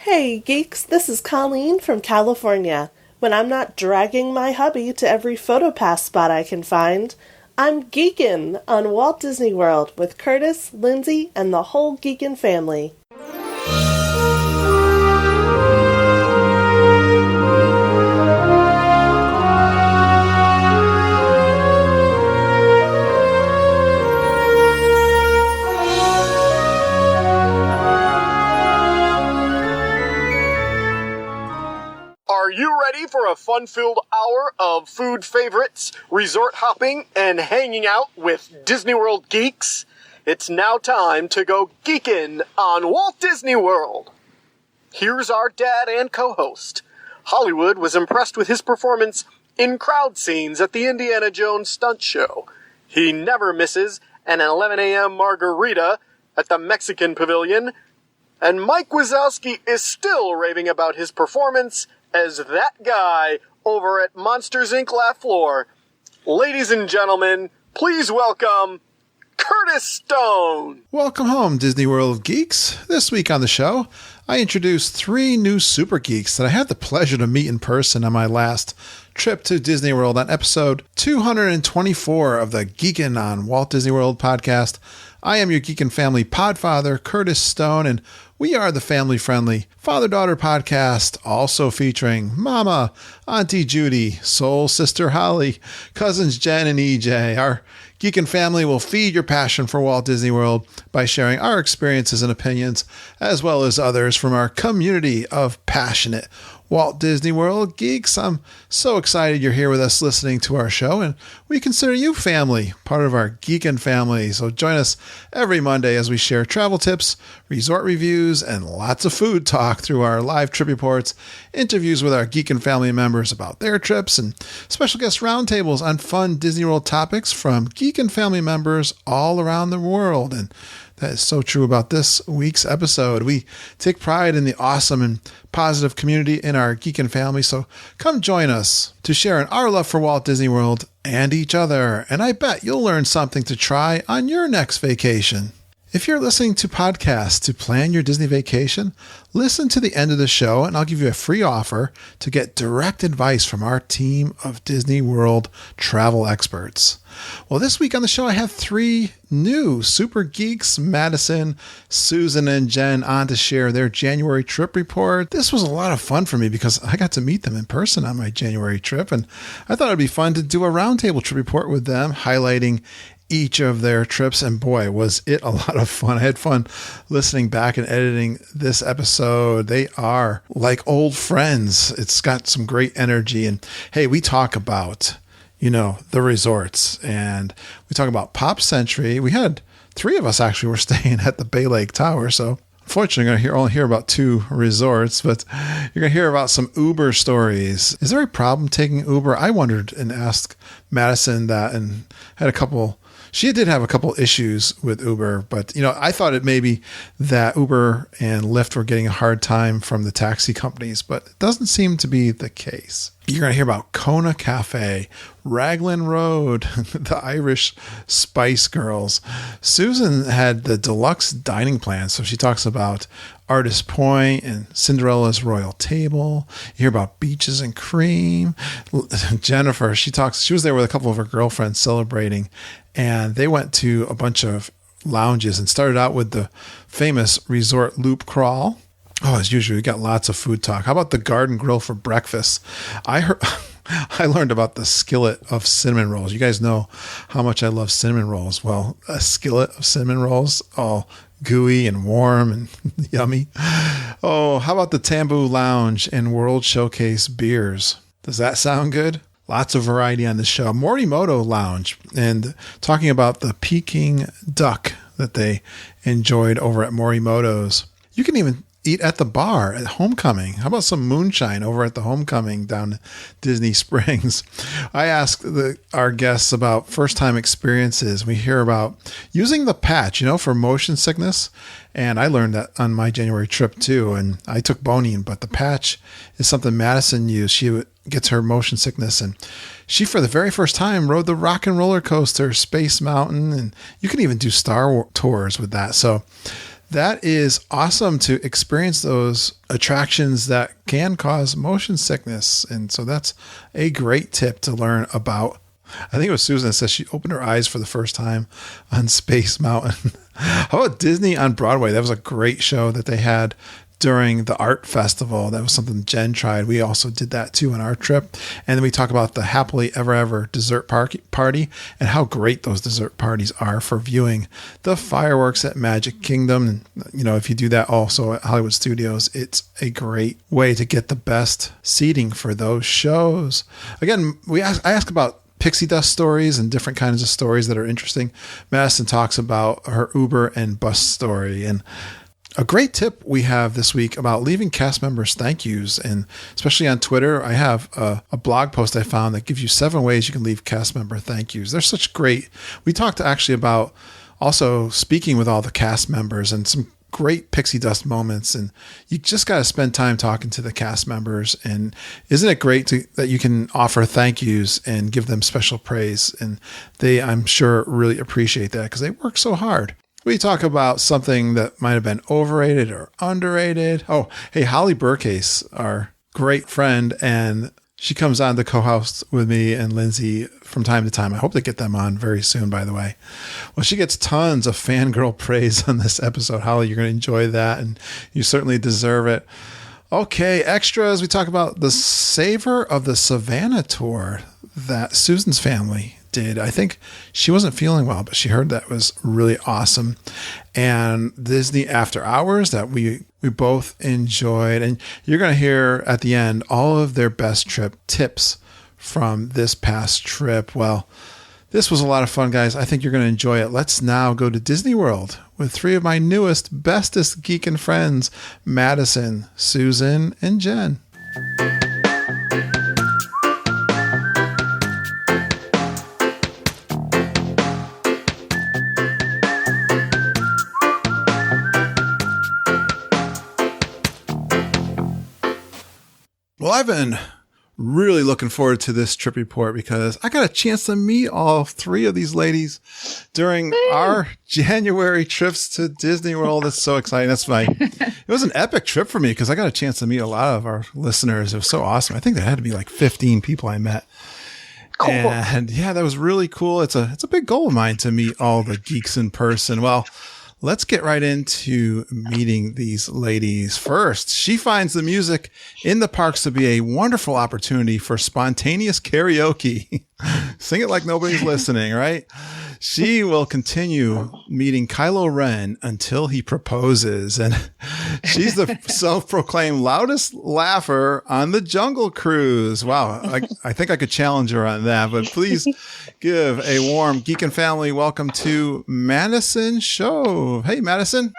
Hey geeks, this is Colleen from California. When I'm not dragging my hubby to every PhotoPass spot I can find, I'm geekin' on Walt Disney World with Curtis, Lindsay, and the whole geekin' family. Are you ready for a fun-filled hour of food favorites, resort hopping, and hanging out with Disney World geeks? It's now time to go geekin' on Walt Disney World. Here's our dad and co-host. Hollywood was impressed with his performance in crowd scenes at the Indiana Jones stunt show. He never misses an 11 a.m. margarita at the Mexican Pavilion. And Mike Wazowski is still raving about his performance as that guy over at Monsters, Inc. Laugh Floor. Ladies and gentlemen, please welcome Curtis Stone. Welcome home, Disney World geeks. This week on the show, I introduced 3 new Super Geeks that I had the pleasure to meet in person on my last trip to Disney World on episode 224 of the Geekin' on Walt Disney World podcast. I am your Geekin' Family podfather, Curtis Stone, and we are the family-friendly father-daughter podcast, also featuring Mama, Auntie Judy, Soul Sister Holly, Cousins Jen and EJ. Our Geekin' family will feed your passion for Walt Disney World by sharing our experiences and opinions, as well as others from our community of passionate Walt Disney World geeks. I'm so excited you're here with us listening to our show, and we consider you family, part of our Geekin' family. So join us every Monday as we share travel tips, resort reviews, and lots of food talk through our live trip reports, interviews with our Geekin' family members about their trips, and special guest roundtables on fun Disney World topics from Geekin' family members all around the world. And that is so true about this week's episode. We take pride in the awesome and positive community in our Geekin' family, so come join us to share in our love for Walt Disney World and each other, and I bet you'll learn something to try on your next vacation. If you're listening to podcasts to plan your Disney vacation, listen to the end of the show and I'll give you a free offer to get direct advice from our team of Disney World travel experts. Well, this week on the show, I have 3 new Super Geeks, Madison, Susan, and Jen, on to share their January trip report. This was a lot of fun for me because I got to meet them in person on my January trip, and I thought it'd be fun to do a roundtable trip report with them, highlighting each of their trips, and boy, was it a lot of fun. I had fun listening back and editing this episode. They are like old friends. It's got some great energy, and hey, we talk about the resorts, and we talk about Pop Century. We had 3 of us actually were staying at the Bay Lake Tower, so unfortunately, you're going to only hear about 2 resorts, but you're going to hear about some Uber stories. Is there a problem taking Uber? I wondered and asked Madison that, and had a couple. She did have a couple issues with Uber, but I thought it maybe that Uber and Lyft were getting a hard time from the taxi companies, but it doesn't seem to be the case. You're going to hear about Kona Cafe, Raglan Road, the Irish Spice Girls. Susan had the deluxe dining plan, so she talks about Artist Point and Cinderella's Royal Table. You hear about Beaches and Cream. Jennifer, she was there with a couple of her girlfriends celebrating, and they went to a bunch of lounges and started out with the famous Resort Loop Crawl. Oh, as usual, we got lots of food talk. How about the Garden Grill for breakfast? I learned about the skillet of cinnamon rolls. You guys know how much I love cinnamon rolls. Well, a skillet of cinnamon rolls, all gooey and warm and yummy. Oh, how about the Tambu Lounge and World Showcase beers? Does that sound good? Lots of variety on the show. Morimoto Lounge, and talking about the Peking duck that they enjoyed over at Morimoto's. You can even eat at the bar at Homecoming. How about some moonshine over at the Homecoming down in Disney Springs? I asked our guests about first-time experiences. We hear about using the patch, for motion sickness. And I learned that on my January trip too. And I took Bonine, but the patch is something Madison used. She gets her motion sickness, and she, for the very first time, rode the Rock and Roller Coaster, Space Mountain, and you can even do Star Tours with that. So that is awesome to experience those attractions that can cause motion sickness. And so that's a great tip to learn about. I think it was Susan that says she opened her eyes for the first time on Space Mountain. How about Disney on Broadway? That was a great show that they had during the art festival. That was something Jen tried. We also did that too on our trip. And then we talk about the Happily Ever Ever dessert party and how great those dessert parties are for viewing the fireworks at Magic Kingdom. And, if you do that also at Hollywood Studios, it's a great way to get the best seating for those shows. Again, I ask about pixie dust stories and different kinds of stories that are interesting. Madison talks about her Uber and bus story. And a great tip we have this week about leaving cast members thank yous, and especially on Twitter, I have a blog post I found that gives you 7 ways you can leave cast member thank yous. They're such great. We talked actually about also speaking with all the cast members and some great pixie dust moments, and you just got to spend time talking to the cast members. And isn't it great that you can offer thank yous and give them special praise? And they, I'm sure, really appreciate that because they work so hard. We talk about something that might have been overrated or underrated. Oh, hey, Holly Burcase, our great friend, and she comes on to co-host with me and Lindsay from time to time. I hope to get them on very soon, by the way. Well, she gets tons of fangirl praise on this episode. Holly, you're going to enjoy that, and you certainly deserve it. Okay, extras. We talk about the Savor of the Savannah tour that Susan's family did. I think she wasn't feeling well, but she heard that was really awesome. And Disney After Hours that we both enjoyed. And you're going to hear at the end all of their best trip tips from this past trip. Well, this was a lot of fun, guys. I think you're going to enjoy it. Let's now go to Disney World with 3 of my newest, bestest geekin' friends, Madison, Susan, and Jen. Well, I've been really looking forward to this trip report because I got a chance to meet all 3 of these ladies during our January trips to Disney World. It's so exciting. It was an epic trip for me because I got a chance to meet a lot of our listeners. It was so awesome. I think there had to be like 15 people I met. Cool. And yeah, that was really cool. It's a big goal of mine to meet all the geeks in person. Well, let's get right into meeting these ladies. First, she finds the music in the parks to be a wonderful opportunity for spontaneous karaoke. Sing it like nobody's listening, right? She will continue meeting Kylo Ren until he proposes. And she's the self-proclaimed loudest laugher on the Jungle Cruise. Wow. I think I could challenge her on that, but please give a warm Geekin' family welcome to Madison Shove. Hey, Madison.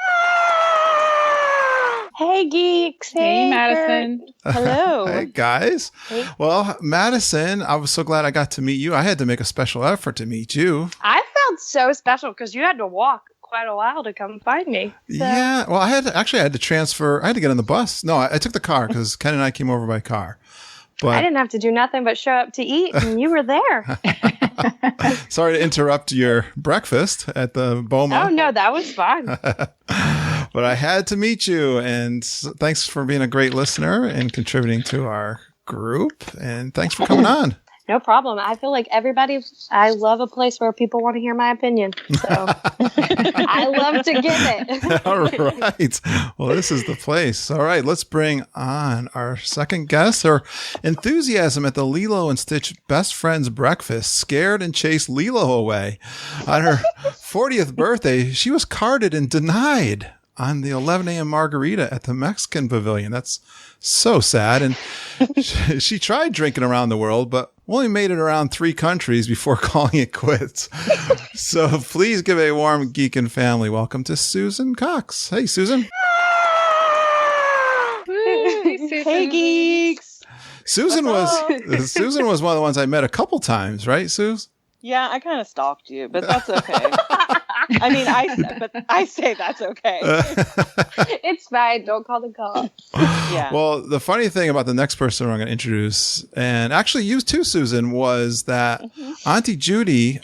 Hey, geeks. Hey, Madison. Hello. Hey, guys. Hey. Well, Madison, I was so glad I got to meet you. I had to make a special effort to meet you. I felt so special because you had to walk quite a while to come find me. So. Yeah. Well, I had to transfer. I had to get on the bus. No, I took the car because Ken and I came over by car. But I didn't have to do nothing but show up to eat, and you were there. Sorry to interrupt your breakfast at the Boma. Oh, no, that was fun. But I had to meet you, and thanks for being a great listener and contributing to our group, and thanks for coming on. No problem. I feel like I love a place where people want to hear my opinion. So I love to give it. All right. Well, this is the place. All right. Let's bring on our second guest. Her enthusiasm at the Lilo and Stitch Best Friends Breakfast scared and chased Lilo away. On her 40th birthday, she was carded and denied on the 11 a.m. margarita at the Mexican Pavilion. That's so sad. And she tried drinking around the world, but only made it around 3 countries before calling it quits. So please give a warm Geekin' family welcome to Susan Cox. Hey, Susan. Hey, Susan. Hey, geeks. Susan was one of the ones I met a couple times, right, Suze? Yeah, I kind of stalked you, but that's okay. I mean, I say that's okay. It's fine. Don't call the cops. Yeah. Well, the funny thing about the next person I'm going to introduce, and actually you too, Susan, was that Auntie Judy,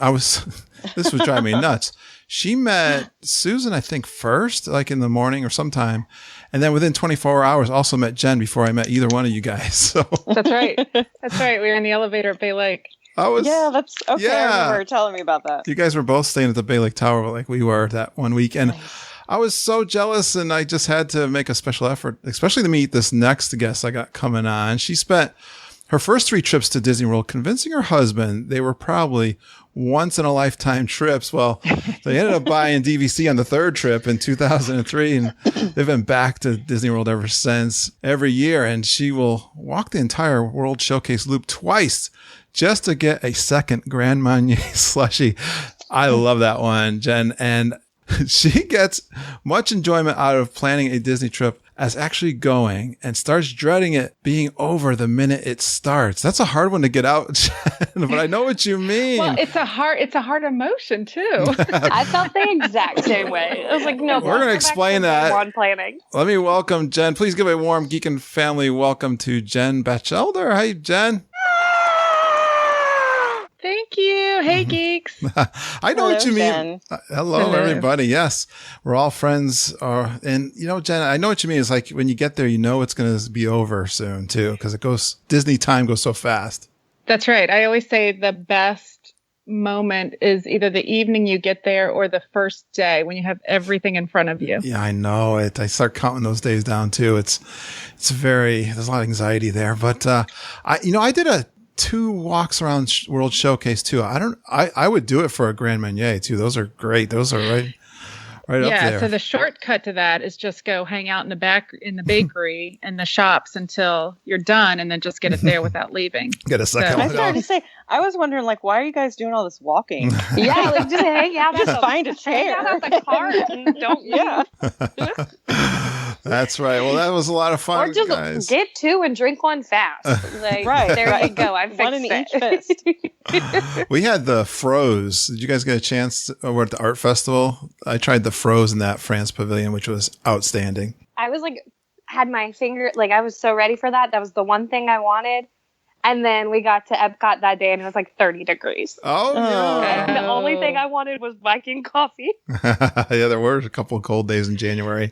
this was driving me nuts. she met Susan, I think, first, like in the morning or sometime. And then within 24 hours, also met Jen before I met either one of you guys. So That's right. That's right. We were in the elevator at Bay Lake. That's okay. Yeah. I remember her telling me about that. You guys were both staying at the Bay Lake Tower like we were that one week. And I was so jealous, and I just had to make a special effort, especially to meet this next guest I got coming on. She spent her first 3 trips to Disney World convincing her husband they were probably once-in-a-lifetime trips. Well, they ended up buying DVC on the 3rd trip in 2003, and they've been back to Disney World ever since, every year. And she will walk the entire World Showcase loop twice just to get a second Grand Marnier slushie. I love that one, Jen. And she gets much enjoyment out of planning a Disney trip as actually going, and starts dreading it being over the minute it starts. That's a hard one to get out, Jen, but I know what you mean. Well, it's a hard emotion too. I felt the exact same way. I was like, no, We're going to explain that. On planning. Let me welcome Jen. Please give a warm Geekin' family welcome to Jen Batchelder. Hi, Jen. Thank you. Hey, geeks. I know what you Jen. mean. Hello, everybody. Yes, we're all friends. And you know, Jen, I know what you mean. It's like when you get there, you know it's going to be over soon too, because Disney time goes so fast. That's right. I always say the best moment is either the evening you get there or the first day when you have everything in front of you. Yeah, I know it. I start counting those days down too. There's a lot of anxiety there, but I did 2 walks around World Showcase too. I would do it for a Grand Marnier too. Those are great. Those are right up there. Yeah. So the shortcut to that is just go hang out in the back in the bakery and the shops until you're done, and then just get it there without leaving. Get a second I one. started to say, I was wondering, like, why are you guys doing all this walking? Yeah, like just hang out. Just find a chair. Hang out at the cart and don't. Yeah. That's right. Well, that was a lot of fun, Or just guys. get 2 and drink one fast. Like, Right, there right. you go. I fixed One in it. each fist. We had the Froze. Did you guys get a chance? We're at the art festival. I tried the Froze in that France pavilion, which was outstanding. I was like, had my finger, like, I was so ready for that. That was the one thing I wanted. And then we got to Epcot that day, and it was like 30 degrees. Oh, yeah. And the only thing I wanted was Viking coffee. Yeah, there were a couple of cold days in January.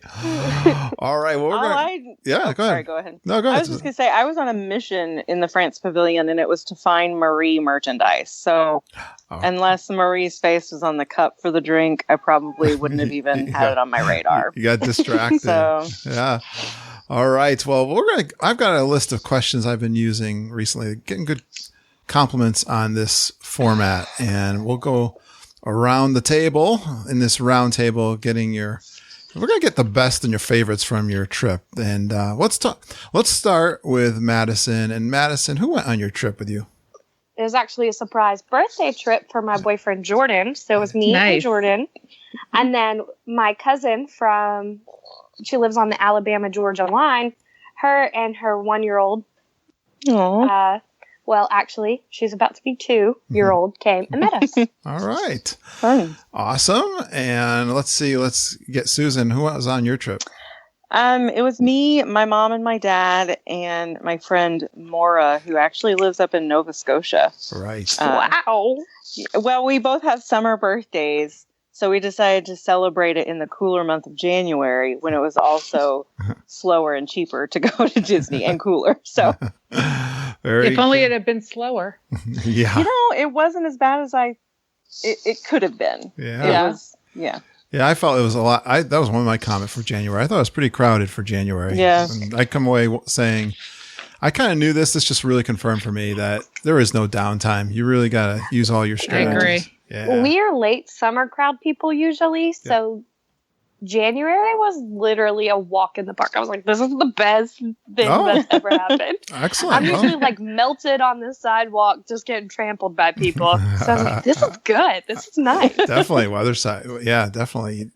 All right. Well, go ahead. Sorry, go ahead. No, go ahead. I was just going to say, I was on a mission in the France Pavilion, and it was to find Marie merchandise. So unless Marie's face was on the cup for the drink, I probably wouldn't have even had it on my radar. You got distracted. So yeah. All right. Well, I've got a list of questions I've been using recently, getting good compliments on this format, and we'll go around the table in this round table, we're going to get the best and your favorites from your trip. And, let's start with Madison. And Madison, who went on your trip with you? It was actually a surprise birthday trip for my boyfriend, Jordan. So it was me and Jordan. And then my cousin she lives on the Alabama-Georgia line. Her and her 1-year-old, well, actually, she's about to be 2-year-old, came and met us. All right. fun. Awesome. And let's get Susan. Who was on your trip? It was me, my mom and my dad, and my friend Maura, who actually lives up in Nova Scotia. Right. Wow. Well, we both have summer birthdays, so we decided to celebrate it in the cooler month of January, when it was also slower and cheaper to go to Disney and cooler. So, if only it had been slower. Yeah. it wasn't as bad as it could have been. Yeah. It was, yeah. Yeah, I felt it was a lot. That was one of my comments for January. I thought it was pretty crowded for January. Yeah. And I come away saying, I kind of knew this. This just really confirmed for me that there is no downtime. You really got to use all your strategies. I agree. Yeah. We are late summer crowd people usually, so January was literally a walk in the park. I was like, this is the best thing that's ever happened. Excellent. I'm usually like melted on the sidewalk, just getting trampled by people. So I was like, this is good. This is nice. Definitely weather side. Yeah, definitely.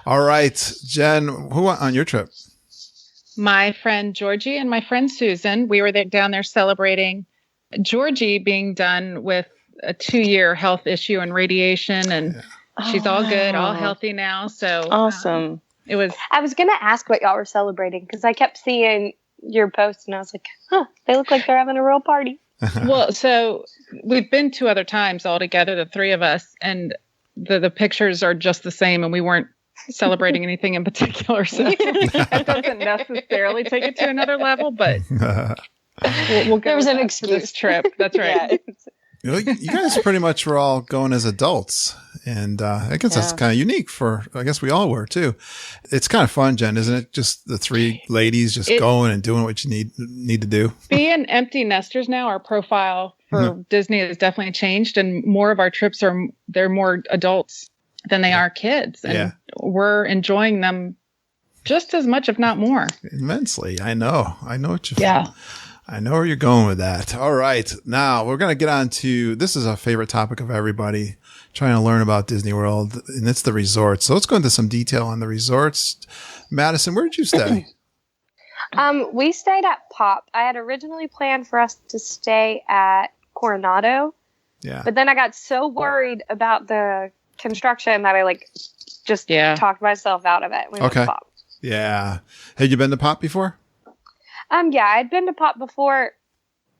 All right, Jen, who went on your trip? My friend Georgie and my friend Susan. We were down there celebrating Georgie being done with a 2-year health issue and radiation, and she's all good, all healthy now. So awesome. It was. I was going to ask what y'all were celebrating because I kept seeing your posts and I was like, they look like they're having a real party. Well, so we've been 2 other times all together, the 3 of us. And the pictures are just the same, and we weren't celebrating anything in particular, so it doesn't necessarily take it to another level, but we'll there was an excuse. This trip. That's right. You guys pretty much were all going as adults, and I guess that's kind of unique I guess we all were too. It's kind of fun, Jen, isn't it? Just the three ladies just going and doing what you need to do. Being empty nesters now, our profile for Disney has definitely changed, and more of our trips they're more adults than they are kids, and we're enjoying them just as much, if not more. Immensely. I know what you feel. I know where you're going with that. All right. Now we're going to get on to, this is a favorite topic of everybody trying to learn about Disney World, and it's the resorts. So let's go into some detail on the resorts. Madison, where did you stay? We stayed at Pop. I had originally planned for us to stay at Coronado. Yeah. But then I got so worried about the construction that I just talked myself out of it. We went to Pop. Yeah. Had you been to Pop before? Yeah, I'd been to Pop before.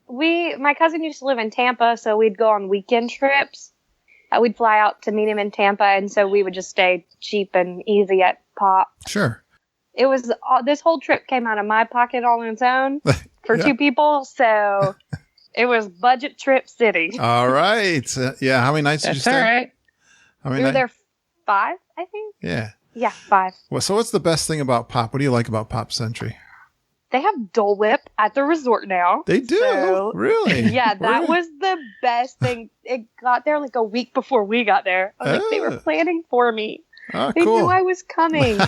My cousin used to live in Tampa, so we'd go on weekend trips. We'd fly out to meet him in Tampa, and so we would just stay cheap and easy at Pop. Sure. It was this whole trip came out of my pocket all on its own for two people, so it was budget trip city. All right. How many nights did you stay? That's all right. How many we were there 5, I think. Yeah. Yeah, 5. Well, so what's the best thing about Pop? What do you like about Pop Century? They have Dole Whip at the resort now. They do? So, really? Yeah, that was the best thing. It got there a week before we got there. I was they were planning for me. Oh, they cool. knew I was coming.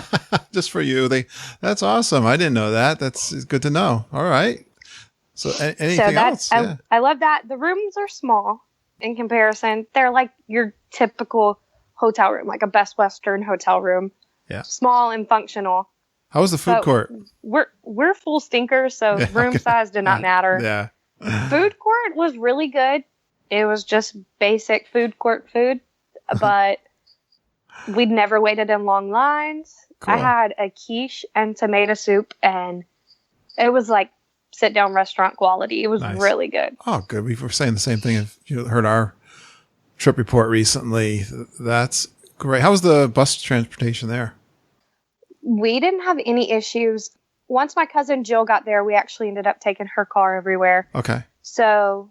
Just for you. That's awesome. I didn't know that. That's good to know. All right. So anything else? I love that. The rooms are small in comparison. They're like your typical hotel room, like a Best Western hotel room. Yeah. Small and functional. How was the food court? We're full stinkers, so room size did not matter. Yeah. Food court was really good. It was just basic food court food, but we'd never waited in long lines. Cool. I had a quiche and tomato soup, and it was like sit-down restaurant quality. It was really good. Oh, good. We were saying the same thing. If you heard our trip report recently, that's great. How was the bus transportation there? We didn't have any issues. Once my cousin Jill got there, we actually ended up taking her car everywhere. Okay. So,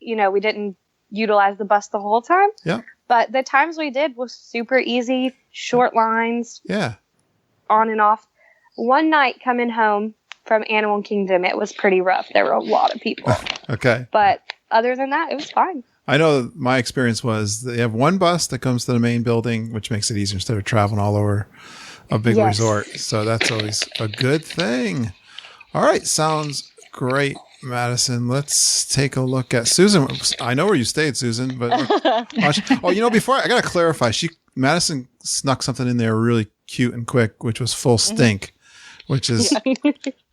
we didn't utilize the bus the whole time. Yeah. But the times we did was super easy, short lines. Yeah. On and off. One night coming home from Animal Kingdom, it was pretty rough. There were a lot of people. Okay. But other than that, it was fine. I know my experience was they have one bus that comes to the main building, which makes it easier instead of traveling all over a big resort. So that's always a good thing. All right. Sounds great, Madison. Let's take a look at Susan. I know where you stayed, Susan, but before I got to clarify, Madison snuck something in there really cute and quick, which was full stink, which is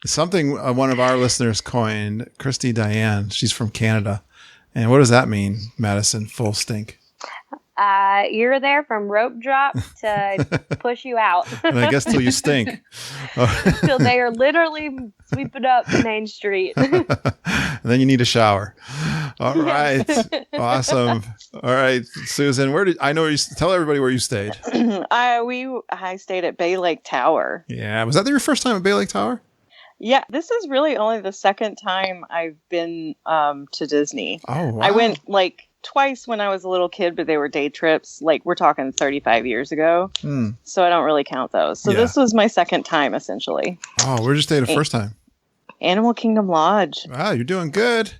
something one of our listeners coined, Christy Diane. She's from Canada. And what does that mean, Madison, full stink? You're there from rope drop to push you out. And I guess till you stink. Till they are literally sweeping up Main Street. And then you need a shower. All right. Awesome. All right, Susan, tell everybody where you stayed. I stayed at Bay Lake Tower. Yeah. Was that your first time at Bay Lake Tower? Yeah, this is really only the second time I've been to Disney. Oh, wow. I went twice when I was a little kid, but they were day trips. We're talking 35 years ago. So I don't really count those. So this was my second time, essentially. Oh, where'd you stay the first time? Animal Kingdom Lodge. Wow, you're doing good.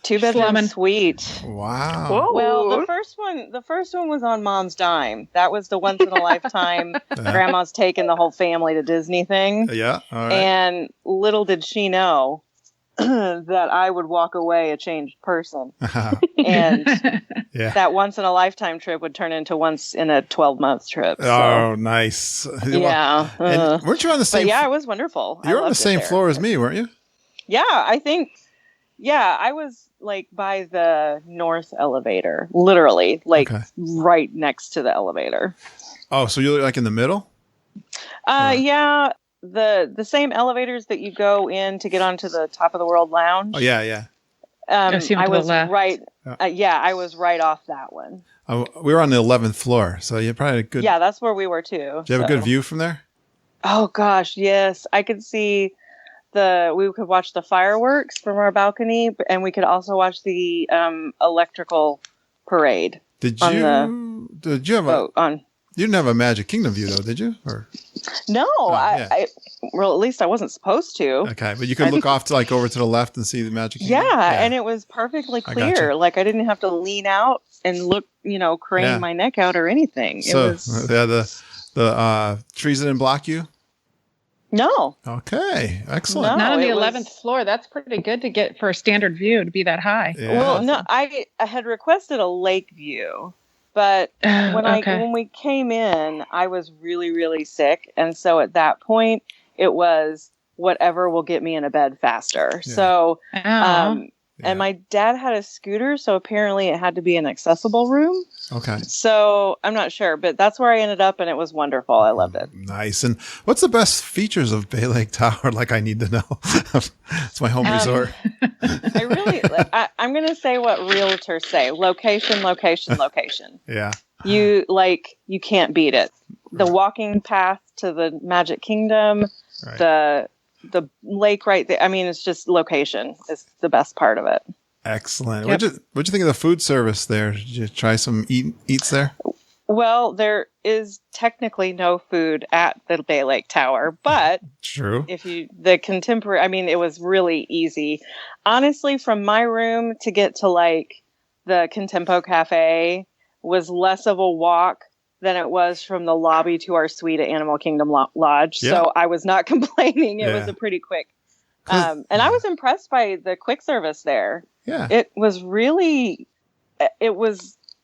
2-bedroom suite. Wow. Whoa. Well, the first one was on Mom's dime. That was the once in a lifetime grandma's taking the whole family to Disney thing. Yeah. All right. And little did she know that I would walk away a changed person. And that once in a lifetime trip would turn into once in a 12-month trip. So. Oh, nice. Yeah. And weren't you on the same? But it was wonderful. You were on the same floor as me, weren't you? Yeah, I think. Yeah, I was by the north elevator, literally, right next to the elevator. Oh, so you're in the middle? Yeah. The same elevators that you go in to get onto the Top of the World Lounge. Oh, yeah. I was right. I was right off that one. We were on the 11th floor, so you probably had a good. Yeah, that's where we were too. Do you have a good view from there? Oh gosh, yes. I could see we could watch the fireworks from our balcony, and we could also watch the electrical parade. Did you have you didn't have a Magic Kingdom view though, did you? Or no, I well, at least I wasn't supposed to. Okay, but you could look off to over to the left and see the Magic Kingdom. Yeah, and it was perfectly clear. Like I didn't have to lean out and look, crane my neck out or anything. So the trees didn't block you? No. Okay, excellent. Not on the 11th floor. That's pretty good to get for a standard view to be that high. Yeah. Well, no, I had requested a lake view. But when we came in, I was really, really sick. And so at that point, it was whatever will get me in a bed faster. Yeah. So, and my dad had a scooter, so apparently it had to be an accessible room. Okay. So I'm not sure, but that's where I ended up, and it was wonderful. I loved it. Nice. And what's the best features of Bay Lake Tower? I need to know. It's my home resort. I'm going to say what realtors say: location, location, location. Yeah. You can't beat it. The walking path to the Magic Kingdom, the lake right there. I mean, it's just location is the best part of it. Excellent. Yep. What'd you think of the food service there? Did you try some eats there? Well, there is technically no food at the Bay Lake Tower, but true. The contemporary, I mean, it was really easy. Honestly, from my room to get to the Contempo Cafe was less of a walk than it was from the lobby to our suite at Animal Kingdom Lodge. Yeah. So I was not complaining. It was a pretty quick. And I was impressed by the quick service there. Yeah. It was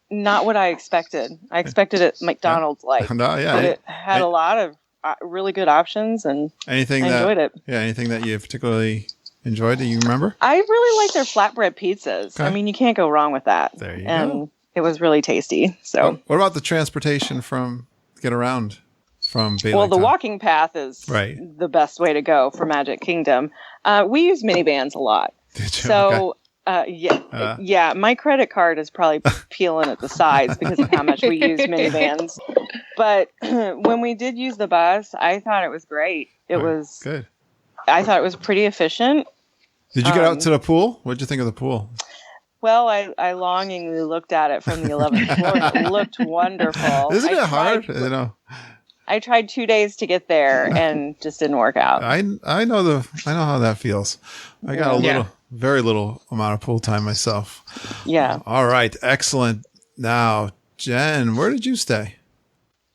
not what I expected. I expected it McDonald's like. But it had a lot of really good options, and I enjoyed it. Yeah, anything that you particularly enjoyed that you remember? I really like their flatbread pizzas. Okay. I mean, you can't go wrong with that. There you go. It was really tasty. So, what about the transportation to get around from Bay Lake? Well, the walking path is the best way to go for Magic Kingdom. We use minivans a lot. Did you? So, yeah, my credit card is probably peeling at the sides because of how much we use minivans. But when we did use the bus, I thought it was great. It was good. I thought it was pretty efficient. Did you get out to the pool? What did you think of the pool? Well, I longingly looked at it from the 11th floor. It looked wonderful. Isn't it hard? I tried 2 days to get there and just didn't work out. I know how that feels. I got very little amount of pool time myself. Yeah. All right. Excellent. Now, Jen, where did you stay?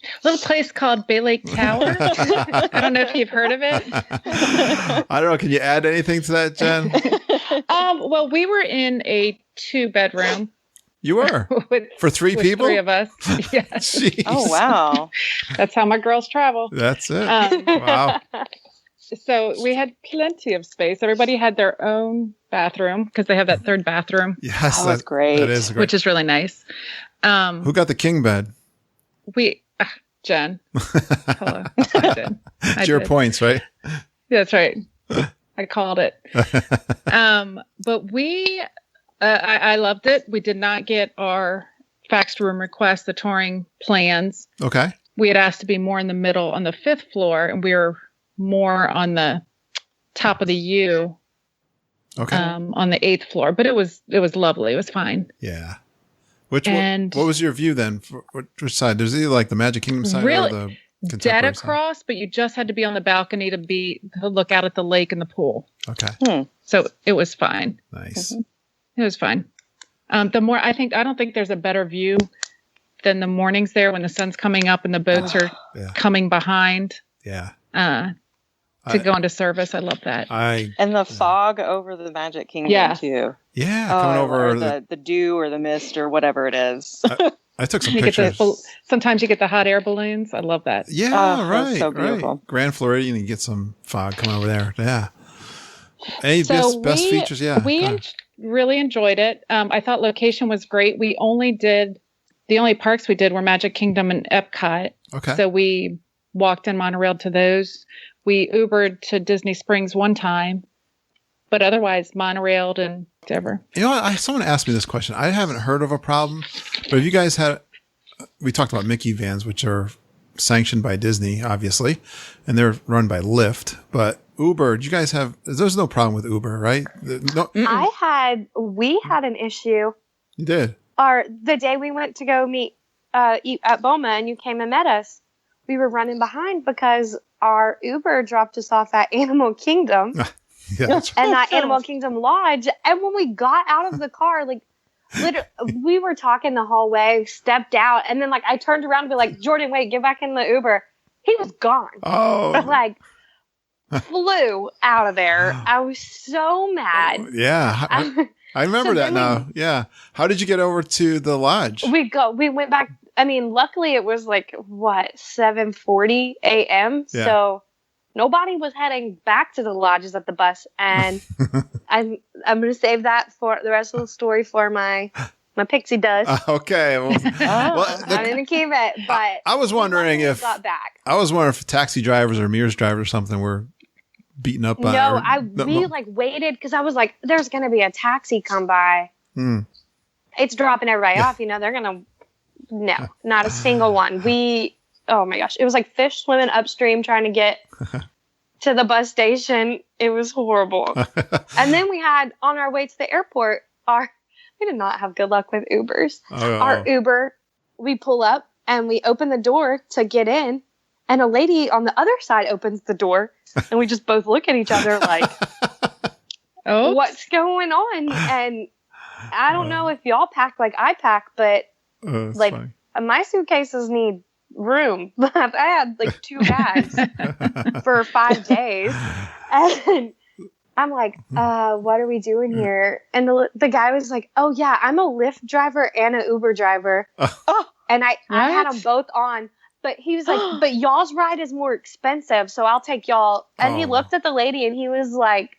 A little place called Bay Lake Tower. I don't know if you've heard of it. I don't know. Can you add anything to that, Jen? Well, we were in a 2-bedroom. You were? For 3 people? 3 of us. Yeah. Jeez. Oh, wow. That's how my girls travel. That's it. Wow. So we had plenty of space. Everybody had their own bathroom because they have that 3rd bathroom. Yes. That's great. That is great. Which is really nice. Who got the king bed? Jen. Hello. I did. It's your points, right? That's right. I called it. But I loved it. We did not get our faxed room request, the touring plans. Okay. We had asked to be more in the middle on the 5th floor, and we were more on the top of the U. Okay. On the 8th floor, but it was lovely. It was fine. Yeah. What was your view then? Which side? There's either the Magic Kingdom side or the dead across, side? But you just had to be on the balcony to look out at the lake and the pool. Okay. So it was fine. Nice. It was fine. I don't think there's a better view than the mornings there when the sun's coming up and the boats are coming behind. Yeah. To go into service. I love that. And the fog over the Magic Kingdom too. Yeah, coming over the dew or the mist or whatever it is. I took some pictures. Sometimes you get the hot air balloons. I love that. Yeah, right. So beautiful. Right. Grand Floridian, you get some fog coming over there. Yeah. Any best features? Yeah. We really enjoyed it. I thought location was great. The only parks we did were Magic Kingdom and Epcot. Okay. So we walked and monorailed to those. We Ubered to Disney Springs one time. but otherwise monorailed and whatever. You know, someone asked me this question. I haven't heard of a problem, but have you guys we talked about Mickey vans, which are sanctioned by Disney, obviously, and they're run by Lyft, but Uber, do you guys there's no problem with Uber, right? No. We had an issue. You did? The day we went to go eat at Boma and you came and met us, we were running behind because our Uber dropped us off at Animal Kingdom. Yeah, that's right. And that Animal Kingdom Lodge. And when we got out of the car, like, literally, we were talking the hallway, stepped out, and then, like, I turned around and be like, Jordan, wait, get back in the Uber. He was gone. Oh. Like, flew out of there. I was so mad. Yeah. I remember that now. Yeah. How did you get over to the lodge? We went back. I mean, luckily it was like, 7:40 a.m. Yeah. So nobody was heading back to the lodges at the bus. And I'm going to save that for the rest of the story for my pixie dust. Okay. Well, I'm going to keep it. But I was wondering if got back. I was wondering if taxi drivers or Mears drivers or something were beaten up by. We waited because I was like, there's going to be a taxi come by. It's dropping everybody off. You know, they're going to. No, not a single one. Oh my gosh. It was like fish swimming upstream trying to get to the bus station. It was horrible. And then we had, on our way to the airport, we did not have good luck with Ubers. Our Uber, we pull up and we open the door to get in, and a lady on the other side opens the door, and we just both look at each other like, what's going on? And I don't know if y'all pack like I pack, but like funny. My suitcases need room. I had like 2 bags for 5 days, and I'm like, what are we doing here? And the guy was like, oh yeah, I'm a Lyft driver and an Uber driver. And I had them both on, but he was like, but y'all's ride is more expensive, so I'll take y'all. And he looked at the lady and he was like,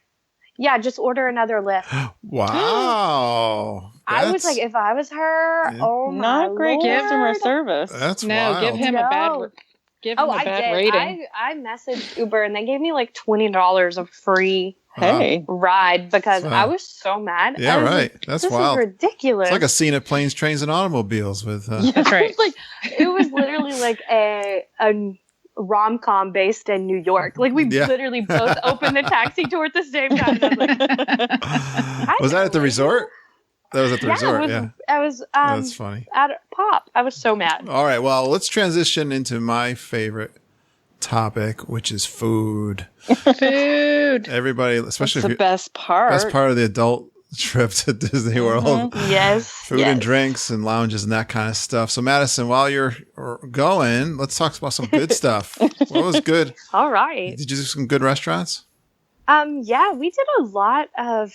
yeah, just order another Lyft. Wow. I was like, if I was her, oh my not great Lord. customer service. That's wild. Give him a bad rating. I messaged Uber and they gave me like $20 of free ride because I was so mad. Yeah, right. That's wild. This is ridiculous. It's like a scene at Planes, Trains, and Automobiles with. That's right. It was literally like a rom-com based in New York. Like we literally both opened the taxi door at the same time. Was that at the resort? That was at the resort. I was. That's funny. At Pop, I was so mad. All right. Well, let's transition into my favorite topic, which is food. Food. Everybody, especially the best part. Best part of the adult trip to Disney World. Yes. Food and drinks and lounges and that kind of stuff. So, Madison, while you're going, let's talk about some good stuff. What was good? All right. Did you do some good restaurants? Yeah, we did a lot of.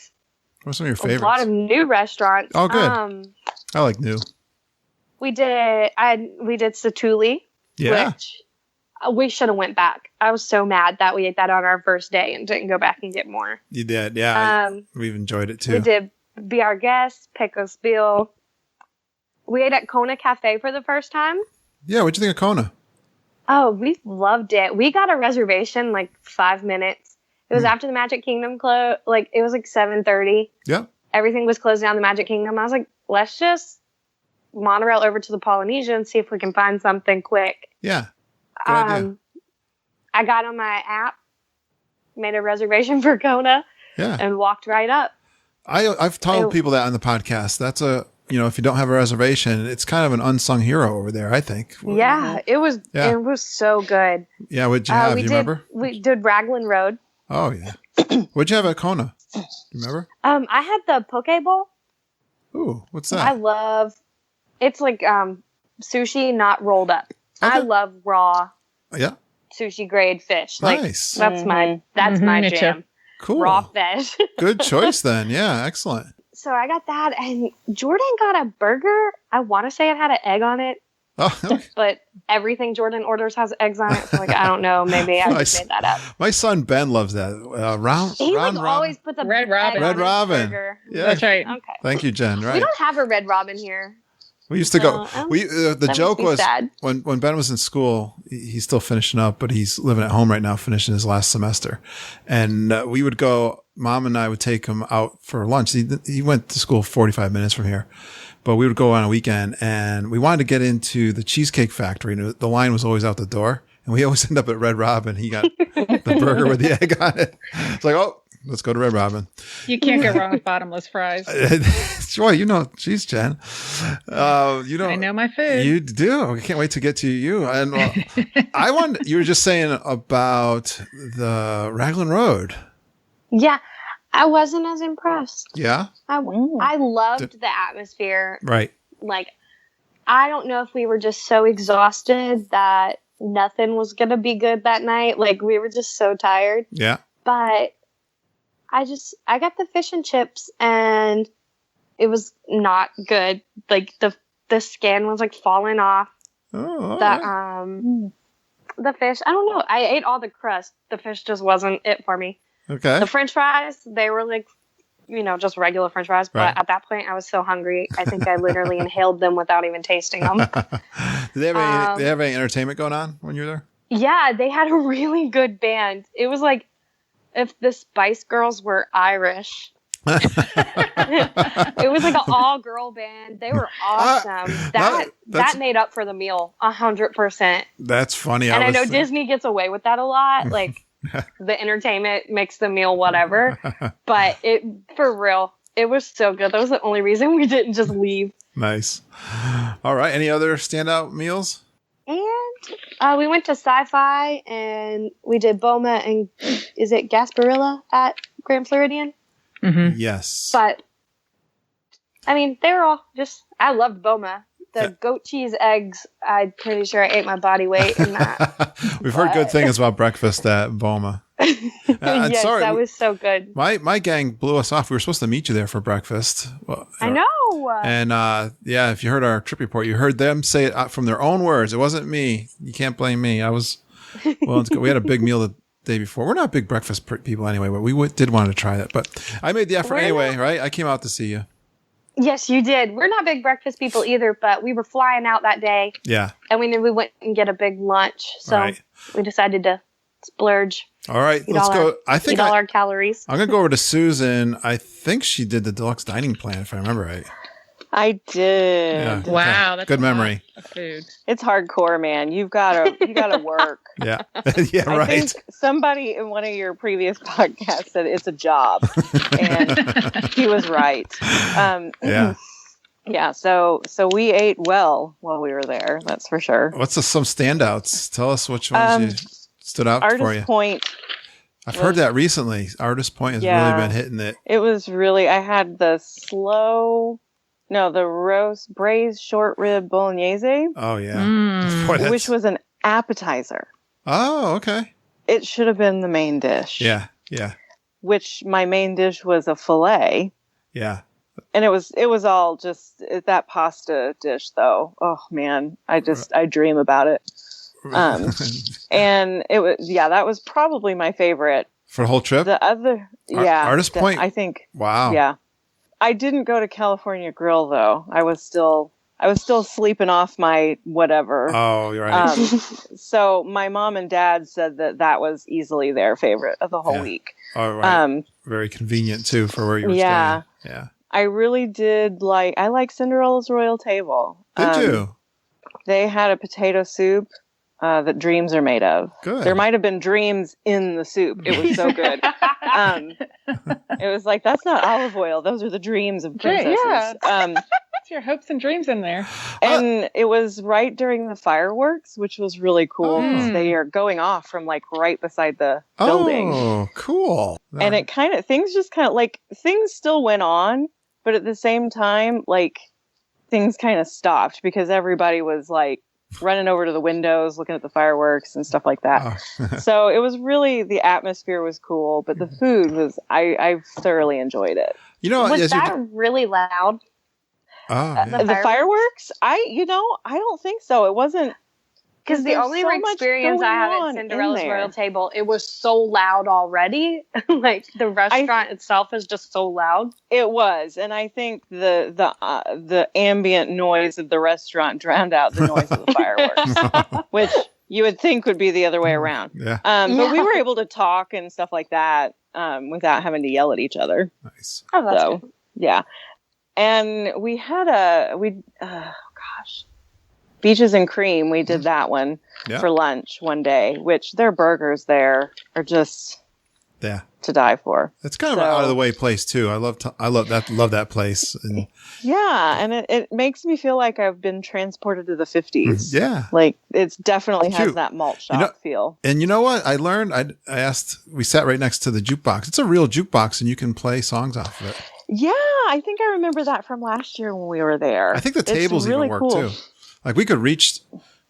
What are some of your favorites? A lot of new restaurants. Oh, good. I like new. We did Satuli, which we should have went back. I was so mad that we ate that on our first day and didn't go back and get more. You did, yeah. We've enjoyed it too. We did Be Our Guest, Pecos Bill. We ate at Kona Cafe for the first time. Yeah, what'd you think of Kona? Oh, we loved it. We got a reservation like 5 minutes. It was after the Magic Kingdom closed. Like it was like 7:30. Yeah. Everything was closed down the Magic Kingdom. I was like, let's just monorail over to the Polynesia and see if we can find something quick. Yeah. Good idea. I got on my app, made a reservation for Kona, and walked right up. I've told people that on the podcast. That's if you don't have a reservation, it's kind of an unsung hero over there, I think. Yeah, it was. Yeah. It was so good. Yeah, what'd you have? You remember? We did Raglan Road. Oh yeah. What'd you have at Kona? Do you remember? I had the poke bowl. Ooh, what's that? It's like sushi not rolled up. Okay. I love raw. Yeah. Sushi grade fish. Nice. That's my jam. Cool. Raw fish. Good choice then. Yeah, excellent. So I got that, and Jordan got a burger. I want to say it had an egg on it. Oh, okay. But everything Jordan orders has eggs on it. So I don't know. Maybe I just made that up. My son Ben loves that. Always put the Red Robin. Red Robin. Yeah, that's right. Okay. Thank you, Jen. Right. We don't have a Red Robin here. We used to go. The joke was when Ben was in school. He's still finishing up, but he's living at home right now, finishing his last semester. And we would go Mom and I would take him out for lunch. He went to school 45 minutes from here, but we would go on a weekend and we wanted to get into the Cheesecake Factory. And the line was always out the door. And we always end up at Red Robin. He got the burger with the egg on it. It's like, oh, let's go to Red Robin. You can't go wrong with bottomless fries. Sure, geez, Jen. I know my food. You do. I can't wait to get to you. And you were just saying about the Raglan Road. Yeah, I wasn't as impressed. Yeah? I loved the atmosphere. Right. Like, I don't know if we were just so exhausted that nothing was going to be good that night. Like, we were just so tired. Yeah. But I got the fish and chips and it was not good. Like, the skin was like falling off. Oh, the fish, I don't know. I ate all the crust. The fish just wasn't it for me. Okay. The French fries, they were like, just regular French fries. But Right. at that point, I was so hungry. I think I literally inhaled them without even tasting them. Did they have any entertainment going on when you were there? Yeah, they had a really good band. It was like if the Spice Girls were Irish. It was like an all-girl band. They were awesome. That made up for the meal 100%. That's funny. And I know Disney gets away with that a lot. Like, the entertainment makes the meal whatever. But for real, it was so good. That was the only reason we didn't just leave. Nice. All right. Any other standout meals? And we went to Sci-Fi and we did Boma and is it Gasparilla at Grand Floridian? Mm-hmm. Yes. But I mean, they were all I loved Boma. The goat cheese eggs, I'm pretty sure I ate my body weight in that. We've heard good things about breakfast at Boma. Yes, sorry, that was so good. My gang blew us off. We were supposed to meet you there for breakfast. Well, I know. And if you heard our trip report, you heard them say it from their own words. It wasn't me. You can't blame me. I was willing to go. We had a big meal the day before. We're not big breakfast people anyway, but we did want to try that. But I made the effort anyway, right? I came out to see you. Yes, you did. We're not big breakfast people either, but we were flying out that day. Yeah. And we knew we went and get a big lunch. So we decided to splurge. All right, let's go. Eat all our calories. I'm going to go over to Susan. I think she did the deluxe dining plan, if I remember right. I did. Yeah, wow, that's good memory. Food. It's hardcore, man. You gotta work. Yeah, yeah, right. I think somebody in one of your previous podcasts said it's a job, and he was right. Yeah. So we ate well while we were there. That's for sure. What's some standouts? Tell us which ones you stood out for you. Artist Point. I've heard that recently. Artist Point has really been hitting it. It was really. I had the roast braised short rib bolognese. Oh yeah, Boy, which was an appetizer. Oh, okay. It should have been the main dish. Yeah. Which my main dish was a fillet. Yeah. And it was all just that pasta dish though. Oh man, I dream about it. And it was that was probably my favorite for the whole trip. The other Artist Point. I think. Wow. Yeah. I didn't go to California Grill though. I was still sleeping off my whatever. Oh, you're right. So my mom and dad said that was easily their favorite of the whole week. Oh, right. Very convenient too for where you were staying. Yeah. I really did I like Cinderella's Royal Table. Did you? They had a potato soup that dreams are made of. Good. There might have been dreams in the soup. It was so good. It was like, that's not olive oil. Those are the dreams of princesses. Yeah. That's your hopes and dreams in there. And it was right during the fireworks, which was really cool. They are going off from right beside the building. Oh, cool. And it things things still went on, but at the same time, things kind of stopped because everybody was running over to the windows, looking at the fireworks and stuff like that. Oh. So it was really, the atmosphere was cool, but the food was, I thoroughly enjoyed it. Was that really loud? The fireworks? I don't think so. It wasn't. Because the only experience I have at Cinderella's Royal Table, it was so loud already. The restaurant itself is just so loud. It was, and I think the ambient noise of the restaurant drowned out the noise of the fireworks, which you would think would be the other way around. Yeah. But we were able to talk and stuff like that. without having to yell at each other. Nice. Oh, that's good. Yeah. And we had Beaches and Cream. We did that one for lunch one day, which their burgers there are just to die for. It's kind of an out of the way place too. I love that place. And and it makes me feel like I've been transported to the 50s. Yeah. Like it definitely has that malt shop feel. And you know what? I learned, I asked, we sat right next to the jukebox. It's a real jukebox and you can play songs off of it. Yeah. I think I remember that from last year when we were there. I think the tables really even work too. Like we could reach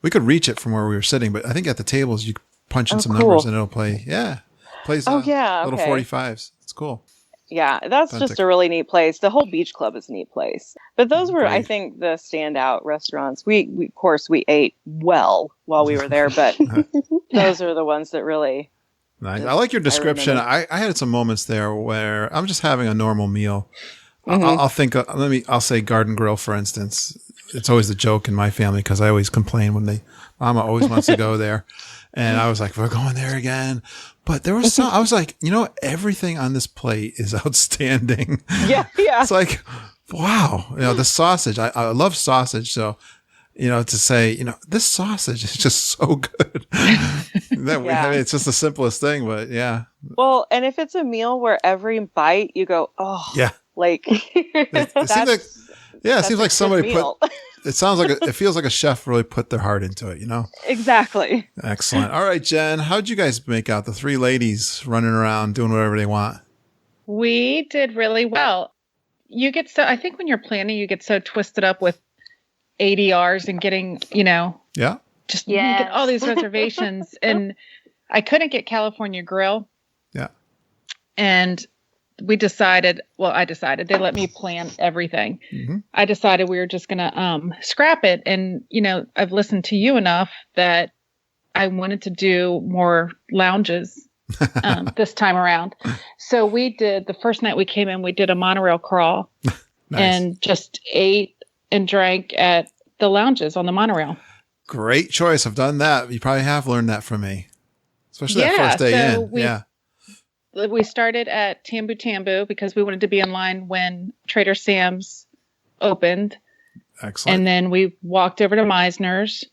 it from where we were sitting, but I think at the tables you punch in some numbers and it'll play. Yeah. Plays little 45s. It's cool. Yeah, that's just a really neat place. The whole beach club is a neat place. But those were, I think, the standout restaurants. We of course, we ate well while we were there, but those are the ones that really... Nice. I like your description. I had some moments there where I'm just having a normal meal. I'll say Garden Grill, for instance. It's always the joke in my family because I always complain when Mama always wants to go there. And I was like, we're going there again. But there was I was like, everything on this plate is outstanding. Yeah. It's like, wow. The sausage, I love sausage. So, to say, this sausage is just so good. It's just the simplest thing, but yeah. Well, and if it's a meal where every bite you go, oh, yeah. Like, it seems like somebody it feels like a chef really put their heart into it, Exactly. Excellent. All right, Jen, how'd you guys make out? The three ladies running around doing whatever they want. We did really well. I think when you're planning, you get so twisted up with ADRs and getting, you get all these reservations and I couldn't get California Grill. Yeah. And I decided they let me plan everything. Mm-hmm. I decided we were just going to scrap it. And, I've listened to you enough that I wanted to do more lounges this time around. So we did, the first night we came in, we did a monorail crawl and just ate and drank at the lounges on the monorail. Great choice. I've done that. You probably have learned that from me, especially that first day in. We started at Tambu Tambu because we wanted to be in line when Trader Sam's opened. Excellent. And then we walked over to Meisner's.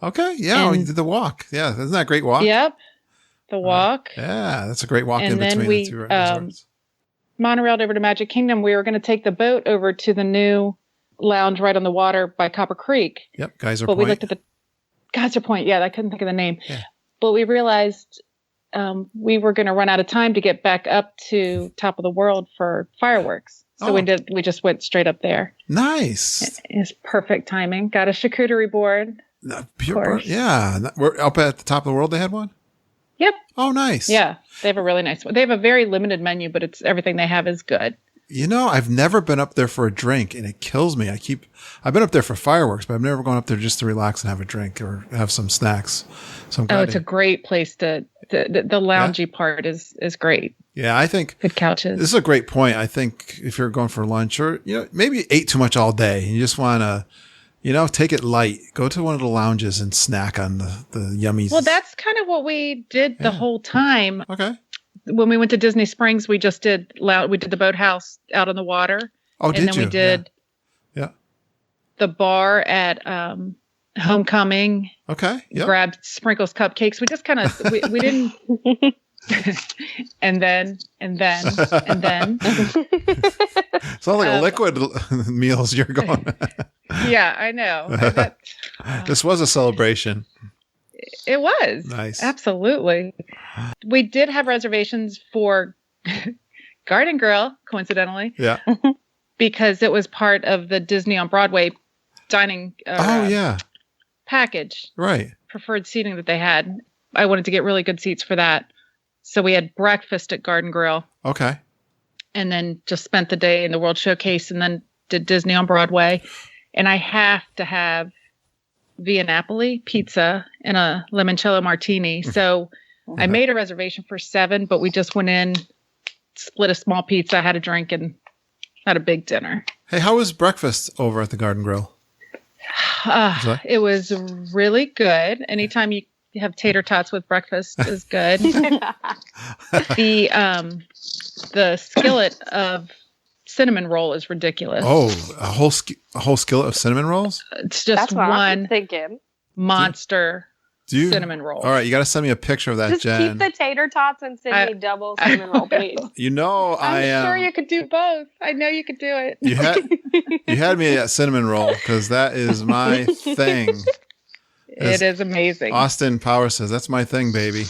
Okay. Yeah. We did the walk. Yeah. Isn't that a great walk? Yep. The walk. Yeah. That's a great walk in between the two resorts. Monorailed over to Magic Kingdom. We were going to take the boat over to the new lounge right on the water by Copper Creek. Yep. Geyser Point. But we looked at the Geyser Point. Yeah. I couldn't think of the name. Yeah. But we realized we were going to run out of time to get back up to Top of the World for fireworks. So we just went straight up there. Nice. It's perfect timing. Got a charcuterie board. Yeah. We're up at the Top of the World. They had one? Yep. Oh, nice. Yeah. They have a really nice one. They have a very limited menu, but everything they have is good. I've never been up there for a drink and it kills me. I've been up there for fireworks, but I've never gone up there just to relax and have a drink or have some snacks. So it's a great place the loungy part is great. Yeah. I think good couches. This is a great point. I think if you're going for lunch or, maybe you ate too much all day and you just want to, take it light, go to one of the lounges and snack on the yummies. Well, that's kind of what we did the whole time. Okay. When we went to Disney Springs, we just did the boathouse out on the water. Oh, and then we did the bar at Homecoming. Okay. Yep. Grabbed Sprinkles cupcakes. We just kind of we didn't and then Sounds like a liquid meals you're going. Yeah, I know. This was a celebration. It was. Nice. Absolutely. We did have reservations for Garden Grill, coincidentally. Yeah. Because it was part of the Disney on Broadway dining package. Right. Preferred seating that they had. I wanted to get really good seats for that. So we had breakfast at Garden Grill. Okay. And then just spent the day in the World Showcase and then did Disney on Broadway. And I have to have Via Napoli pizza and a limoncello martini. So I made a reservation for 7, but we just went in, split a small pizza, had a drink, and had a big dinner. Hey, how was breakfast over at the Garden Grill? It was really good. Anytime have tater tots with breakfast is good. The skillet of cinnamon roll is ridiculous. Oh, a whole skillet of cinnamon rolls? It's just That's what I'm one thinking. monster cinnamon roll. All right, you got to send me a picture of that, Just Jen. keep the tater tots and send me double cinnamon roll, please. You know, I'm sure you could do both. I know you could do it. You had me at cinnamon roll because that is my thing. It is amazing. Austin Power says, that's my thing, baby.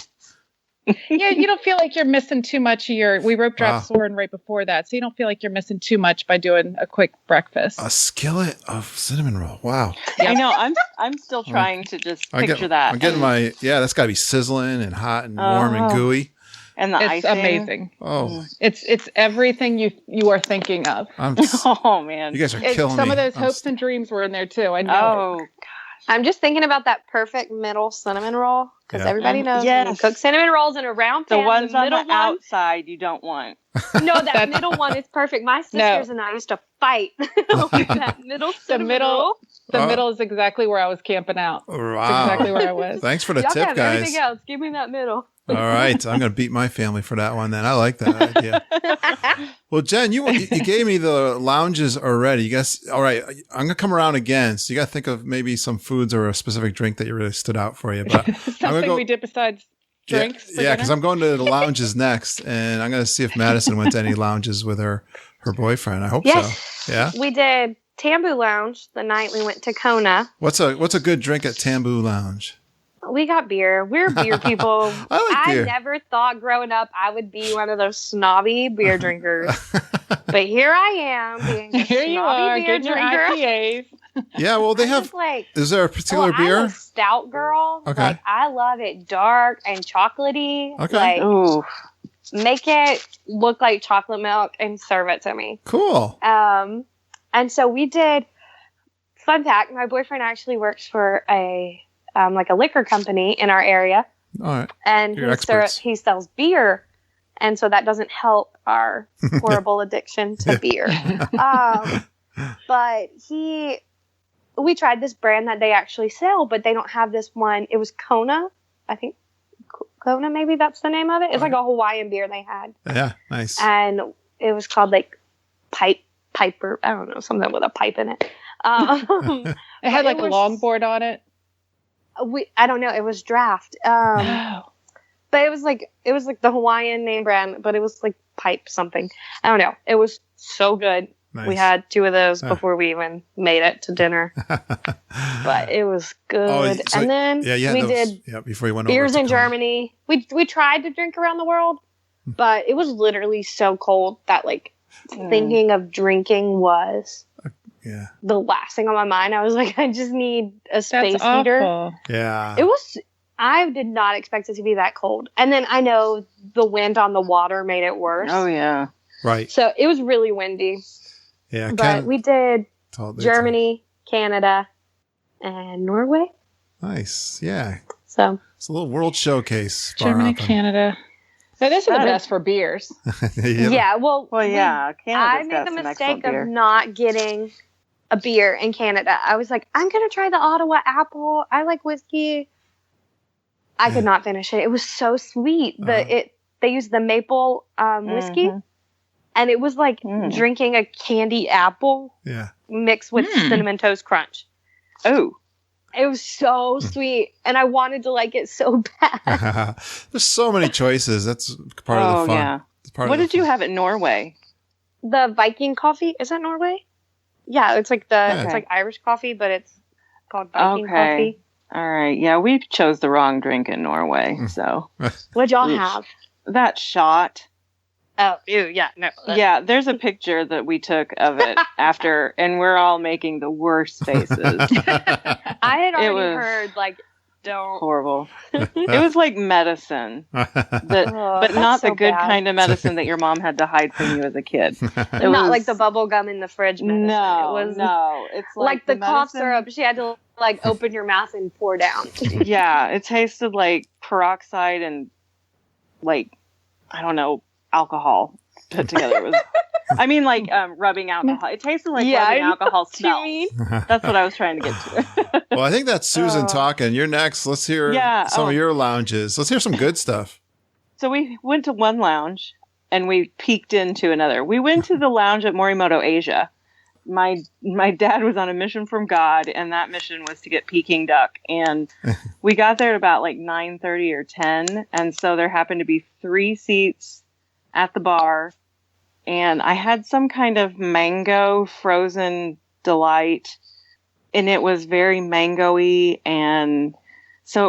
Yeah, you don't feel like you're missing too much of your. We rope dropped Soren right before that, so you don't feel like you're missing too much by doing a quick breakfast. A skillet of cinnamon roll. Wow. I know. I'm still trying to just picture that. I'm getting that's got to be sizzling and hot and warm and gooey. And it's icing. amazing. Oh, it's everything you are thinking of. Oh man, you guys are killing me. Some of those hopes and dreams were in there too. I know. Oh. I'm just thinking about that perfect middle cinnamon roll because everybody knows when you cook cinnament rolls in a round pan. The ones on the one, outside you don't want. No, that middle one is perfect. My sisters and I used to fight over that middle cinnamon roll. The middle is exactly where I was camping out. Wow. That's exactly where I was. Thanks for the Y'all tip, have guys. everything else. Give me that middle. All right. I'm going to beat my family for that one then. I like that idea. Well, Jen, you gave me the lounges already. You guys, all right. I'm going to come around again. So you got to think of maybe some foods or a specific drink that really stood out for you. But Something we did besides drinks. Yeah, because I'm going to the lounges next, and I'm going to see if Madison went to any lounges with her boyfriend. I hope so. Yeah. We did Tambu Lounge the night we went to Kona. What's a good drink at Tambu Lounge? We got beer. We're beer people. I like beer. I never thought growing up I would be one of those snobby beer drinkers. But here I am being a here you are, snobby beer getting your drinker. IPAs. Yeah, well, they have. Is there a particular beer? I'm a stout girl. Okay. Like, I love it dark and chocolatey. Okay. Like, Ooh. make it look like chocolate milk and serve it to me. Cool. And so we did. Fun fact: my boyfriend actually works for a liquor company in our area. All right. And he sells beer. And so that doesn't help our horrible addiction to beer. But we tried this brand that they actually sell, but they don't have this one. It was Kona. I think Kona, maybe that's the name of it. It's like a Hawaiian beer they had. Yeah, nice. And it was called like Piper. I don't know, something with a pipe in it. It had like a longboard on it. I don't know. It was draft. But it was like the Hawaiian name brand, but it was like pipe something. I don't know. It was so good. Nice. We had 2 of those before we even made it to dinner. But it was good. And then we did before you went beers over in Germany. We tried to drink around the world, but it was literally so cold that like thinking of drinking was the last thing on my mind. I was like, I just need a space heater. Awful. Yeah. It was. I did not expect it to be that cold. And then I know the wind on the water made it worse. Oh, yeah. Right. So it was really windy. Yeah. But we did Germany, Canada, and Norway. Nice. Yeah. So it's a little world showcase. Germany, Canada. Now, this is the best for beers. Yeah. Well, yeah. I made the mistake of not getting a beer in Canada. I was like, I'm going to try the Ottawa Apple. I like whiskey. I could not finish it. It was so sweet. They used the maple whiskey, and it was like drinking a candy apple mixed with Cinnamon Toast Crunch. Oh, it was so sweet, and I wanted to like it so bad. There's so many choices. That's part of the fun. Yeah. What did you have at Norway? The Viking coffee. Is that Norway? Yeah, it's like it's like Irish coffee, but it's called Viking coffee. All right. Yeah, we chose the wrong drink in Norway. So, what'd y'all have? That shot. Oh, ew, yeah, no. Yeah, there's a picture that we took of it after, and we're all making the worst faces. I had already heard, like, don't. Horrible. It was like medicine, but not the good kind of medicine that your mom had to hide from you as a kid. It not like the bubble gum in the fridge medicine. No, it's like the cough syrup. She had to like open your mouth and pour down. Yeah, it tasted like peroxide and like I don't know alcohol. put together. It was, I mean, like rubbing alcohol. It tasted like rubbing alcohol smell. That's what I was trying to get to. Well, I think that's Susan talking. You're next. Let's hear some of your lounges. Let's hear some good stuff. So we went to one lounge and we peeked into another. We went to the lounge at Morimoto Asia. My dad was on a mission from God, and that mission was to get Peking duck. And we got there at about like 9:30 or 10. And so there happened to be 3 seats at the bar. And I had some kind of mango frozen delight, and it was very mango-y. And so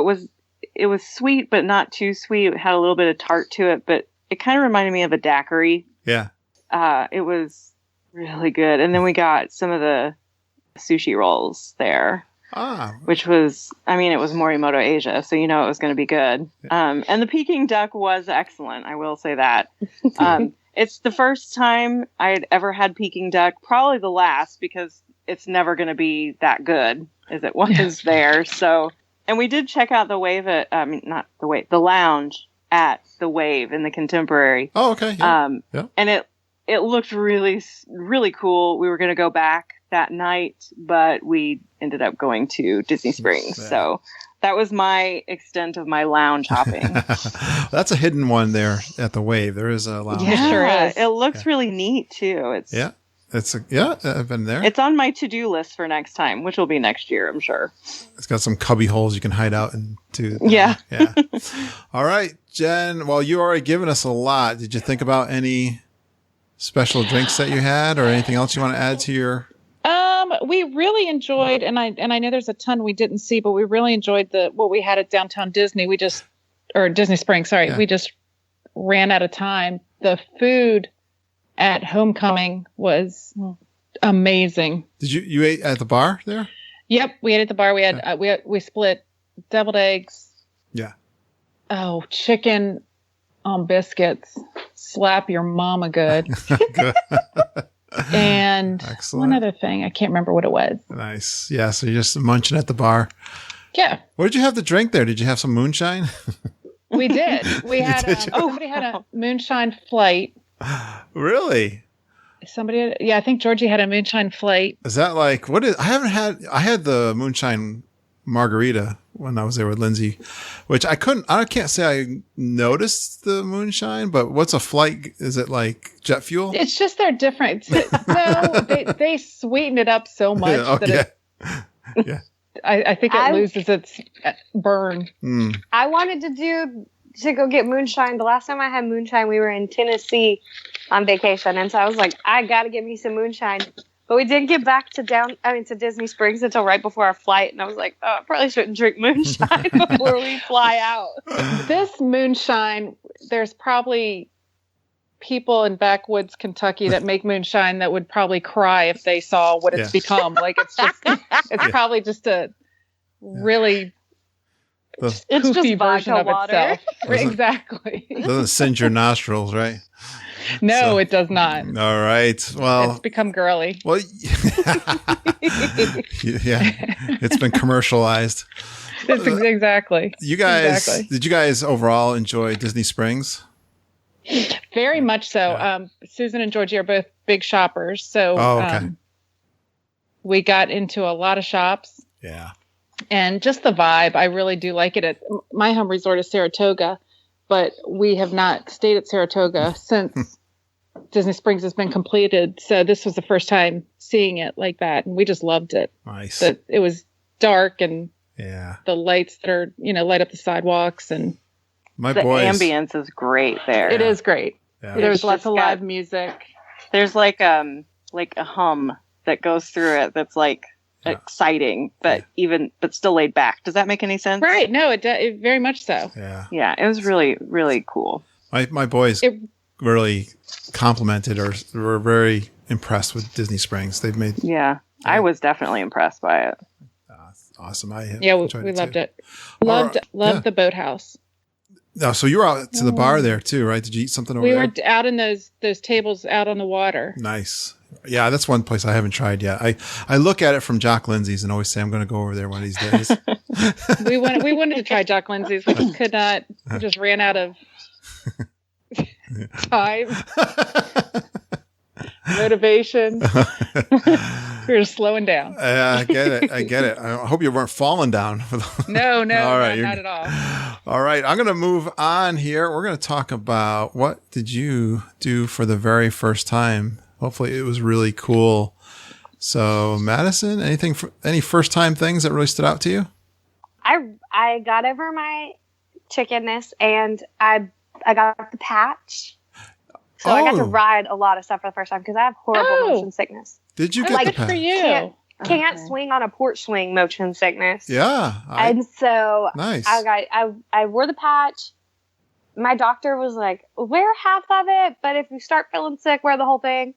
it was sweet, but not too sweet. It had a little bit of tart to it, but it kind of reminded me of a daiquiri. Yeah. It was really good. And then we got some of the sushi rolls there, which was, I mean, it was Morimoto Asia, so you know it was going to be good. And the Peking duck was excellent. I will say that. It's the first time I had ever had Peking duck, probably the last, because it's never going to be that good as it was there. So, and we did check out the wave at, the lounge at the Wave in the Contemporary. Oh, okay. Yeah. And it looked really, really cool. We were going to go back that night, but we ended up going to Disney Springs. Yeah. So that was my extent of my lounge hopping. That's a hidden one there at the Wave. There is a lounge. Yeah, sure is. It looks really neat too. I've been there. It's on my to-do list for next time, which will be next year, I'm sure. It's got some cubby holes you can hide out into. Yeah. All right, Jen. Well, you already given us a lot. Did you think about any special drinks that you had, or anything else you want to add to your? We really enjoyed, and I know there's a ton we didn't see, but we really enjoyed what we had at Downtown Disney. Or Disney Springs. Sorry, we just ran out of time. The food at Homecoming was amazing. Did you ate at the bar there? Yep, we ate at the bar. We had we split deviled eggs. Yeah. Oh, chicken on biscuits. Slap your mama good. Good. And excellent. One other thing, I can't remember what it was. Nice. Yeah, so you're just munching at the bar. Yeah. What did you have to drink there? Did you have some moonshine? We did. We had somebody had a moonshine flight. Really? I think Georgie had a moonshine flight. Is that like, I had the moonshine margarita when I was there with Lindsay, which I can't say I noticed the moonshine, but what's a flight? Is it like jet fuel? It's just they're different. No, they sweeten it up so much I think it loses its burn. I wanted to go get moonshine. The last time I had moonshine, we were in Tennessee on vacation, and so I was like, I gotta get me some moonshine. But we didn't get back to Disney Springs until right before our flight, and I was like, I probably shouldn't drink moonshine before we fly out. This moonshine, there's probably people in backwoods Kentucky that make moonshine that would probably cry if they saw what it's become. Like it's probably just a really it's just version of water. Itself. Exactly. It doesn't singe your nostrils, right? No, it does not. All right. Well, it's become girly. Well, it's been commercialized. Exactly. You guys, did you guys overall enjoy Disney Springs? Very much so. Yeah. Susan and Georgie are both big shoppers, so we got into a lot of shops. Yeah. And just the vibe, I really do like it. My home resort is Saratoga, but we have not stayed at Saratoga since Disney Springs has been completed. So this was the first time seeing it like that, and we just loved it. Nice. But it was dark, and the lights that are light up the sidewalks, and the ambience is great there. It is great. Yeah. There's lots of live music. There's like a hum that goes through it that's like exciting, but still laid back. Does that make any sense? Right. No, it very much so. Yeah. Yeah. It was really, really cool. My boys really complimented or were very impressed with Disney Springs. They've made. Yeah. I was definitely impressed by it. Awesome. We loved it. Loved the boathouse. No, so you were out to the bar there too, right? Did you eat something over there? We were out in those tables out on the water. Nice. Yeah, that's one place I haven't tried yet. I look at it from Jock Lindsay's and always say I'm going to go over there one of these days. we wanted to try Jock Lindsay's. We just could not. We just ran out of time, motivation. We're slowing down. I get it. I hope you weren't falling down. No, all right, not at all. All right, I'm going to move on here. We're going to talk about what did you do for the very first time? Hopefully it was really cool. So, Madison, any first time things that really stood out to you? I got over my chickenness and I got the patch. So I got to ride a lot of stuff for the first time because I have horrible motion sickness. Did you get the patch? For you. Can't swing on a porch swing, motion sickness. Yeah. And so nice. I wore the patch. My doctor was like, wear half of it, but if you start feeling sick, wear the whole thing.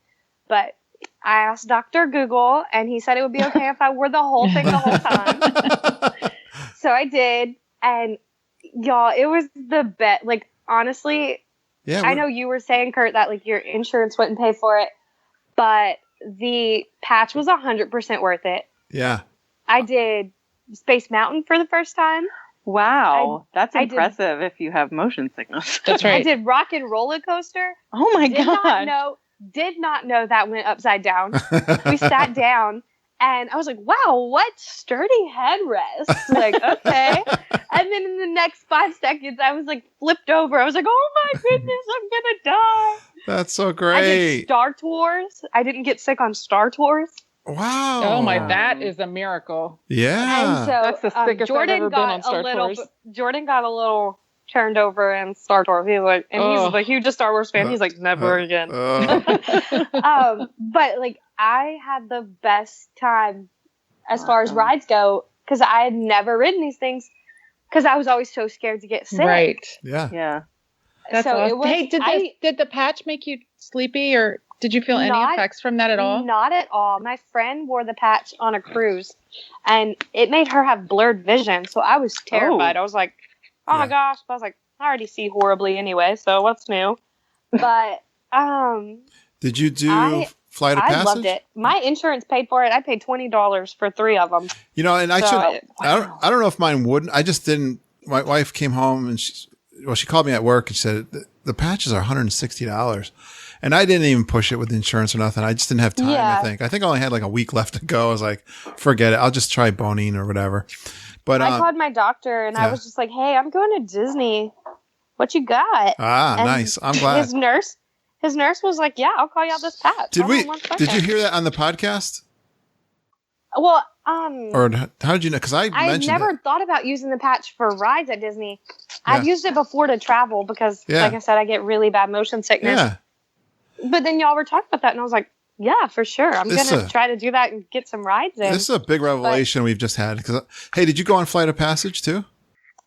But I asked Dr. Google, and he said it would be okay if I wore the whole thing the whole time. So I did, and y'all, it was the best. Like, honestly, I know you were saying, Kurt, that like your insurance wouldn't pay for it, but the patch was 100% worth it. Yeah. I did Space Mountain for the first time. Wow, that's impressive if you have motion sickness. That's right. I did Rock and Roller Coaster. Oh my God. Did not know that went upside down. We sat down and I was like, wow, what sturdy headrest. Like, okay. And then in the next 5 seconds, I was like flipped over. I was like, oh my goodness, I'm going to die. That's so great. I did Star Tours. I didn't get sick on Star Tours. Wow. Oh my, that is a miracle. Yeah. And so that's the sickest I've ever been on Star Tours. Jordan got a little turned over in Star Tours. He was like, and he's the hugest Star Wars fan. He's like, never again. But like, I had the best time as far as rides go because I had never ridden these things because I was always so scared to get sick. Right. Yeah. Yeah. That's so awesome. it was, Hey, did the patch make you sleepy, or did you feel any effects from that at all? Not at all. My friend wore the patch on a cruise, and it made her have blurred vision. So I was terrified. I was like, oh my gosh. But I was like, I already see horribly anyway, so what's new? But did you do Flight of Passage? I loved it. My insurance paid for it. I paid $20 for 3 of them. You know, and I don't know if mine wouldn't. I just didn't. My wife came home and she called me at work and she said the patches are $160. And I didn't even push it with insurance or nothing. I just didn't have time, I think. I only had like a week left to go. I was like, forget it. I'll just try boning or whatever. But I called my doctor and I was just like, hey, I'm going to Disney. What you got? And nice. I'm glad. His nurse was like, yeah, I'll call you out this patch. Did you hear that on the podcast? Well, or how did you know? Because I never thought about using the patch for rides at Disney. I've used it before to travel because, like I said, I get really bad motion sickness. Yeah. But then y'all were talking about that, and I was like, yeah, for sure. I'm going to try to do that and get some rides in. This is a big revelation we've just had. Hey, did you go on Flight of Passage too?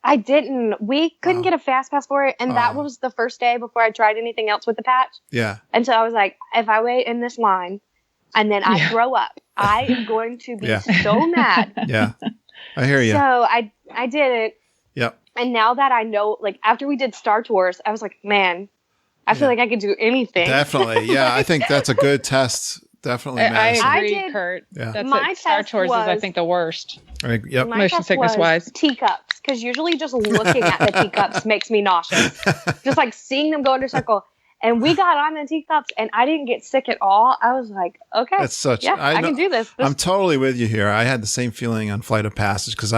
I didn't. We couldn't get a fast pass for it, and that was the first day before I tried anything else with the patch. Yeah. And so I was like, if I wait in this line and then I throw up, I am going to be so mad. Yeah. I hear you. So I did it. Yep. And now that I know, like, after we did Star Tours, I was like, man, I feel like I could do anything. Definitely. Yeah. I think that's a good test. Definitely. I agree, Kurt. Yeah. That's Star Tours is, I think, the worst. Yep. Motion sickness wise. Teacups. Because usually just looking at the teacups makes me nauseous. Just like seeing them go in a circle. And we got on the teacups and I didn't get sick at all. I was like, okay. That's such. I can do this. I'm totally with you here. I had the same feeling on Flight of Passage because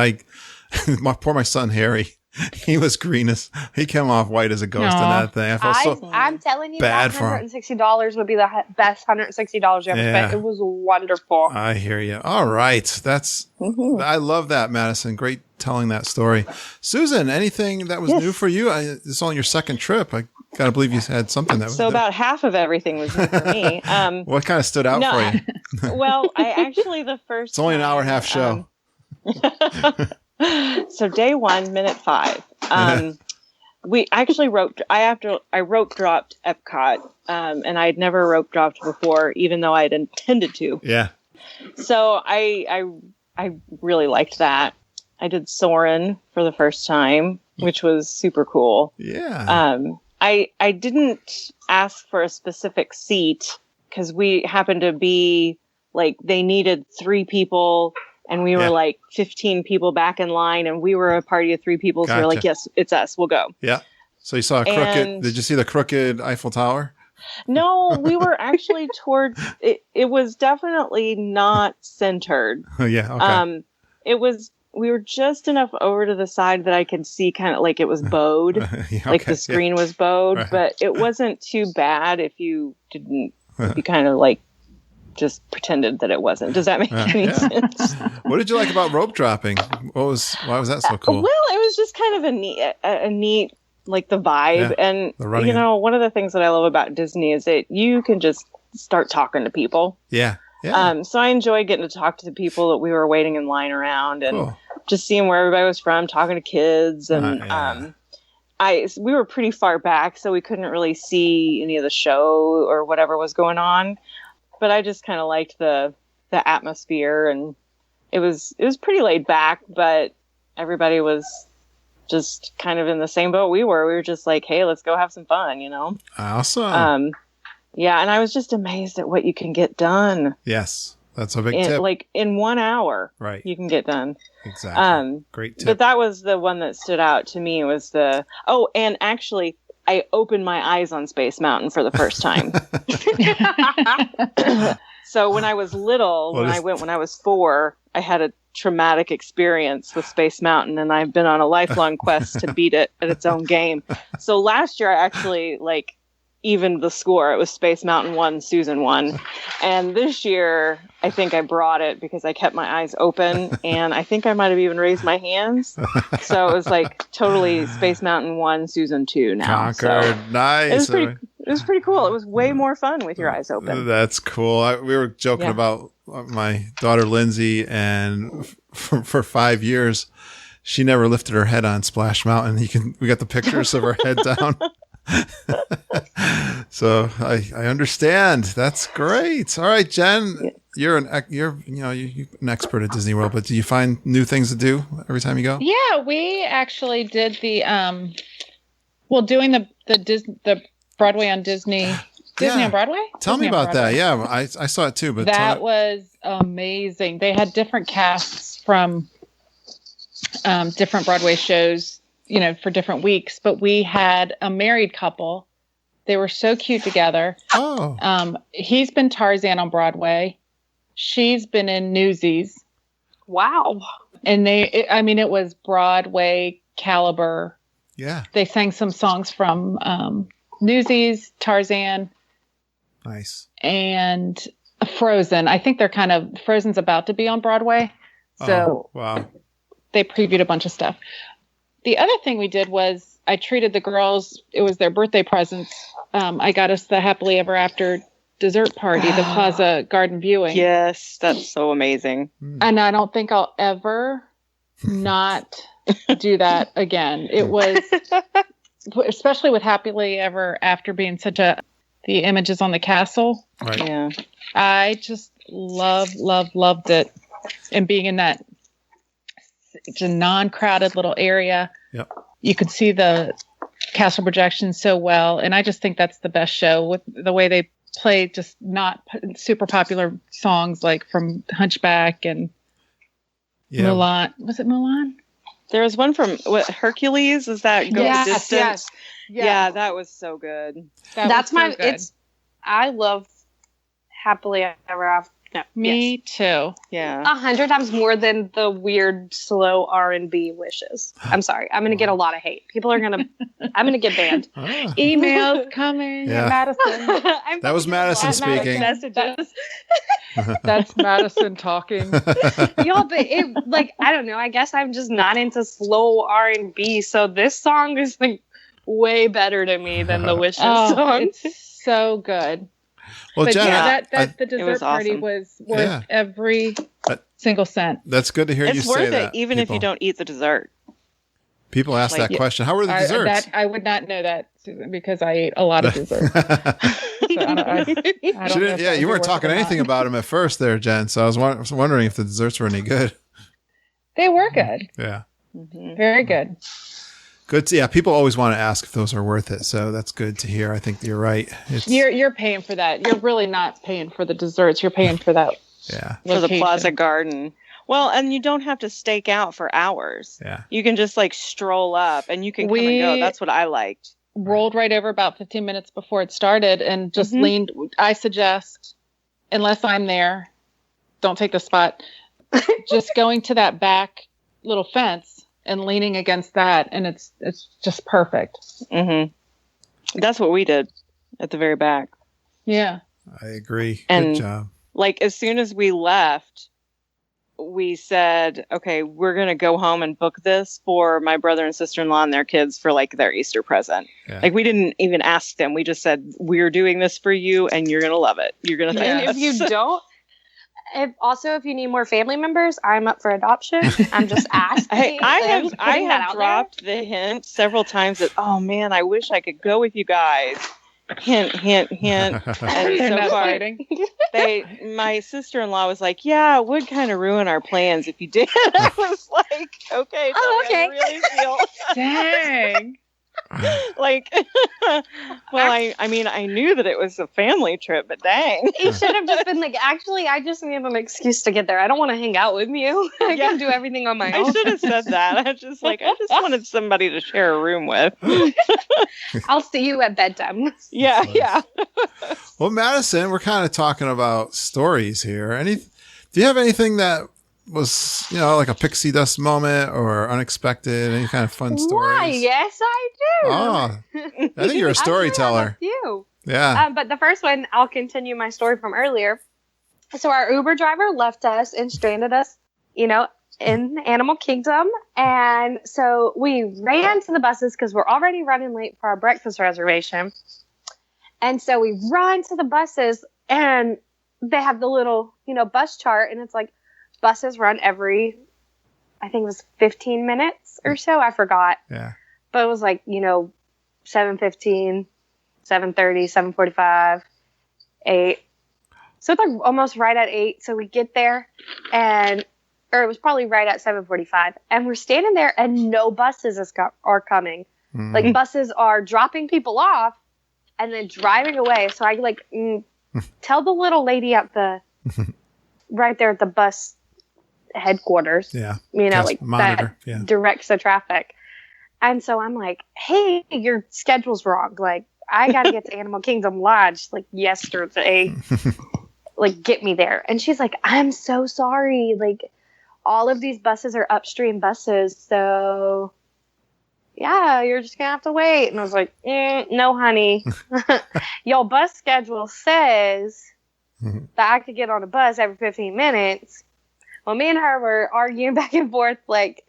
my son Harry, he was green as he came off white as a ghost in that thing. I felt I'm telling you, bad that $160 would be the best $160 you ever spent. It was wonderful. I hear you. All right, that's I love that, Madison. Great telling that story. Susan, anything that was new for you? It's only your second trip. I gotta believe you had something that was so about half of everything was new for me. What kind of stood out for you? Well, I actually the first. It's only an hour and a half show. So day 1, minute 5. We actually I rope dropped Epcot, and I'd never rope dropped before, even though I'd intended to. Yeah. So I really liked that. I did Soarin' for the first time, which was super cool. Yeah. I didn't ask for a specific seat because we happened to be like they needed 3 people. And we were like 15 people back in line, and we were a party of 3 people. So we were like, yes, it's us. We'll go. Yeah. So you saw a crooked, did you see the crooked Eiffel Tower? No, we were actually towards, it was definitely not centered. Yeah, okay. We were just enough over to the side that I could see kind of like it was bowed, like the screen was bowed, right. But it wasn't too bad if you didn't, if you kind of like just pretended that it wasn't. Does that make any sense? What did you like about rope dropping? Why was that so cool? Well, it was just kind of a neat, like the vibe. And, you know, one of the things that I love about Disney is that you can just start talking to people. Yeah. Yeah. So I enjoyed getting to talk to the people that we were waiting in line around and just seeing where everybody was from, talking to kids. And we were pretty far back, so we couldn't really see any of the show or whatever was going on. But I just kind of liked the atmosphere, and it was pretty laid back, but everybody was just kind of in the same boat we were. We were just like, hey, let's go have some fun, you know? Awesome. Yeah, and I was just amazed at what you can get done. Yes, that's a big tip. Like in 1 hour, right? You can get done. Exactly. Great tip. But that was the one that stood out to me. Was and actually, I opened my eyes on Space Mountain for the first time. So when I was little, when I was 4, I had a traumatic experience with Space Mountain, and I've been on a lifelong quest to beat it at its own game. So last year, I actually evened the score. It was Space Mountain 1, Susan 1. And this year, I think I brought it because I kept my eyes open, and I think I might have even raised my hands. So it was totally Space Mountain 1, Susan 2 now. Conquered. So nice. It was pretty cool. It was way more fun with your eyes open. That's cool. We were joking about my daughter Lindsay, and for 5 years, she never lifted her head on Splash Mountain. We got the pictures of her head down. So I understand. That's great. All right, Jen, you're an expert at Disney World, but do you find new things to do every time you go? Yeah, we actually did the doing the Broadway on Disney on Broadway. Tell me about that. Yeah, I saw it too. But that was amazing. They had different casts from different Broadway shows, for different weeks, but we had a married couple. They were so cute together. Oh. He's been Tarzan on Broadway. She's been in Newsies. Wow. And it was Broadway caliber. Yeah. They sang some songs from Newsies, Tarzan. Nice. And Frozen. I think Frozen's about to be on Broadway. So wow. They previewed a bunch of stuff. The other thing we did was I treated the girls. It was their birthday presents. I got us the Happily Ever After dessert party, the Plaza Garden viewing. Yes, that's so amazing. And I don't think I'll ever not do that again. It was, especially with Happily Ever After being the images on the castle. Right. Yeah. I just loved it. And being in that it's a non-crowded little area. Yep. You could see the castle projection so well. And I just think that's the best show with the way they play just not super popular songs like from Hunchback and Mulan. Was it Mulan? There was one from Hercules. Is that Go the Distance? Yes. Yeah, that was so good. I love Happily Ever After. No, Me too. Yeah. 100 times more than the weird slow R&B wishes. I'm sorry. I'm going to get a lot of hate. I'm going to get banned. Emails coming. Yeah. Madison. That was Madison speaking. Messages. That's Madison talking. Y'all, but I don't know. I guess I'm just not into slow R&B. So this song is way better to me than the wishes song. It's so good. Well, but Jen, the dessert party was worth every single cent. That's good to hear you say that. It's worth it, even if you don't eat the dessert. People ask that question. How were the desserts? I would not know that, Susan, because I ate a lot of dessert. You weren't talking anything about them at first there, Jen, so I was wondering if the desserts were any good. They were good. Yeah. Mm-hmm. Very good. Good. People always want to ask if those are worth it, so that's good to hear. I think you're right. You're paying for that. You're really not paying for the desserts. You're paying for that. Yeah. For the Plaza Garden. Well, and you don't have to stake out for hours. Yeah. You can just stroll up and you can come and go. That's what I liked. rolled right over about 15 minutes before it started and just leaned. I suggest, unless I'm there, don't take the spot. Just going to that back little fence and leaning against that, and it's just perfect. That's what we did at the very back. Yeah, I agree. And, good job. Like, as soon as we left, we said, okay, we're going to go home and book this for my brother and sister-in-law and their kids for, like, their Easter present. Yeah. Like, we didn't even ask them. We just said, we're doing this for you, and you're going to love it. You're going to thank us. And if you don't, if you need more family members, I'm up for adoption. I'm just asking. I have dropped the hint several times that, oh, man, I wish I could go with you guys. Hint, hint, hint. And so far, my sister-in-law was like, yeah, it would kind of ruin our plans if you did. I was like, okay, okay. I really feel. Dang. Like, well, I mean, I knew that it was a family trip, but dang. He should have just been like, actually, I just need an excuse to get there. I don't want to hang out with you. I can do everything on my own. I should have said that. I just wanted somebody to share a room with. I'll see you at bedtime. Yeah, yeah. Well, Madison, we're kind of talking about stories here. Do you have anything that was, like a pixie dust moment or unexpected, any kind of fun stories? Why, yes, I do. Oh, I think you're a storyteller. Yeah. But the first one, I'll continue my story from earlier. So our Uber driver left us and stranded us, in Animal Kingdom. And so we ran to the buses because we're already running late for our breakfast reservation. And so we run to the buses and they have the little, bus chart. And it's like, buses run every, I think it was 15 minutes or so. I forgot. Yeah. But it was like, 7:15, 7:30, 7:45, 8. So it's like almost right at 8. So we get there or it was probably right at 7:45. And we're standing there and no buses are coming. Mm. Like buses are dropping people off and then driving away. So I tell the little lady at the, right there at the bus headquarters, monitor, that directs the traffic. And so I'm like, hey, your schedule's wrong. Like, I got to get to Animal Kingdom Lodge like yesterday. Like, get me there. And she's like, I'm so sorry. Like, all of these buses are upstream buses. So, yeah, you're just going to have to wait. And I was like, no, honey. Your bus schedule says that I could get on a bus every 15 minutes. Well, me and her were arguing back and forth. Like,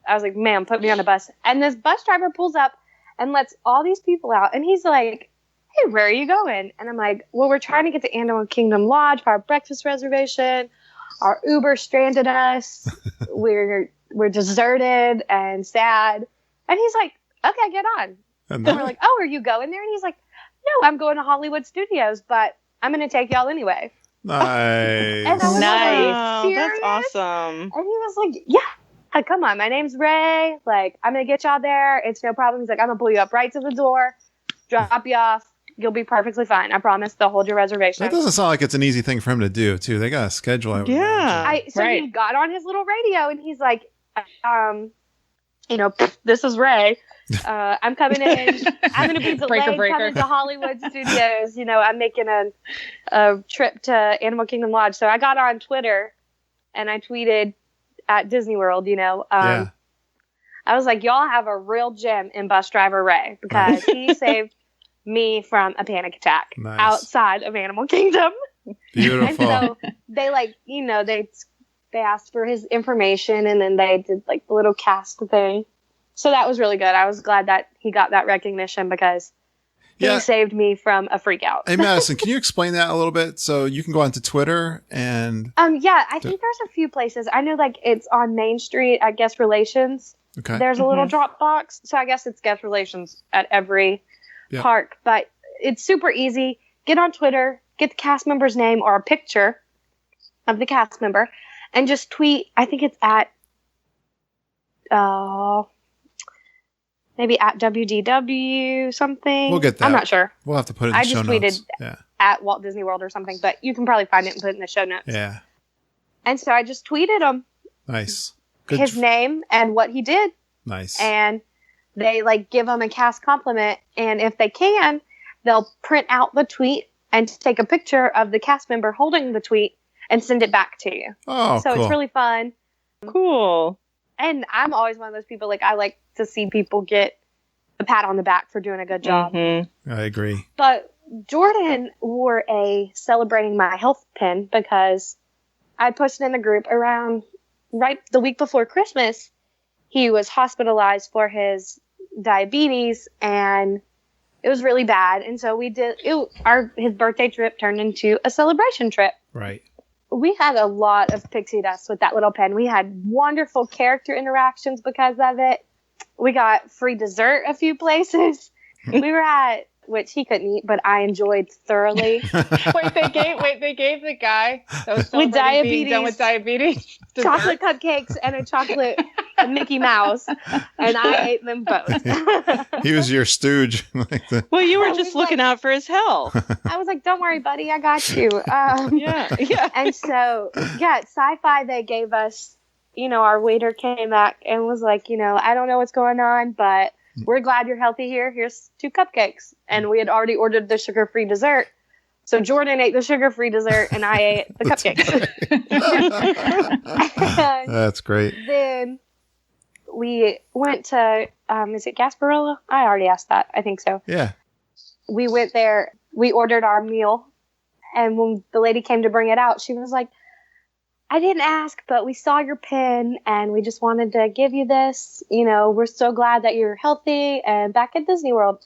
I was like, ma'am, put me on a bus. And this bus driver pulls up and lets all these people out. And he's like, hey, where are you going? And I'm like, well, we're trying to get to Animal Kingdom Lodge for our breakfast reservation. Our Uber stranded us. We're deserted and sad. And he's like, okay, get on. And we're like, oh, are you going there? And he's like, no, I'm going to Hollywood Studios, but I'm going to take y'all anyway. Nice. And I was like, that's awesome. And he was like, yeah, come on. My name's Ray. Like, I'm going to get y'all there. It's no problem. He's like, I'm going to pull you up right to the door, drop you off. You'll be perfectly fine. I promise. They'll hold your reservation. That doesn't sound like it's an easy thing for him to do, too. They got a schedule. He got on his little radio and he's like, this is Ray. I'm coming in. I'm going to be delayed coming to Hollywood Studios. I'm making a trip to Animal Kingdom Lodge. So I got on Twitter and I tweeted at Disney World, I was like, y'all have a real gem in bus driver Ray because he saved me from a panic attack outside of Animal Kingdom. Beautiful. And so they they asked for his information and then they did like the little cast thing. So that was really good. I was glad that he got that recognition because he saved me from a freak out. Hey, Madison, can you explain that a little bit? So you can go onto Twitter and... I think there's a few places. I know like it's on Main Street at Guest Relations. Okay. There's a little drop box. So I guess it's Guest Relations at every park. But it's super easy. Get on Twitter, get the cast member's name or a picture of the cast member and just tweet. I think it's at... maybe at WDW something. We'll get that. I'm not sure. We'll have to put it in the show notes. I just tweeted at Walt Disney World or something, but you can probably find it and put it in the show notes. Yeah. And so I just tweeted him. Nice. His name and what he did. Nice. And they like give them a cast compliment, and if they can, they'll print out the tweet and take a picture of the cast member holding the tweet and send it back to you. Oh, so cool. It's really fun. Cool. And I'm always one of those people, like, I like to see people get a pat on the back for doing a good job. Mm-hmm. I agree. But Jordan wore a celebrating my health pin because I posted in the group around right the week before Christmas. He was hospitalized for his diabetes, and it was really bad. And so we did his birthday trip turned into a celebration trip. Right. We had a lot of pixie dust with that little pen. We had wonderful character interactions because of it. We got free dessert a few places. We were at, which he couldn't eat, but I enjoyed thoroughly. They gave the guy that was with diabetes, done with diabetes chocolate cupcakes and a chocolate Mickey Mouse, and I ate them both. He was your stooge. Well, you were just looking out for his health. I was like, "Don't worry, buddy, I got you." Yeah. And so, at Sci-Fi, they gave us, our waiter came back and was like, I don't know what's going on, but we're glad you're healthy here. Here's 2 cupcakes. And we had already ordered the sugar-free dessert. So Jordan ate the sugar-free dessert and I ate the cupcakes. That's great. Then we went to, is it Gasparilla? I already asked that. I think so. Yeah. We went there. We ordered our meal. And when the lady came to bring it out, she was like, I didn't ask, but we saw your pin and we just wanted to give you this. We're so glad that you're healthy and back at Disney World.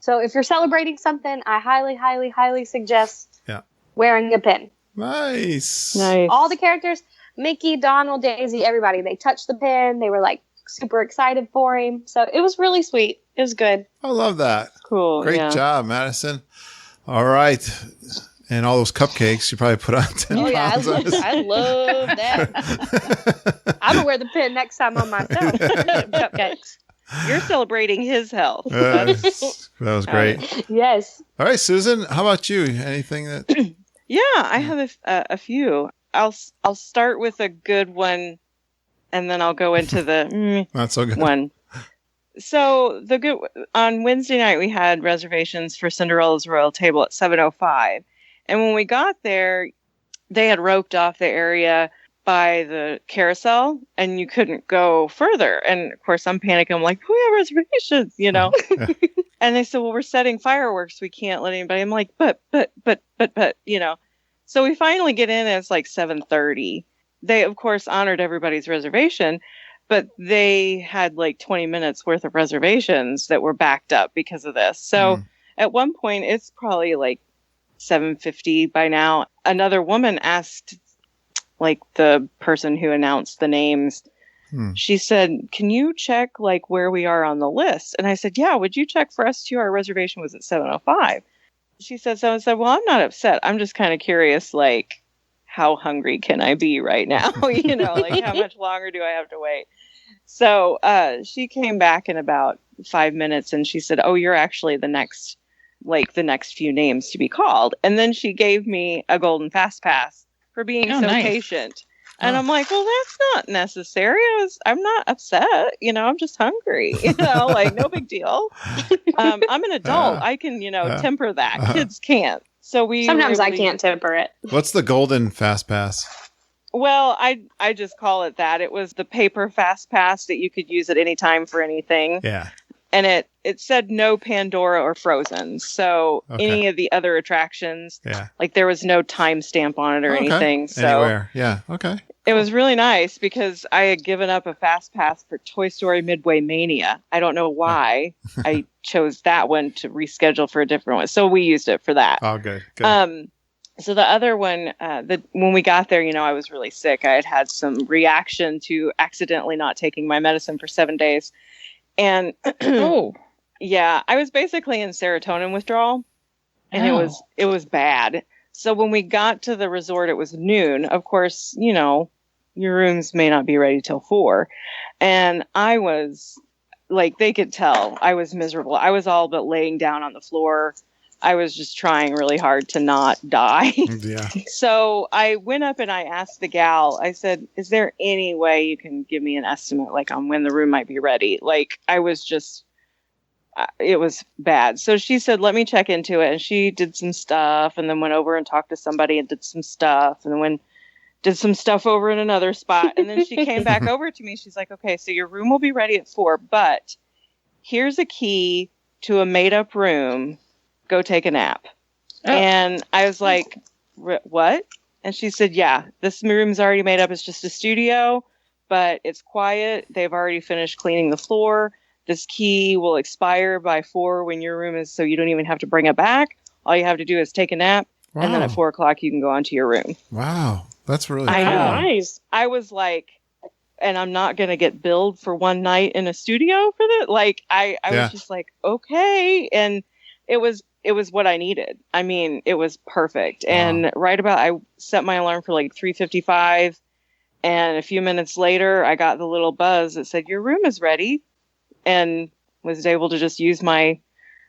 So if you're celebrating something, I highly, highly, highly suggest wearing a pin. Nice. All the characters, Mickey, Donald, Daisy, everybody, they touched the pin. They were like super excited for him. So it was really sweet. It was good. I love that. Cool. Great job, Madison. All right. And all those cupcakes, you probably put on 10 pounds. I love that. I'm going to wear the pin next time on myself. Cupcakes. You're celebrating his health. That was great. Yes. All right, Susan, how about you? Anything that... Yeah, I have a few. I'll start with a good one, and then I'll go into the not so good one. So on Wednesday night, we had reservations for Cinderella's Royal Table at 7:05. And when we got there, they had roped off the area by the carousel and you couldn't go further. And of course, I'm panicking. I'm like, we have reservations, And they said, well, we're setting fireworks. We can't let anybody. I'm like, but, So we finally get in and it's like 7:30. They, of course, honored everybody's reservation, but they had like 20 minutes worth of reservations that were backed up because of this. So at one point, it's probably like 7:50 by now. Another woman asked like the person who announced the names, she said, can you check like where we are on the list? And I said, yeah, would you check for us too? Our reservation was at 7:05. She said, well, I'm not upset. I'm just kind of curious, like, how hungry can I be right now? Like how much longer do I have to wait? So she came back in about 5 minutes and she said, oh, you're actually the next few names to be called. And then she gave me a golden fast pass for being patient. And I'm like, well, that's not necessary. I'm not upset. I'm just hungry. Like no big deal. I'm an adult. I can, temper that. Kids can't. So sometimes I can't temper it. What's the golden fast pass? Well, I just call it that. It was the paper fast pass that you could use at any time for anything. Yeah. And it said no Pandora or Frozen. So any of the other attractions, like there was no timestamp on it or anything. So anywhere. Yeah. Okay. It was really nice because I had given up a fast pass for Toy Story Midway Mania. I don't know why I chose that one to reschedule for a different one. So we used it for that. Oh, good. Good. So the other one, when we got there, I was really sick. I had some reaction to accidentally not taking my medicine for 7 days. And yeah, I was basically in serotonin withdrawal and it was bad. So when we got to the resort, it was noon. Of course, your rooms may not be ready till 4. And I was like, they could tell I was miserable. I was all but laying down on the floor. I was just trying really hard to not die. Yeah. So I went up and I asked the gal, I said, is there any way you can give me an estimate like on when the room might be ready? Like I was just it was bad. So she said, let me check into it. And she did some stuff and then went over and talked to somebody and did some stuff. And then did some stuff over in another spot. And then she came back over to me. She's like, okay, so your room will be ready at 4, but here's a key to a made up room. Go take a nap. Oh. And I was like, what? And she said, yeah, this room's already made up. It's just a studio, but it's quiet. They've already finished cleaning the floor. This key will expire by 4 when your room is, so you don't even have to bring it back. All you have to do is take a nap. Wow. And then at 4:00, you can go onto your room. Wow. That's really cool. Nice. I was like, and I'm not going to get billed for one night in a studio for that. Like, I was just like, okay. And it was what I needed. I mean, it was perfect. Wow. And I set my alarm for like 3:55. And a few minutes later, I got the little buzz that said, your room is ready. And was able to just use my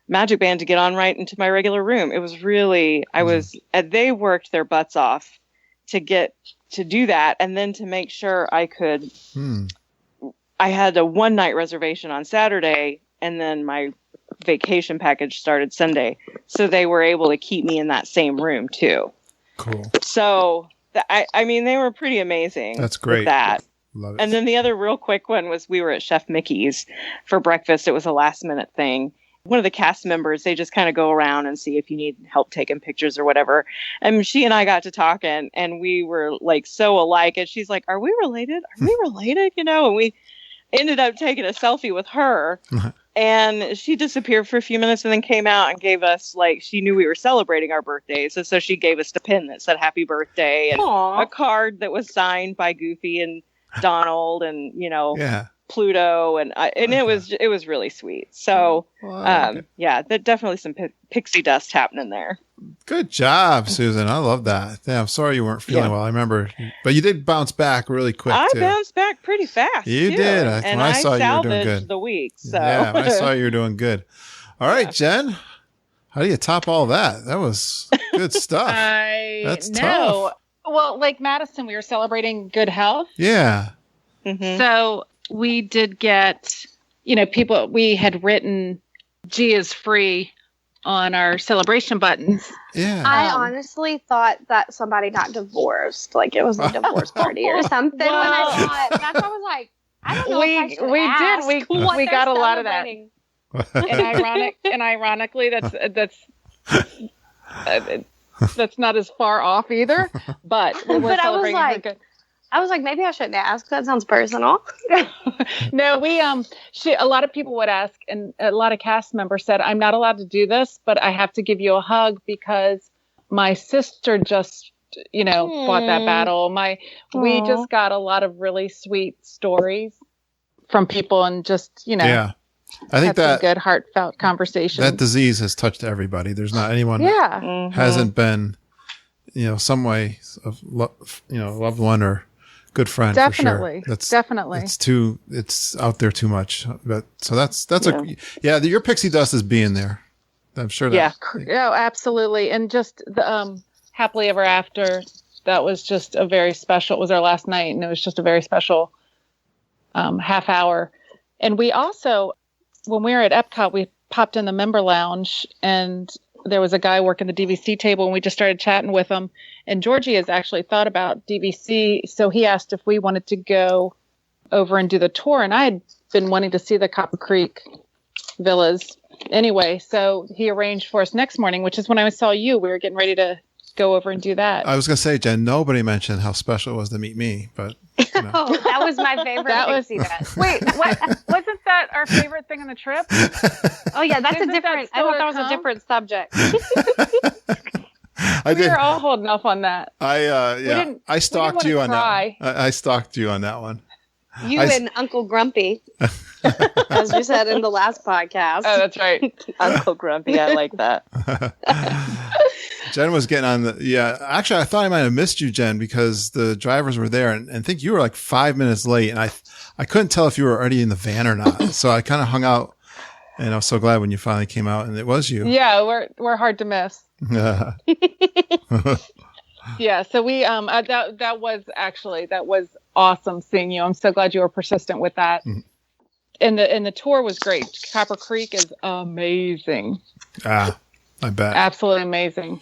Magic Band to get on right into my regular room. It was really, they worked their butts off to get to do that. And then to make sure I could, I had a 1-night reservation on Saturday and then my vacation package started Sunday. So they were able to keep me in that same room too. Cool. So I mean, they were pretty amazing. That's great. With that. Love it. And then the other real quick one was we were at Chef Mickey's for breakfast. It was a last minute thing. One of the cast members, they just kind of go around and see if you need help taking pictures or whatever. And she and I got to talking and we were like so alike. And she's like, are we related? Are we related? You know, and we ended up taking a selfie with her. And she disappeared for a few minutes and then came out and gave us, like, she knew we were celebrating our birthdays. And so she gave us a pin that said happy birthday and a card that was signed by Goofy and Donald and, you know, Pluto. And it was really sweet. So, that definitely some pixie dust happening there. Good job, Susan. I love that. Yeah, I'm sorry you weren't feeling well. I remember, but you did bounce back really quick. I bounced back pretty fast. You did. When I saw you were doing good. The week. So yeah, when I saw you were doing good. All right, Jen. How do you top all that? That was good stuff. That's tough. Well, like Madison, we were celebrating good health. Yeah. Mm-hmm. So we did get, people. We had written "G is free" on our celebration buttons. Yeah. I honestly thought that somebody got divorced. Like it was a divorce party or something. When I saw it, that's what I was like, I don't know if I should ask we got a lot of that. And ironically, that's not as far off either. But I was like, maybe I shouldn't ask. That sounds personal. No, a lot of people would ask, and a lot of cast members said, I'm not allowed to do this, but I have to give you a hug because my sister just, fought that battle. We just got a lot of really sweet stories from people and just, yeah. I think that good heartfelt conversation. That disease has touched everybody. There's not anyone hasn't been, some way of, loved one or good friend. Definitely. For sure. Definitely. It's out there too much. But so that's your pixie dust is being there. I'm sure that. Yeah, absolutely. And just the happily ever after, that was just a very special, it was our last night and it was just a very special half hour. And we also, when we were at Epcot, we popped in the member lounge and there was a guy working the DVC table and we just started chatting with him. And Georgie has actually thought about DVC. So he asked if we wanted to go over and do the tour. And I had been wanting to see the Copper Creek villas anyway. So he arranged for us next morning, which is when I saw you. We were getting ready to go over and do that. I was going to say, Jen, nobody mentioned how special it was to meet me, but. Oh, that was my favorite. Wait, what? Wasn't that our favorite thing on the trip? Oh yeah, that's a different. I thought that was a different subject. We were all holding off on that. I stalked you on that. I stalked you on that one. You and Uncle Grumpy, as you said in the last podcast. Oh, that's right, Uncle Grumpy. I like that. Jen was getting on actually, I thought I might have missed you, Jen, because the drivers were there and I think you were like 5 minutes late and I couldn't tell if you were already in the van or not. So I kind of hung out and I was so glad when you finally came out and it was you. Yeah, we're hard to miss. Yeah, so we that was awesome seeing you. I'm so glad you were persistent with that. and the tour was great. Copper Creek is amazing. I bet. Absolutely amazing.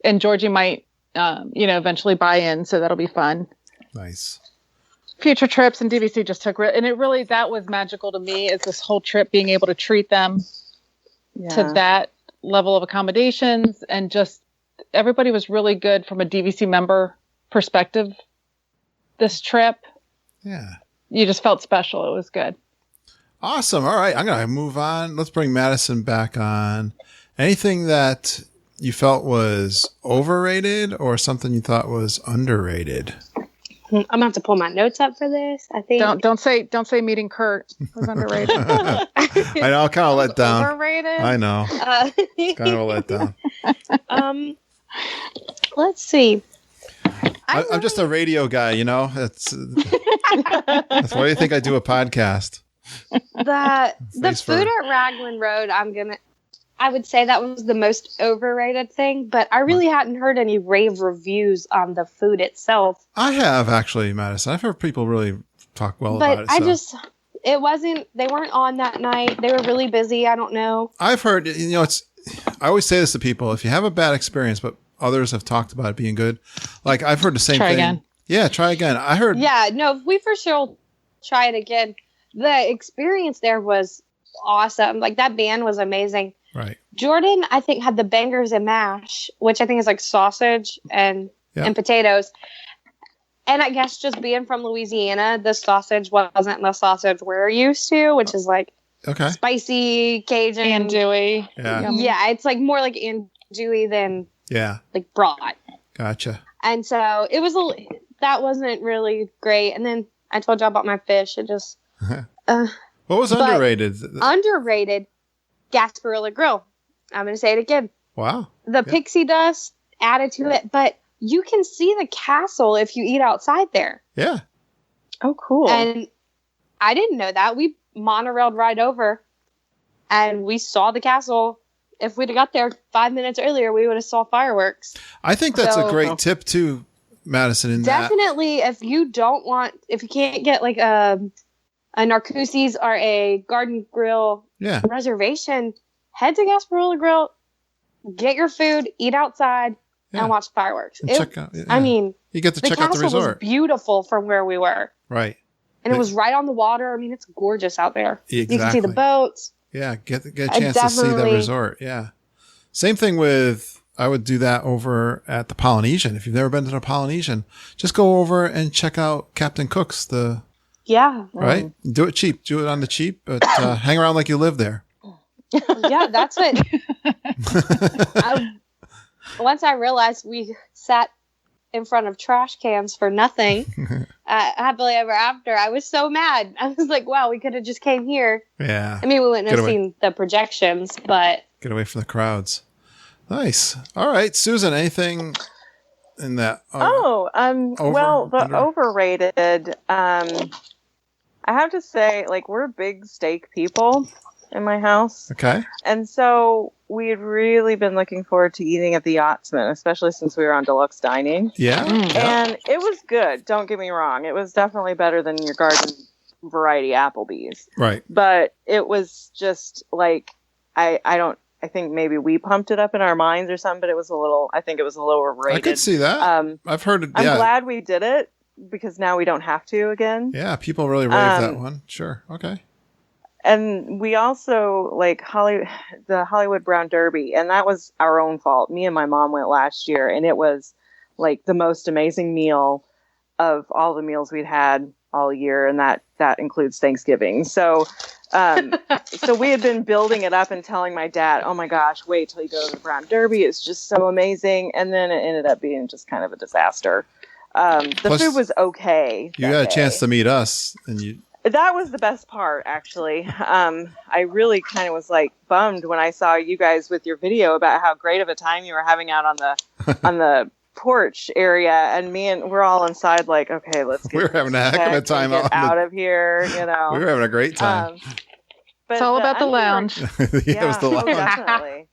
And Georgie might, eventually buy in, so that'll be fun. Nice. Future trips, and DVC just took, and it really, that was magical to me, is this whole trip being able to treat them to that level of accommodations, and just everybody was really good from a DVC member perspective this trip. Yeah. You just felt special. It was good. Awesome. All right. I'm going to move on. Let's bring Madison back on. Anything that you felt was overrated or something you thought was underrated? I'm gonna have to pull my notes up for this. I think. Don't say meeting Kurt was underrated. I know, kind of let down. Overrated. I know. It's kind of a letdown. Let's see. I'm just a radio guy, That's why do you think I do a podcast? The food at Raglan Road, I would say that was the most overrated thing, but I really hadn't heard any rave reviews on the food itself. I have, actually, Madison. I've heard people really talk well about it. But they weren't on that night. They were really busy. I don't know. I've heard, I always say this to people, if you have a bad experience, but others have talked about it being good, like I've heard the same thing. Try again. Yeah, try again. I heard. Yeah, no, we for sure will try it again. The experience there was awesome. Like, that band was amazing. Right. Jordan, I think, had the bangers and mash, which I think is like sausage and potatoes. And I guess just being from Louisiana, the sausage wasn't the sausage we're used to, which is like spicy Cajun. Andouille. Yeah, it's like more like andouille than like broth. Gotcha. And so it was that wasn't really great. And then I told you about my fish. It just what was underrated? Underrated. Gasparilla Grill. I'm going to say it again. Wow. The pixie dust added to it, but you can see the castle if you eat outside there. Yeah. Oh, cool. And I didn't know that. We monorailed right over and we saw the castle. If we'd have got there 5 minutes earlier, we would have saw fireworks. I think that's a great tip too, Madison. Definitely, if you can't get like a Narcoossee's or a Garden Grill reservation, head to Gasparilla Grill, get your food, eat outside, and watch fireworks. Check out, I mean, you get to check out the resort. The castle was beautiful from where we were. Right. And it was right on the water. I mean, it's gorgeous out there. Exactly. You can see the boats. Yeah, get a chance to see the resort. Yeah. Same thing with, I would do that over at the Polynesian. If you've never been to the Polynesian, just go over and check out Captain Cook's, right? Do it cheap. Do it on the cheap, but hang around like you live there. Yeah, that's what. Once I realized we sat in front of trash cans for nothing, happily ever after, I was so mad. I was like, wow, we could have just came here. Yeah. I mean, we wouldn't have seen the projections, but. Get away from the crowds. Nice. All right, Susan, anything in that? Overrated. I have to say, like, we're big steak people in my house. Okay. And so we had really been looking forward to eating at the Yachtsman, especially since we were on deluxe dining. Yeah. And it was good. Don't get me wrong. It was definitely better than your garden variety Applebee's. Right. But it was just like, I think maybe we pumped it up in our minds or something, but I think it was a little overrated. I could see that. I've heard it. I'm glad we did it, because now we don't have to again. Yeah, people really rave that one. Sure. Okay. And we also like the Hollywood Brown Derby, and that was our own fault. Me and my mom went last year, and it was like the most amazing meal of all the meals we'd had all year, and that includes Thanksgiving. So so we had been building it up and telling my dad, oh my gosh, wait till you go to the Brown Derby. It's just so amazing. And then it ended up being just kind of a disaster. The food was okay. You got a chance to meet us, and that was the best part, actually. I really kind of was like bummed when I saw you guys with your video about how great of a time you were having out on the porch area, and we're all inside like, okay, let's get. We were having a heck of a time out of here. We were having a great time. But it's all about the lounge. It was the lounge. Definitely.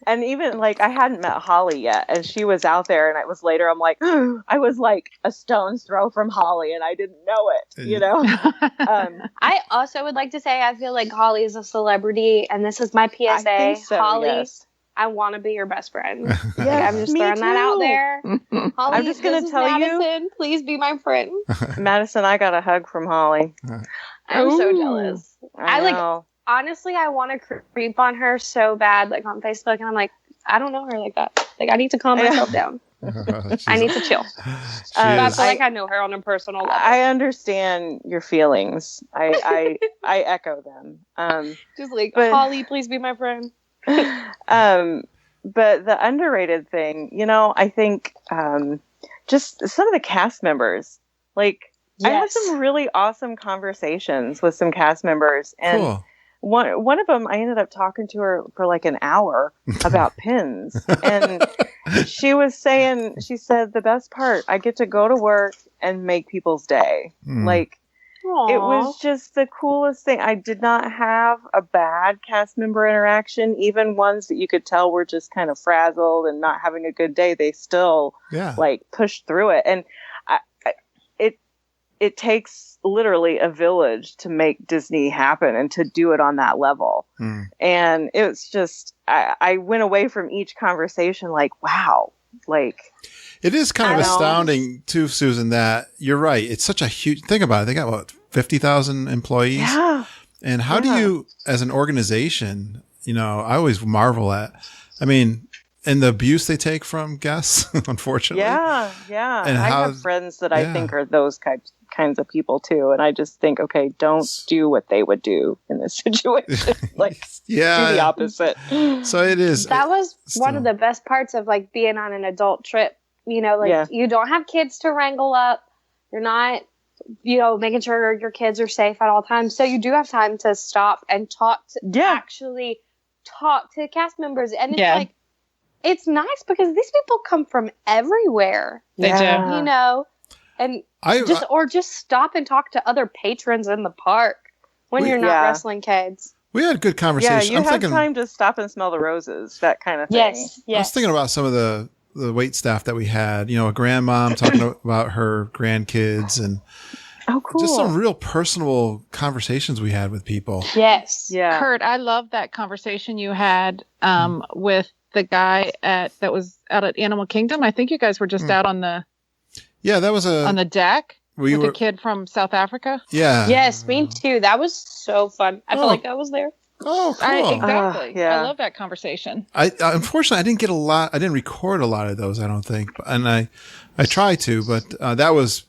And even like I hadn't met Holly yet, and she was out there, and it was later. I'm like, I was like a stone's throw from Holly, and I didn't know it. You know. I also would like to say I feel like Holly is a celebrity, and this is my PSA. I think so, Holly, yes. I want to be your best friend. Yeah, I'm just throwing that out there. Holly, I'm just gonna tell Madison, please be my friend. Madison, I got a hug from Holly. I'm so jealous. I know. Honestly, I want to creep on her so bad, like on Facebook, and I'm like, I don't know her like that. Like, I need to calm myself down. I need to chill. I feel like I know her on a personal level. I understand your feelings. I echo them. Just like, Holly, please be my friend. But the underrated thing, you know, I think just some of the cast members, like, I had some really awesome conversations with some cast members, and cool. One of them, I ended up talking to her for like an hour about pins. And she said, the best part, I get to go to work and make people's day. Like, aww. It was just the coolest thing. I did not have a bad cast member interaction. Even ones that you could tell were just kind of frazzled and not having a good day. They still like pushed through it. And it takes literally a village to make Disney happen and to do it on that level. And it's just, I went away from each conversation like, wow, like. It is kind of astounding too, Susan, that you're right. It's such a huge, think about it. They got what, 50,000 employees? Yeah. And how do you, as an organization, you know, I always marvel at, I mean, and the abuse they take from guests, unfortunately. Yeah. And I have friends that I think are those kinds of people too. And I just think, okay, don't do what they would do in this situation. Like, do the opposite. So it is. That was one of the best parts of like being on an adult trip. You know, like you don't have kids to wrangle up. You're not, you know, making sure your kids are safe at all times. So you do have time to stop and actually talk to cast members. And it's like, it's nice because these people come from everywhere. They do. You know, and just stop and talk to other patrons in the park when you're not wrestling kids. We had a good conversation. Yeah, you have time to stop and smell the roses, that kind of thing. Yes. I was thinking about some of the wait staff that we had. You know, a grandmom talking about her grandkids and cool. Just some real personal conversations we had with people. Yes. Yeah. Kurt, I love that conversation you had with the guy that was out at Animal Kingdom. I think you guys were just out on the that was on the deck with a kid from South Africa. Yeah. Yes, me too. That was so fun. I felt like I was there. Oh, cool. Exactly. I love that conversation. I unfortunately I didn't get a lot. I didn't record a lot of those. I don't think, and I tried to, but that was.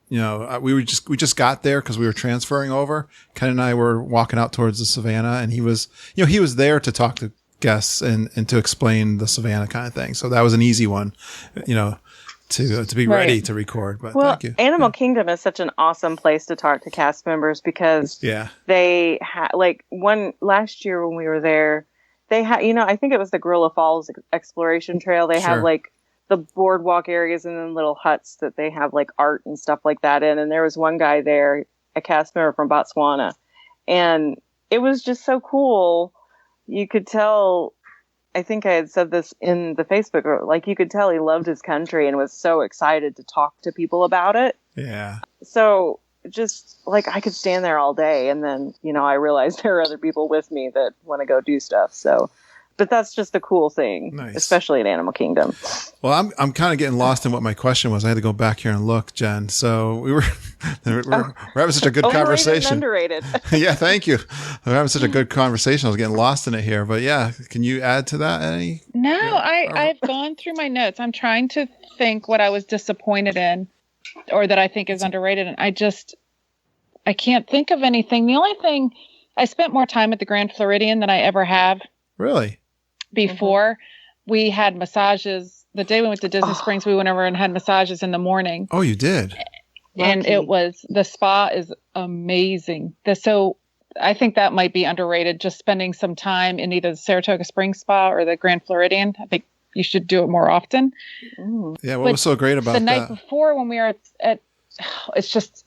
You know, we just got there because we were transferring over. Ken and I were walking out towards the savannah, and he was there to talk to guests and to explain the savannah kind of thing. So that was an easy one, you know, to be ready to record. But thank you. Animal Kingdom is such an awesome place to talk to cast members because they had like one last year when we were there, they had, you know, I think it was the Gorilla Falls Exploration Trail. They have like the boardwalk areas and then little huts that they have like art and stuff like that in. And there was one guy there, a cast member from Botswana. And it was just so cool. You could tell, I think I had said this in the Facebook group, like you could tell he loved his country and was so excited to talk to people about it. Yeah. So just like I could stand there all day. And then, you know, I realized there are other people with me that want to go do stuff. So, but that's just a cool thing, especially at Animal Kingdom. Well, I'm kind of getting lost in what my question was. I had to go back here and look, Jen. So we're having such a good conversation. Underrated. Yeah, thank you. We're having such a good conversation. I was getting lost in it here, but yeah, can you add to that any? No, I've gone through my notes. I'm trying to think what I was disappointed in, or that I think is underrated, and I can't think of anything. The only thing, I spent more time at the Grand Floridian than I ever have. Really? Before we had massages, the day we went to Disney Springs, we went over and had massages in the morning. Oh, you did? And the spa is amazing. So I think that might be underrated, just spending some time in either the Saratoga Springs Spa or the Grand Floridian. I think you should do it more often. Yeah, what was so great about the that? night before when we were at it's just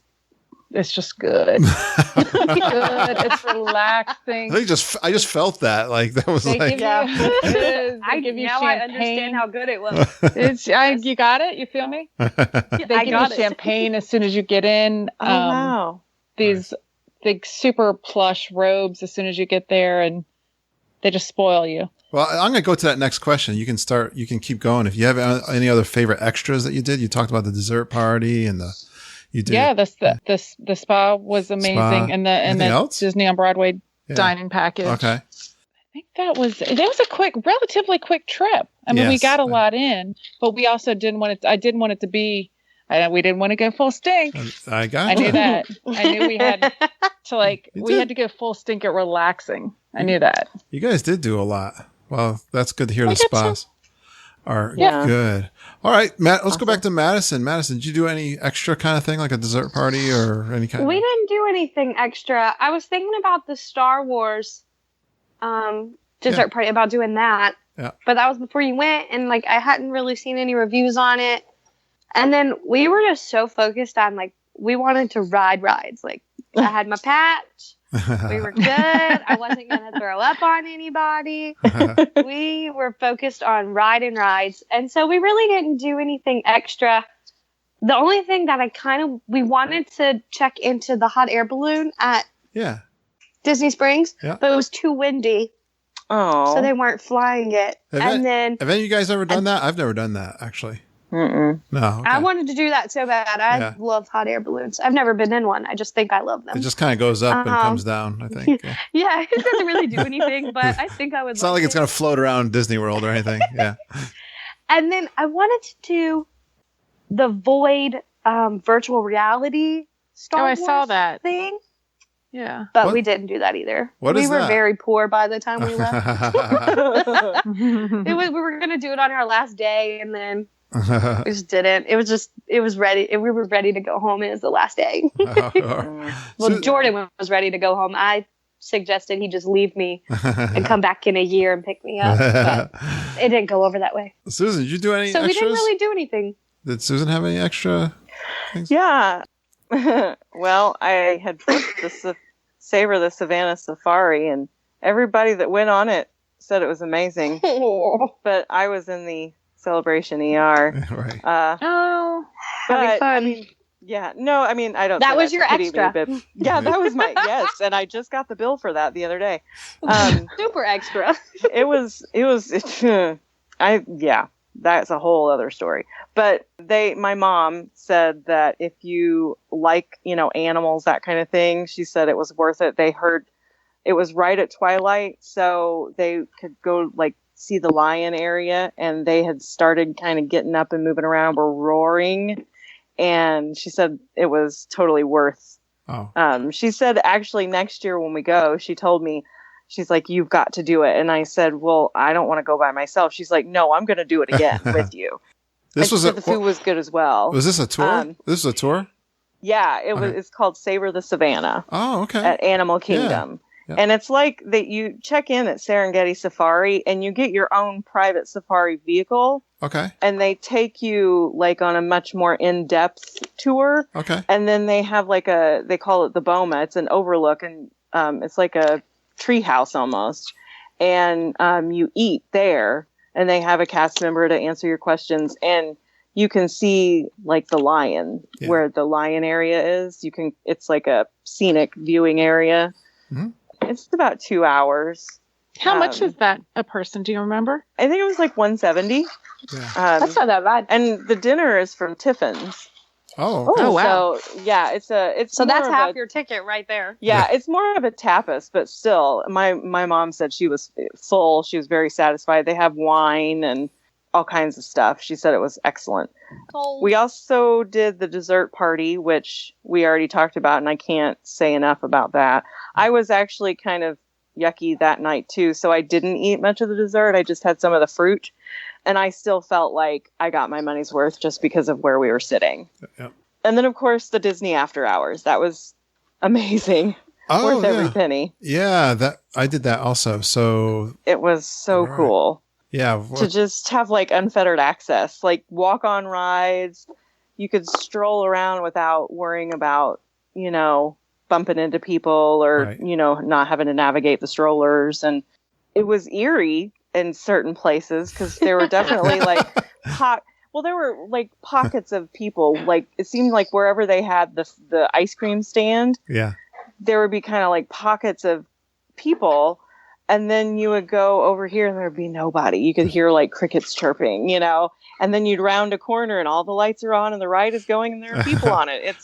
it's just good. It's good. It's relaxing. I just felt that. Like that was They like give you, I give you now champagne. I understand how good it was. You got it? You feel me? They I give got you it. champagne as soon as you get in. Oh, wow. These big super plush robes as soon as you get there, and they just spoil you. Well, I'm going to go to that next question. You can keep going. If you have any other favorite extras that you did, you talked about the dessert party and you did. Yeah, the spa was amazing. Spa. And the else? Disney on Broadway dining package. Okay. I think that was a relatively quick trip. I mean, we got a lot in, but we also didn't want it. I didn't want it to be. We didn't want to go full stink. I knew that. I knew we had to had to go full stink at relaxing. I knew that. You guys did do a lot. Well, that's good to hear. The spas are good. All right, Matt. Let's go back to Madison. Madison, did you do any extra kind of thing, like a dessert party or any kind? We didn't do anything extra. I was thinking about the Star Wars dessert party, about doing that. Yeah. But that was before you went, and I hadn't really seen any reviews on it. And then we were just so focused on we wanted to ride rides. I had my patch. We were good. I wasn't going to throw up on anybody. We were focused on riding rides. And so we really didn't do anything extra. The only thing that we wanted to check into the hot air balloon at Disney Springs, but it was too windy. Oh. So they weren't flying it. Have any of you guys ever done that? I've never done that, actually. Mm-mm. No. Okay. I wanted to do that so bad. I love hot air balloons. I've never been in one. I just think I love them. It just kind of goes up and comes down, I think. Yeah, it doesn't really do anything, but I think I would. It's not like it's going to float around Disney World or anything. Yeah. And then I wanted to do the Void virtual reality Star Wars I saw that thing. Yeah. But we didn't do that either. We were very poor by the time we left. We were going to do it on our last day, and then we just didn't. It was ready. We were ready to go home. It was the last day. Well, Jordan was ready to go home. I suggested he just leave me and come back in a year and pick me up. But it didn't go over that way. Susan, did you do any extras? So we didn't really do anything. Did Susan have any extra things? Yeah. Well, I had booked the Savor the Savannah Safari, and everybody that went on it said it was amazing. But I was in the Celebration ER. Right. Having fun. I mean, I don't. That was your extra. But that was my and I just got the bill for that the other day. Super extra. It was. That's a whole other story. But my mom said that if you like, animals, that kind of thing, she said it was worth it. They heard it was right at twilight, so they could go see the lion area, and they had started kind of getting up and moving around, were roaring. And she said it was totally worth. Oh. She said actually next year when we go, she told me, she's like, you've got to do it. And I said, well, I don't want to go by myself. She's like, no, I'm going to do it again with you. The food was good as well. Was this a tour? This is a tour? Yeah, it's called Savor the Savannah. Oh, okay. At Animal Kingdom. Yeah. And it's like that you check in at Serengeti Safari and you get your own private safari vehicle. Okay. And they take you on a much more in-depth tour. Okay. And then they have they call it the Boma. It's an overlook, and it's like a treehouse almost. And you eat there, and they have a cast member to answer your questions, and you can see the lion, where the lion area is. It's like a scenic viewing area. Mm-hmm. It's about 2 hours. How much is that a person? Do you remember? I think it was $170. Yeah. That's not that bad. And the dinner is from Tiffin's. Oh, wow. So it's so that's half your ticket right there. Yeah, it's more of a tapas, but still, my mom said she was full. She was very satisfied. They have wine and all kinds of stuff. She said it was excellent. We also did the dessert party, which we already talked about, and I can't say enough about that. I was actually kind of yucky that night too, so I didn't eat much of the dessert. I just had some of the fruit, and I still felt like I got my money's worth just because of where we were sitting. Yep. And then, of course, the Disney After Hours. That was amazing. Worth every penny. Yeah, I did that also. So it was so cool. Yeah. To just have unfettered access, walk on rides. You could stroll around without worrying about bumping into people or, right. Not having to navigate the strollers. And it was eerie in certain places because there were definitely there were like pockets of people. Like it seemed like wherever they had the ice cream stand, there would be kind of like pockets of people. And then you would go over here and there'd be nobody. You could hear like crickets chirping, and then you'd round a corner and all the lights are on and the ride is going and there are people on it. It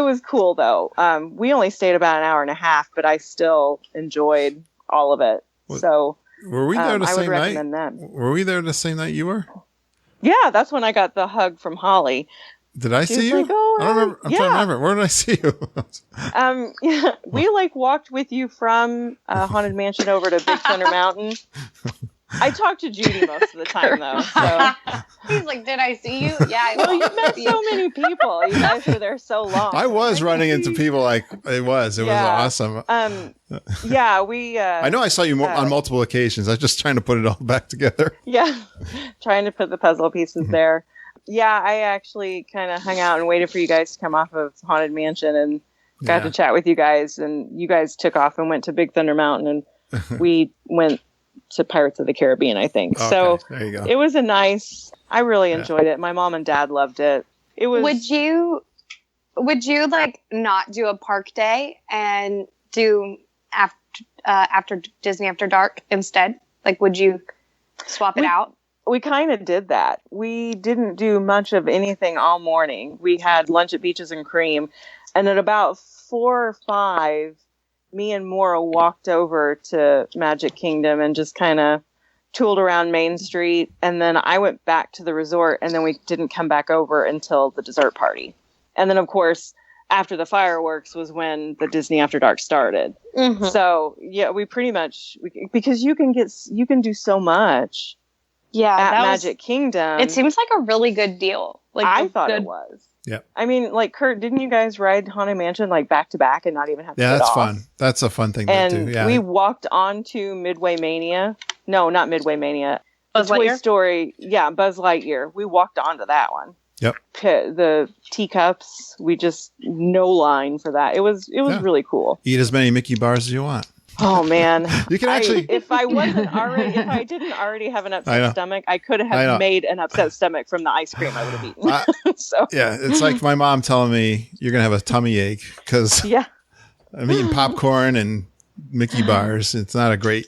was cool though. We only stayed about an hour and a half, but I still enjoyed all of it. So were we there the same night? Them. Were we there the same night you were? Yeah, that's when I got the hug from Holly. Did I see you? Like, oh, I don't remember. I'm trying to remember. Where did I see you? We walked with you from Haunted Mansion over to Big Thunder Mountain. I talked to Judy most of the time, though. So. He's like, "Did I see you?" Yeah. Well, you met so many people. You guys were there so long. I was running into people like it was awesome. Yeah, we. I know I saw you on multiple occasions. I was just trying to put it all back together. Yeah, trying to put the puzzle pieces there. Yeah, I actually kind of hung out and waited for you guys to come off of Haunted Mansion and got to chat with you guys. And you guys took off and went to Big Thunder Mountain, and we went to Pirates of the Caribbean, I think. Okay, so there you go. It was I really enjoyed it. My mom and dad loved it. It was. Would you like not do a park day and do after Disney After Dark instead? Like, would you swap it out? We kind of did that. We didn't do much of anything all morning. We had lunch at Beaches and Cream. And at about 4 or 5, me and Maura walked over to Magic Kingdom and just kind of tooled around Main Street. And then I went back to the resort, and then we didn't come back over until the dessert party. And then, of course, after the fireworks was when the Disney After Dark started. Mm-hmm. So, yeah, we pretty much... because you can do so much... Yeah, at Magic Kingdom. It seems like a really good deal. Like I thought it was. Yeah. I mean, like Kurt, didn't you guys ride Haunted Mansion like back to back and not even have to get off? Fun. That's a fun thing and to do. Yeah. We walked onto Midway Mania. No, not Midway Mania. Buzz Toy Lightyear? Story. Yeah, Buzz Lightyear. We walked onto that one. Yep. The teacups. We just no line for that. It was really cool. Eat as many Mickey bars as you want. Oh man, you can actually. If I didn't already have an upset stomach, I could have made an upset stomach from the ice cream I would have eaten. So yeah, it's like my mom telling me you're gonna have a tummy ache because I'm eating popcorn and Mickey bars. It's not a great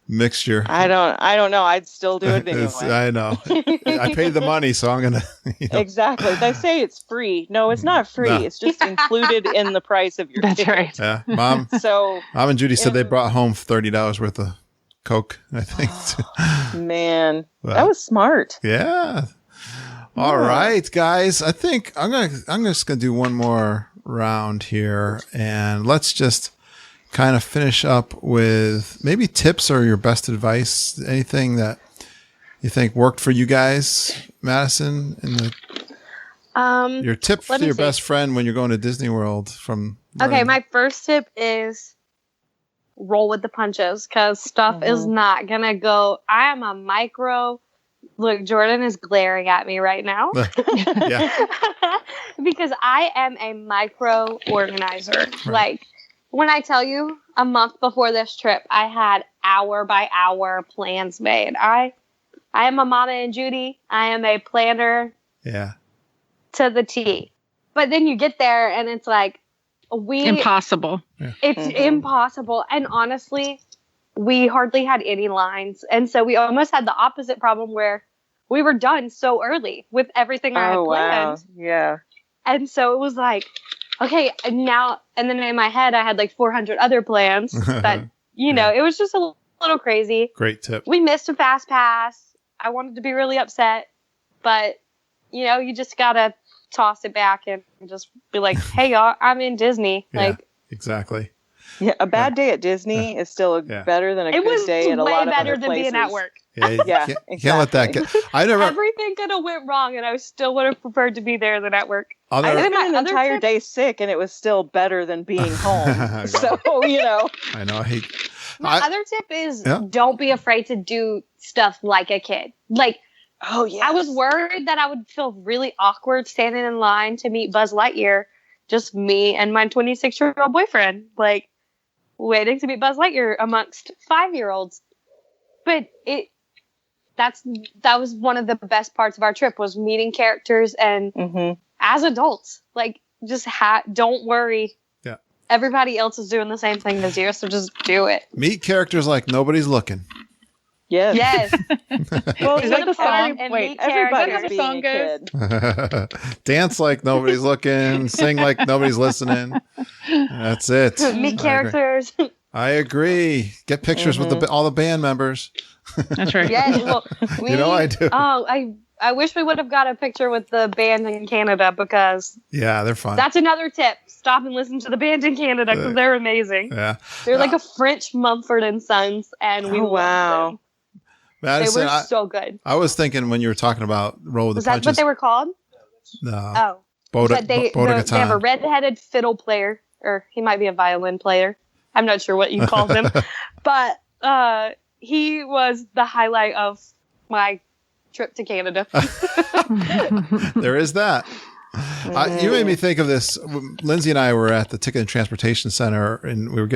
mixture. I don't know. I'd still do it anyway. I know. I paid the money, so I'm gonna. Exactly. They say it's free. No, it's not free. No. It's just included in the price of your ticket. Right. Yeah, Mom. Mom and Judy said they brought home $30 worth of Coke. I think. Man, that was smart. Yeah. All right, guys. I think I'm just gonna do one more round here, and let's just kind of finish up with maybe tips or your best advice. Anything that you think worked for you guys, Madison, your tip for your best friend when you're going to Disney World from. Okay, my first tip is roll with the punches because stuff is not gonna go. I am a micro. Look, Jordan is glaring at me right now. Yeah. Because I am a micro organizer. Right. Like. When I tell you a month before this trip, I had hour by hour plans made. I am a Mama and Judy. I am a planner. Yeah. To the T. But then you get there and it's like impossible. It's impossible. And honestly, we hardly had any lines. And so we almost had the opposite problem where we were done so early with everything I had planned. Wow. Yeah. And so it was like, okay, now, and then in my head, I had like 400 other plans that, it was just a little crazy. Great tip. We missed a fast pass. I wanted to be really upset, but, you just got to toss it back and just be like, hey, y'all, I'm in Disney. Yeah, exactly. Yeah, a bad day at Disney is still better than a good day at a lot of other places. It was way better than being at work. Yeah, you can't let that get. Everything could have went wrong, and I still would have preferred to be there than at work. I spent an entire day sick, and it was still better than being home. So I know. My other tip is don't be afraid to do stuff like a kid. Like Oh, yeah. I was worried that I would feel really awkward standing in line to meet Buzz Lightyear. Just me and my 26-year-old boyfriend, like, waiting to meet Buzz Lightyear amongst 5-year-olds. But that was one of the best parts of our trip, was meeting characters and as adults, like, just don't worry. Yeah. Everybody else is doing the same thing as you, so just do it. Meet characters like nobody's looking. Yes. Yes. Well, Is that the song? Wait, Whatever everybody's being song a goes. kid. Dance like nobody's looking. Sing like nobody's listening. That's it. Meet characters. I agree. Get pictures with all the band members. That's right. Yes. Well, You know I do. Oh, I wish we would have got a picture with the band in Canada, because Yeah, they're fun. that's another tip. Stop and listen to the band in Canada, because they're amazing. Yeah. They're like a French Mumford and Sons, and we love them. Madison, They were so good. I was thinking when you were talking about Roll with Was the that Punches. what they were called? No. Oh. But they have a red-headed fiddle player, or he might be a violin player. I'm not sure what you call him. But he was the highlight of my trip to Canada. There is that. You made me think of this. Lindsay and I were at the Ticket and Transportation Center, and we were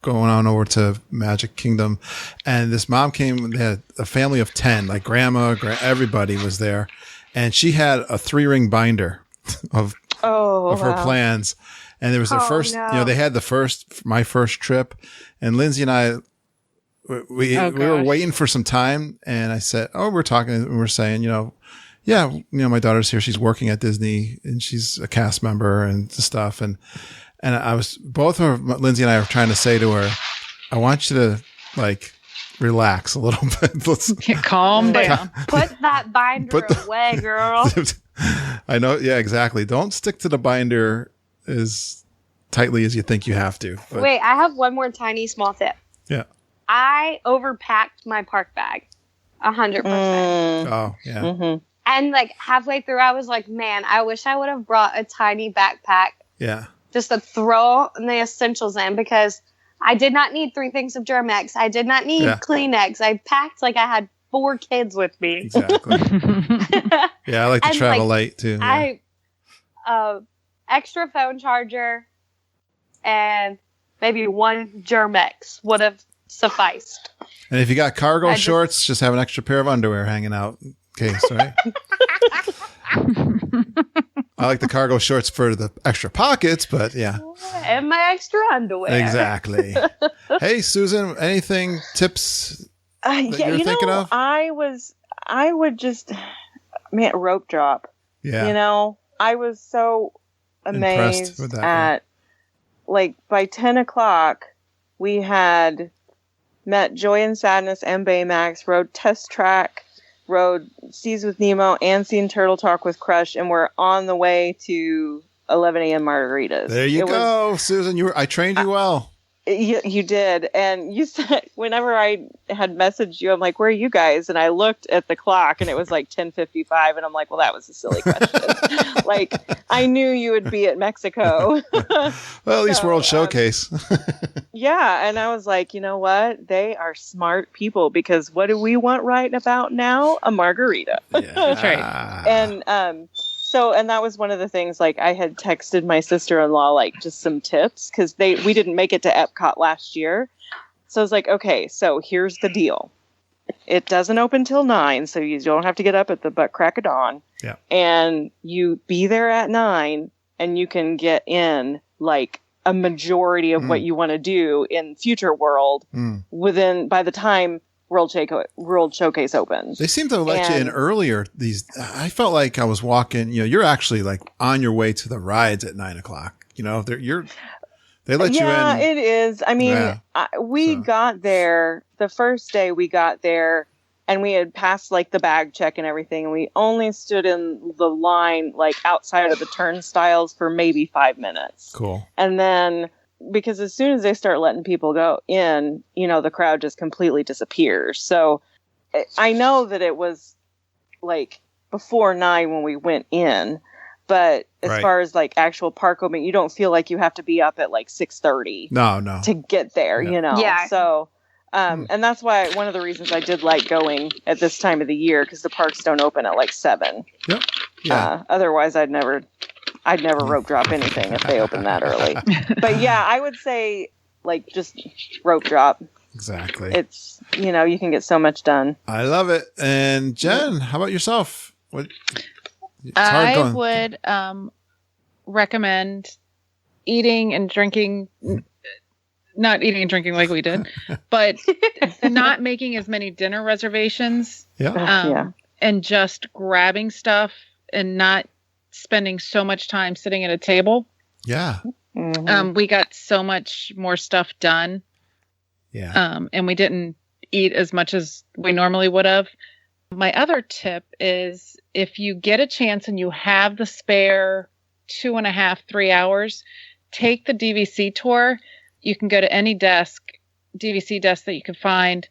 going on over to Magic Kingdom, and this mom came. They had a family of 10, like grandma, everybody was there, and she had a 3-ring binder of her plans, and there was their first. No. You know, they had my first trip, and Lindsay and I. We were waiting for some time, and I said, we're talking, and we're saying, my daughter's here. She's working at Disney, and she's a cast member and stuff. And Lindsay and I were trying to say to her, I want you to, like, relax a little bit. Let's calm down. Put that binder away, girl. I know. Yeah, exactly. Don't stick to the binder as tightly as you think you have to. But, Wait, I have one more tiny small tip. Yeah. I overpacked my park bag 100%. Oh, yeah. Mm-hmm. And like halfway through, I was like, man, I wish I would have brought a tiny backpack. Yeah. Just to throw the essentials in, because I did not need 3 things of Germex. I did not need Kleenex. I packed like I had 4 kids with me. Exactly. Yeah, I like to travel light too. Yeah. Extra phone charger and maybe 1 Germex would have sufficed. And if you got cargo shorts, just have an extra pair of underwear hanging out in case, right? I like the cargo shorts for the extra pockets, but yeah. And my extra underwear. Exactly. Hey, Susan, tips that you're thinking of? I would just, rope drop. Yeah. I was so amazed with that, at, like, by 10 o'clock, we had met Joy and Sadness and Baymax, rode Test Track, rode Seas with Nemo, and seen Turtle Talk with Crush, and we're on the way to 11 a.m. margaritas. There you go, Susan. I trained you well. You did. And you said, whenever I had messaged you, I'm like, where are you guys? And I looked at the clock and it was like 10:55. And I'm like, well, that was a silly question. Like, I knew you would be at Mexico. Well, at least World Showcase. Yeah. And I was like, you know what? They are smart people, because what do we want right about now? A margarita. Yeah. That's right. And, and that was one of the things, like, I had texted my sister-in-law, like, just some tips, because we didn't make it to Epcot last year. So I was like, okay, so here's the deal. It doesn't open till 9, so you don't have to get up at the butt crack of dawn. Yeah. And you be there at 9, and you can get in, like, a majority of what you want to do in Future World by the time World Showcase opens. They seem to let you in earlier. I felt like I was walking. You're actually like on your way to the rides at 9 o'clock. They let you in. Yeah, it is. I mean, we got there the first day. We got there, and we had passed like the bag check and everything, and we only stood in the line like outside of the turnstiles for maybe 5 minutes. Cool. And then, because as soon as they start letting people go in, the crowd just completely disappears. So I know that it was like before 9 when we went in, but as far as like actual park opening, you don't feel like you have to be up at like 6:30. No. To get there, Yeah. So And that's why one of the reasons I did like going at this time of the year, because the parks don't open at like 7. Yep. Yeah. Otherwise, I'd never rope drop anything if they open that early. But yeah, I would say like just rope drop. Exactly. It's, you can get so much done. I love it. And Jen, how about yourself? I would recommend eating and drinking, not eating and drinking like we did, but not making as many dinner reservations. Yeah. And just grabbing stuff and not spending so much time sitting at a table. Yeah. Mm-hmm. We got so much more stuff done. Yeah. And we didn't eat as much as we normally would have. My other tip is if you get a chance and you have the spare 2.5, 3 hours, take the DVC tour. You can go to any DVC desk that you can find.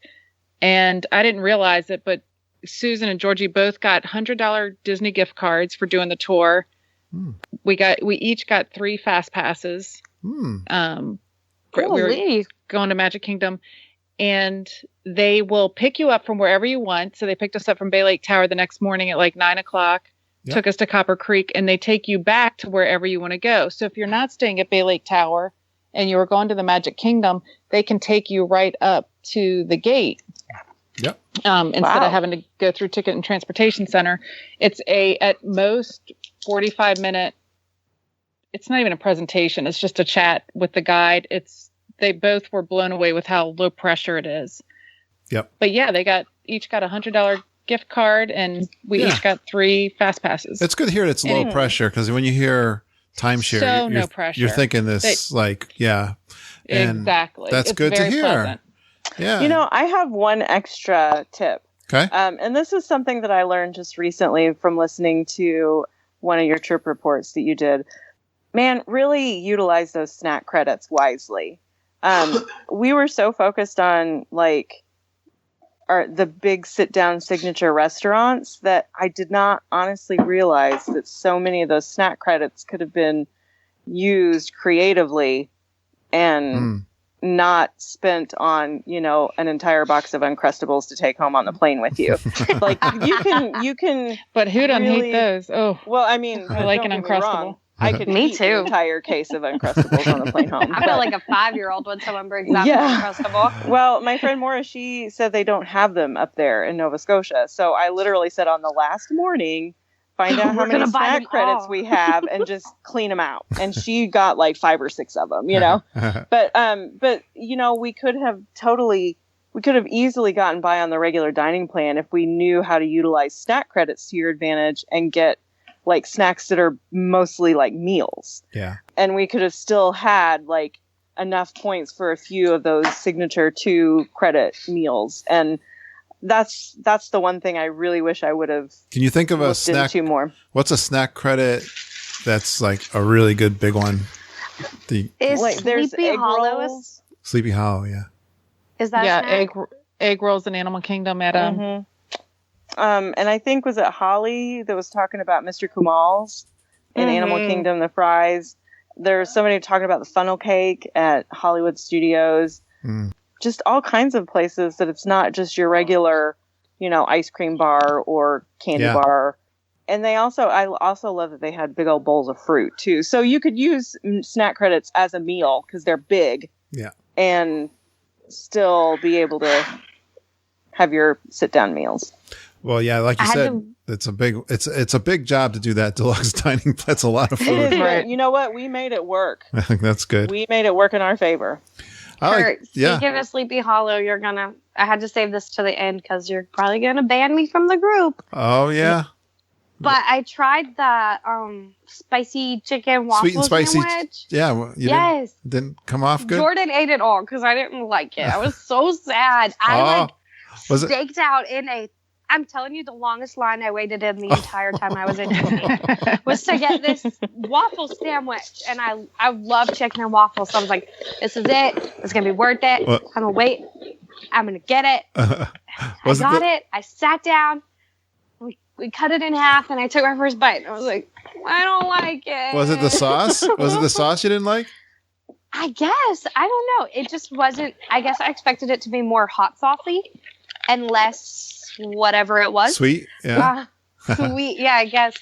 And I didn't realize it, but Susan and Georgie both got $100 Disney gift cards for doing the tour. We each got 3 fast passes. We were going to Magic Kingdom, and they will pick you up from wherever you want. So they picked us up from Bay Lake Tower the next morning at like 9:00, took us to Copper Creek, and they take you back to wherever you want to go. So if you're not staying at Bay Lake Tower and you were going to the Magic Kingdom, they can take you right up to the gate. Yep. Instead of having to go through Ticket and Transportation Center. It's at most 45-minute. It's not even a presentation. It's just a chat with the guide. They both were blown away with how low pressure it is. Yep. But yeah, they each got $100 gift card, and we each got 3 fast passes. It's good to hear it's low pressure, because when you hear timeshare, no pressure. You're thinking this exactly. That's good to hear. Pleasant. Yeah. I have one extra tip. Okay. And this is something that I learned just recently from listening to one of your trip reports that you did. Man, really utilize those snack credits wisely. We were so focused on the big sit down signature restaurants that I did not honestly realize that so many of those snack credits could have been used creatively and not spent on, an entire box of Uncrustables to take home on the plane with you. You can. But who doesn't hate those? Oh, well, I mean, I like an Uncrustable. I could eat an entire case of Uncrustables on the plane home. I feel like a 5-year-old when someone brings out an Uncrustable. Well, my friend Maura, she said they don't have them up there in Nova Scotia. So I literally said on the last morning, find out how many snack credits we have and just clean them out. And she got like 5 or 6 of them, But we could have easily gotten by on the regular dining plan if we knew how to utilize snack credits to your advantage and get like snacks that are mostly like meals. Yeah. And we could have still had like enough points for a few of those signature 2 credit meals. And that's the one thing I really wish I would have. Can you think of a snack? 2 more. What's a snack credit that's like a really good big one? There's Sleepy Hollow. Sleepy Hollow, yeah. Is that egg rolls in Animal Kingdom at and I think was it Holly that was talking about Mr. Kumal's in Animal Kingdom, the fries. There's somebody talking about the funnel cake at Hollywood Studios. Just all kinds of places that it's not just your regular, ice cream bar or candy bar. And I also love that they had big old bowls of fruit too. So you could use snack credits as a meal because they're big. Yeah. And still be able to have your sit down meals. Well, yeah, like you said, it's a big job to do that deluxe dining. That's a lot of food. Right. You know what? We made it work. I think that's good. We made it work in our favor. Speaking of Sleepy Hollow, I had to save this to the end because you're probably gonna ban me from the group. Oh yeah. But I tried the spicy chicken waffle sweet and spicy sandwich. Yeah. Well, didn't come off good. Jordan ate it all because I didn't like it. I was so sad. I staked out in I'm telling you, the longest line I waited in the entire time I was in Disney was to get this waffle sandwich. And I love chicken and waffles. So I was like, this is it. It's going to be worth it. I'm going to wait. I'm going to get it. I got it. I sat down. We cut it in half, and I took my first bite. I was like, I don't like it. Was it the sauce? Was it the sauce you didn't like? I guess. I don't know. It just wasn't. I guess I expected it to be more hot saucy and less whatever it was. Sweet? Yeah. Sweet. Yeah, I guess.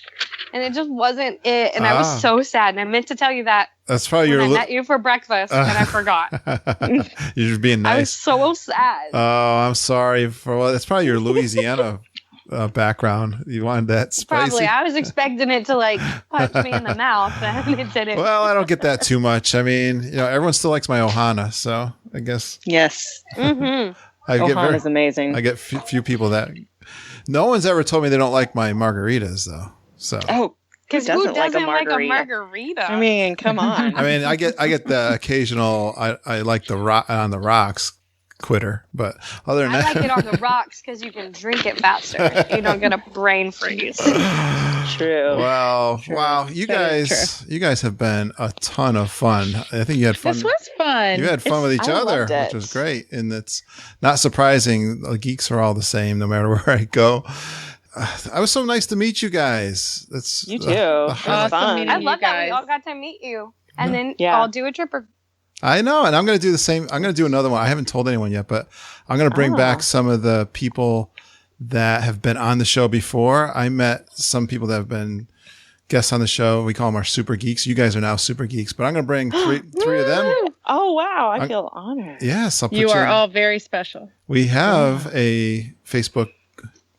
And it just wasn't it. And I was so sad. And I meant to tell you that. That's probably I met you for breakfast and I forgot. You're just being nice. I was so sad. Oh, I'm sorry for that's probably your Louisiana background. You wanted that spicy. Probably. I was expecting it to like punch me in the mouth and it didn't. Well, I don't get that too much. I mean, everyone still likes my Ohana, so I guess. Yes. Mm-hmm. Ohana's amazing. I get few people that. No one's ever told me they don't like my margaritas, though. So. Oh. Because who doesn't like a margarita? I mean, come on. I mean, I get the occasional. I like the rock on the rocks quitter, but other than that, I like it on the rocks because you can drink it faster. You don't get a brain freeze. True. Well, True. Wow, you guys have been a ton of fun. I think you had fun. This was fun. You had fun with each other, which was great, and it's not surprising. The geeks are all the same, no matter where I go. I was so nice to meet you guys. That's you too. Awesome fun. I love that we all got to meet you, and then I'll do a trip. I know, and I'm going to do the same. I'm going to do another one. I haven't told anyone yet, but I'm going to bring back some of the people that have been on the show before. I met some people that have been guests on the show. We call them our Super Geeks. You guys are now Super Geeks, but I'm going to bring three of them. Oh, wow. I feel honored. Yes. You are all very special. We have a Facebook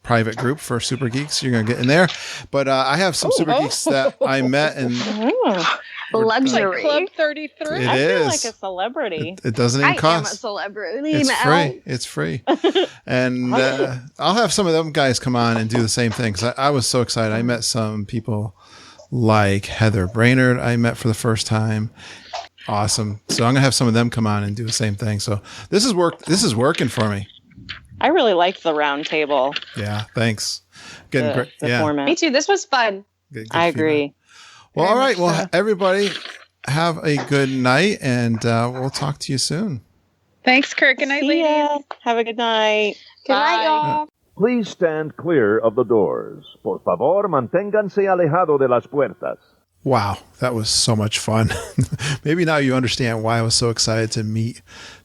private group for Super Geeks. You're going to get in there. But I have some Super Geeks that I met and luxury. Like Club 33. I feel like a celebrity. It doesn't even cost. I am a celebrity. It's free. It's free. And I'll have some of them guys come on and do the same thing. Because I was so excited. I met some people like Heather Brainerd I met for the first time. Awesome. So I'm going to have some of them come on and do the same thing. So this is working for me. I really liked the round table. Yeah, thanks. The format. Me too. This was fun. Good I agree. Well, all right. Well, everybody have a good night, and we'll talk to you soon. Thanks, Kurt. Good night, ladies. Have a good night. Good night, y'all. Please stand clear of the doors. Por favor, manténganse alejado de las puertas. Wow, that was so much fun. Maybe now you understand why I was so excited to meet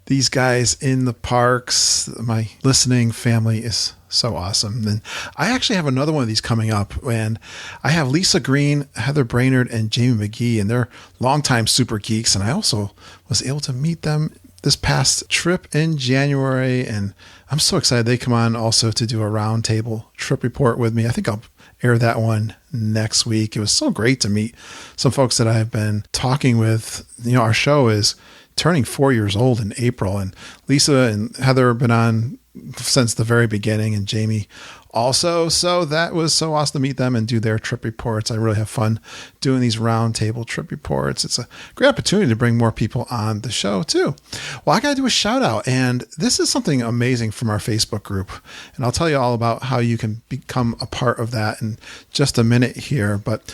these guys in the parks. My listening family is so awesome. And I actually have another one of these coming up, and I have Lisa Green, Heather Brainerd, and Jamie McGee, and they're longtime Super Geeks. And I also was able to meet them this past trip in January, and I'm so excited they come on also to do a roundtable trip report with me. I think I'll air that one next week. It was so great to meet some folks that I've been talking with. Our show is turning 4 years old in April, and Lisa and Heather have been on since the very beginning, and Jamie also. So that was so awesome to meet them and do their trip reports. I really have fun doing these roundtable trip reports. It's a great opportunity to bring more people on the show too. Well, I got to do a shout out, and this is something amazing from our Facebook group. And I'll tell you all about how you can become a part of that in just a minute here. But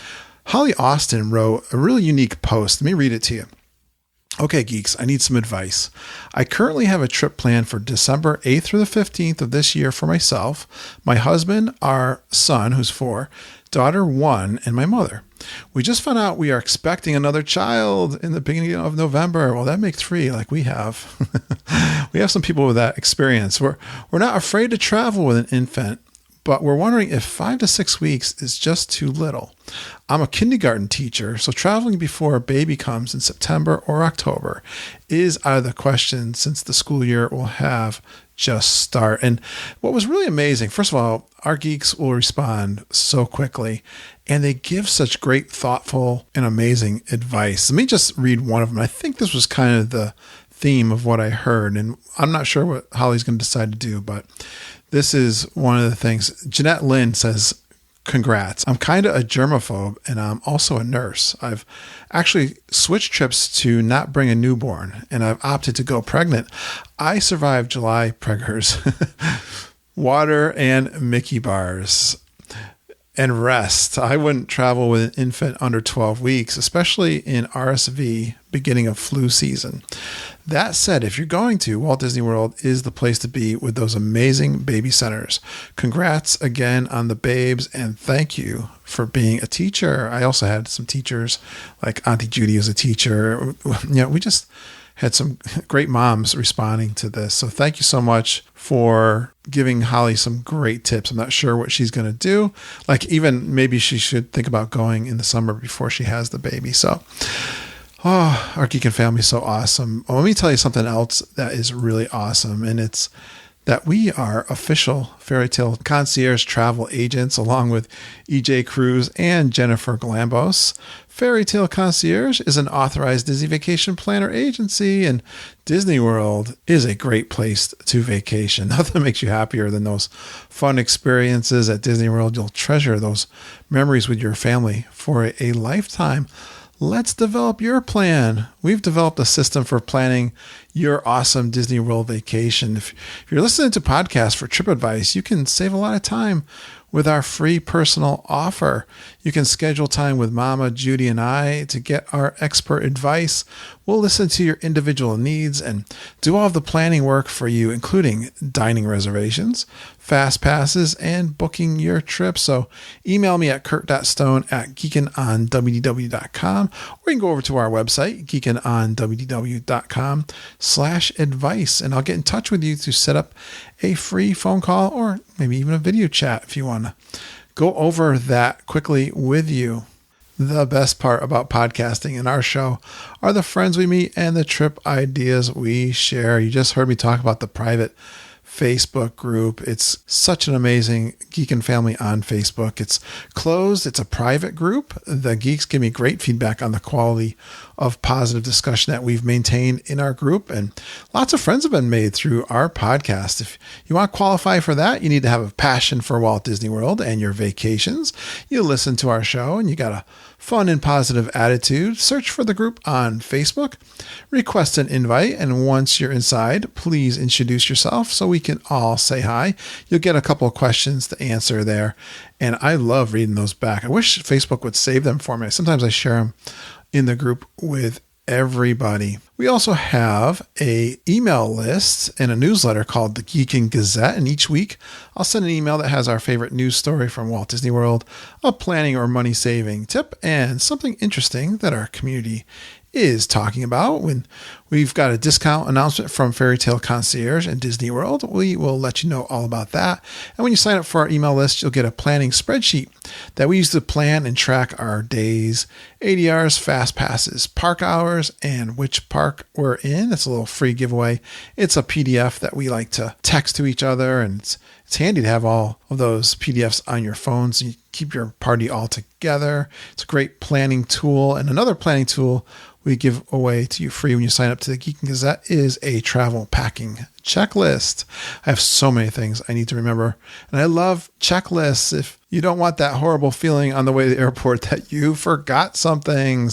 Holly Austin wrote a really unique post. Let me read it to you. Okay, geeks, I need some advice. I currently have a trip planned for December 8th through the 15th of this year for myself, my husband, our son, who's 4, daughter 1, and my mother. We just found out we are expecting another child in the beginning of November. Well, that makes 3 like we have. We have some people with that experience. We're not afraid to travel with an infant, but we're wondering if 5 to 6 weeks is just too little. I'm a kindergarten teacher, so traveling before a baby comes in September or October is out of the question since the school year will have just start. And what was really amazing, first of all, our geeks will respond so quickly, and they give such great, thoughtful, and amazing advice. Let me just read one of them. I think this was kind of the theme of what I heard, and I'm not sure what Holly's going to decide to do, but this is one of the things. Jeanette Lynn says, congrats. I'm kind of a germaphobe, and I'm also a nurse. I've actually switched trips to not bring a newborn, and I've opted to go pregnant. I survived July preggers, water and Mickey bars, and rest. I wouldn't travel with an infant under 12 weeks, especially in RSV beginning of flu season. That said, if you're going to, Walt Disney World is the place to be with those amazing baby centers. Congrats again on the babes, and thank you for being a teacher. I also had some teachers, like Auntie Judy was a teacher. We just had some great moms responding to this. So thank you so much for giving Holly some great tips. I'm not sure what she's going to do. Like, even maybe she should think about going in the summer before she has the baby. So, our Geekin' family is so awesome. Well, let me tell you something else that is really awesome, and it's that we are official Fairy Tale Concierge travel agents, along with EJ Cruz and Jennifer Galambos. Fairy Tale Concierge is an authorized Disney vacation planner agency, and Disney World is a great place to vacation. Nothing makes you happier than those fun experiences at Disney World. You'll treasure those memories with your family for a lifetime. Let's develop your plan. We've developed a system for planning your awesome Disney World vacation. If you're listening to podcasts for trip advice, you can save a lot of time with our free personal offer. You can schedule time with Mama, Judy, and I to get our expert advice. We'll listen to your individual needs and do all of the planning work for you, including dining reservations, fast passes, and booking your trip. So email me at kurt.stone@geekinonwdw.com, or you can go over to our website, geekinonwdw.com/advice, and I'll get in touch with you to set up a free phone call or maybe even a video chat if you want to go over that quickly with you. The best part about podcasting in our show are the friends we meet and the trip ideas we share. You just heard me talk about the private Facebook group. It's such an amazing Geekin' family on Facebook. It's closed. It's a private group. The geeks give me great feedback on the quality of positive discussion that we've maintained in our group. And lots of friends have been made through our podcast. If you want to qualify for that, you need to have a passion for Walt Disney World and your vacations. You listen to our show and you got a fun and positive attitude. Search for the group on Facebook, request an invite, and once you're inside, please introduce yourself so we can all say hi. You'll get a couple of questions to answer there, and I love reading those back. I wish Facebook would save them for me. Sometimes I share them in the group with everybody. We also have a email list and a newsletter called the Geekin' Gazette, and each week I'll send an email that has our favorite news story from Walt Disney World, a planning or money saving tip, and something interesting that our community is talking about. When we've got a discount announcement from Fairy Tale Concierge and Disney World, we will let you know all about that. And when you sign up for our email list, you'll get a planning spreadsheet that we use to plan and track our days, ADRs, fast passes, park hours, and which park we're in. It's a little free giveaway. It's a PDF that we like to text to each other, and it's handy to have all of those PDFs on your phone so you keep your party all together. It's a great planning tool. And another planning tool we give away to you free when you sign up to the Geekin' Gazette is a travel packing checklist. I have so many things I need to remember, and I love checklists. If you don't want that horrible feeling on the way to the airport that you forgot something,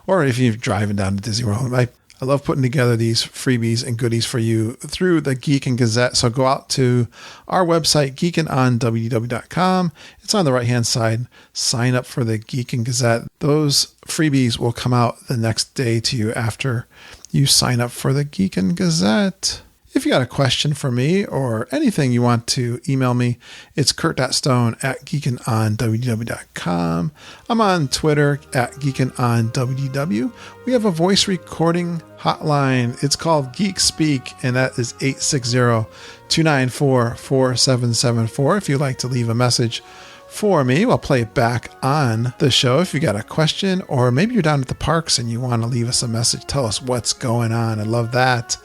or if you're driving down to Disney World, I love putting together these freebies and goodies for you through the Geekin' Gazette. So go out to our website, geekinonwdw.com. It's on the right-hand side. Sign up for the Geekin' Gazette. Those freebies will come out the next day to you after you sign up for the Geekin' Gazette. If you got a question for me or anything you want to email me, it's kurt.stone@geekinonwdw.com. I'm on Twitter @geekinonwdw. We have a voice recording hotline. It's called Geek Speak, and that is 860-294-4774. If you'd like to leave a message for me, I'll play it back on the show. If you got a question, or maybe you're down at the parks and you want to leave us a message, tell us what's going on. I love that.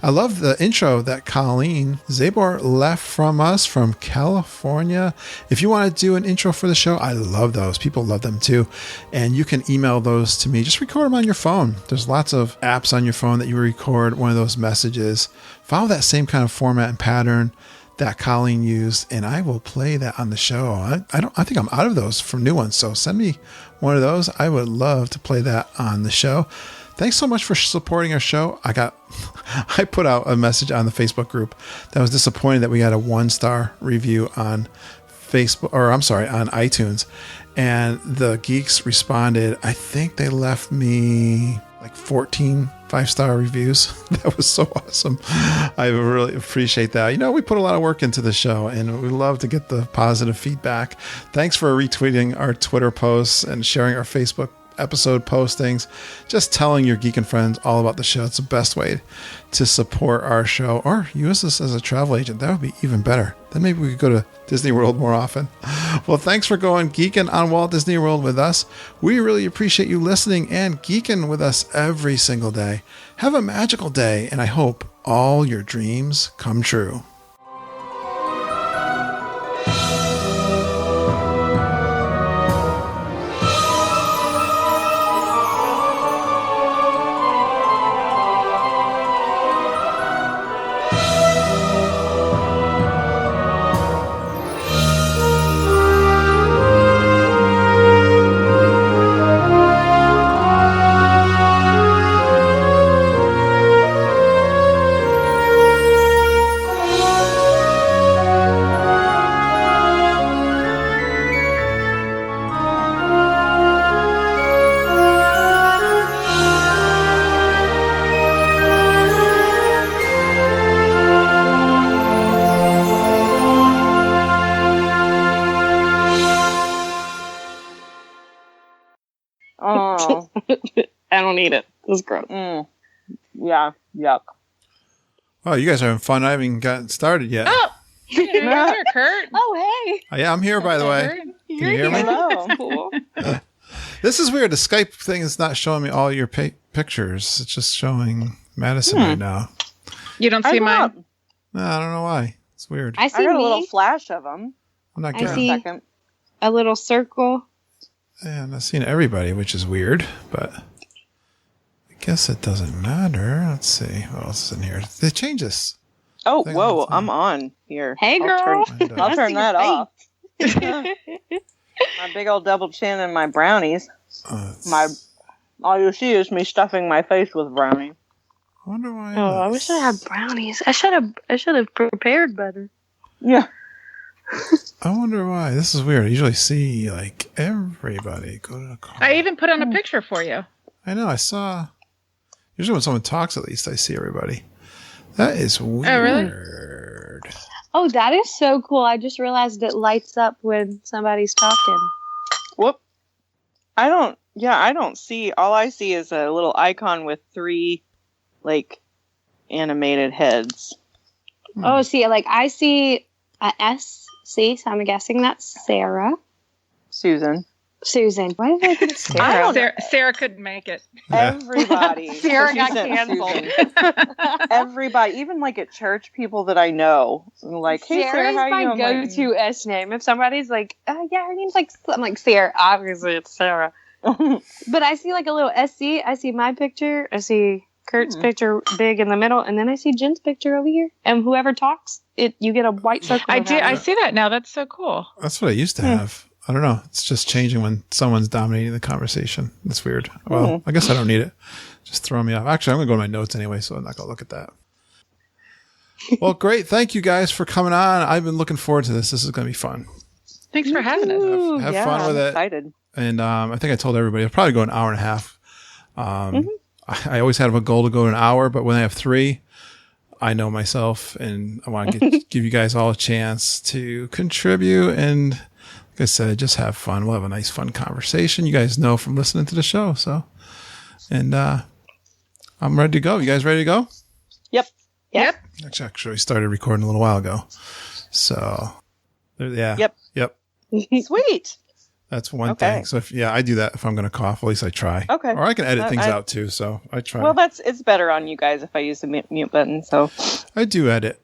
I love the intro that Colleen Zabor left from us from California. If you want to do an intro for the show, I love those. People love them too. And you can email those to me. Just record them on your phone. There's lots of apps on your phone that you record one of those messages. Follow that same kind of format and pattern that Colleen used, and I will play that on the show. I think I'm out of those from new ones, so send me one of those. I would love to play that on the show. Thanks so much for supporting our show. I put out a message on the Facebook group that was disappointed that we got a 1-star review on on iTunes, and the geeks responded. I think they left me like 14 5-star reviews. That was so awesome. I really appreciate that. We put a lot of work into the show, and we love to get the positive feedback. Thanks for retweeting our Twitter posts and sharing our Facebook episode postings. Just telling your geeking friends all about the show. It's the best way to support our show, or use us as a travel agent. That would be even better. Then maybe we could go to Disney World more often. Well, thanks for going geeking on Walt Disney World with us. We really appreciate you listening and geeking with us every single day. Have a magical day, and I hope all your dreams come true. I don't eat it. It was gross. Yeah, yuck. Oh, you guys are having fun. I haven't even gotten started yet. Oh, you're here, Kurt. Oh, hey. Oh, yeah, I'm here, by the way. Can you hear me? Hello. Cool. This is weird. The Skype thing is not showing me all your pictures. It's just showing Madison right now. You don't see mine? No, I don't know why. It's weird. I see I got a little flash of them. I'm not I getting see Second. a little circle. Yeah, I'm not seeing everybody, which is weird, but I guess it doesn't matter. Let's see. What else is in here? They changed this. Oh, Thing whoa, on the I'm thing. on here. Hey, girl. I'll turn that your off. My big old double chin and my brownies. All you see is me stuffing my face with brownie. I wonder why. Oh, I wish I had brownies. I should have prepared better. Yeah. I wonder why. This is weird. I usually see like everybody go to the car. I even put on a picture for you. I know. I saw. Usually when someone talks, at least I see everybody. That is weird. Oh, really? Oh, that is so cool. I just realized it lights up when somebody's talking. Whoop. I don't see. All I see is a little icon with 3, like, animated heads. Oh, see, like, I see a SC, so I'm guessing that's Sarah. Susan. Why did I think Sarah? I don't know. Sarah couldn't make it. Everybody. Sarah She got sent canceled. Susan. Everybody, even like at church, people that I know, like, hey, Sarah, Sarah's how you my doing? I'm like, go-to S name. If somebody's like, yeah, her name's like, I'm like, Sarah. Obviously, it's Sarah. But I see like a little SC. I see my picture. I see Kurt's picture big in the middle, and then I see Jen's picture over here. And whoever talks, you get a white circle. I see that now. That's so cool. That's what I used to have. I don't know. It's just changing when someone's dominating the conversation. That's weird. Well, I guess I don't need it. Just throw me off. Actually, I'm going to go to my notes anyway, so I'm not going to look at that. Well, great. Thank you guys for coming on. I've been looking forward to this. This is going to be fun. Thanks for having us. Have fun with I'm it. excited. And I think I told everybody I'll probably go an hour and a half. I always have a goal to go an hour, but when I have 3, I know myself, and I want to give you guys all a chance to contribute. And like I said, just have fun. We'll have a nice, fun conversation. You guys know from listening to the show. So, and I'm ready to go. You guys ready to go? Yep. Actually, we started recording a little while ago. So, yeah. Yep. Sweet. That's one thing. So I do that if I'm going to cough. At least I try. Okay. Or I can edit things out too. So I try. Well, it's better on you guys if I use the mute button. So I do edit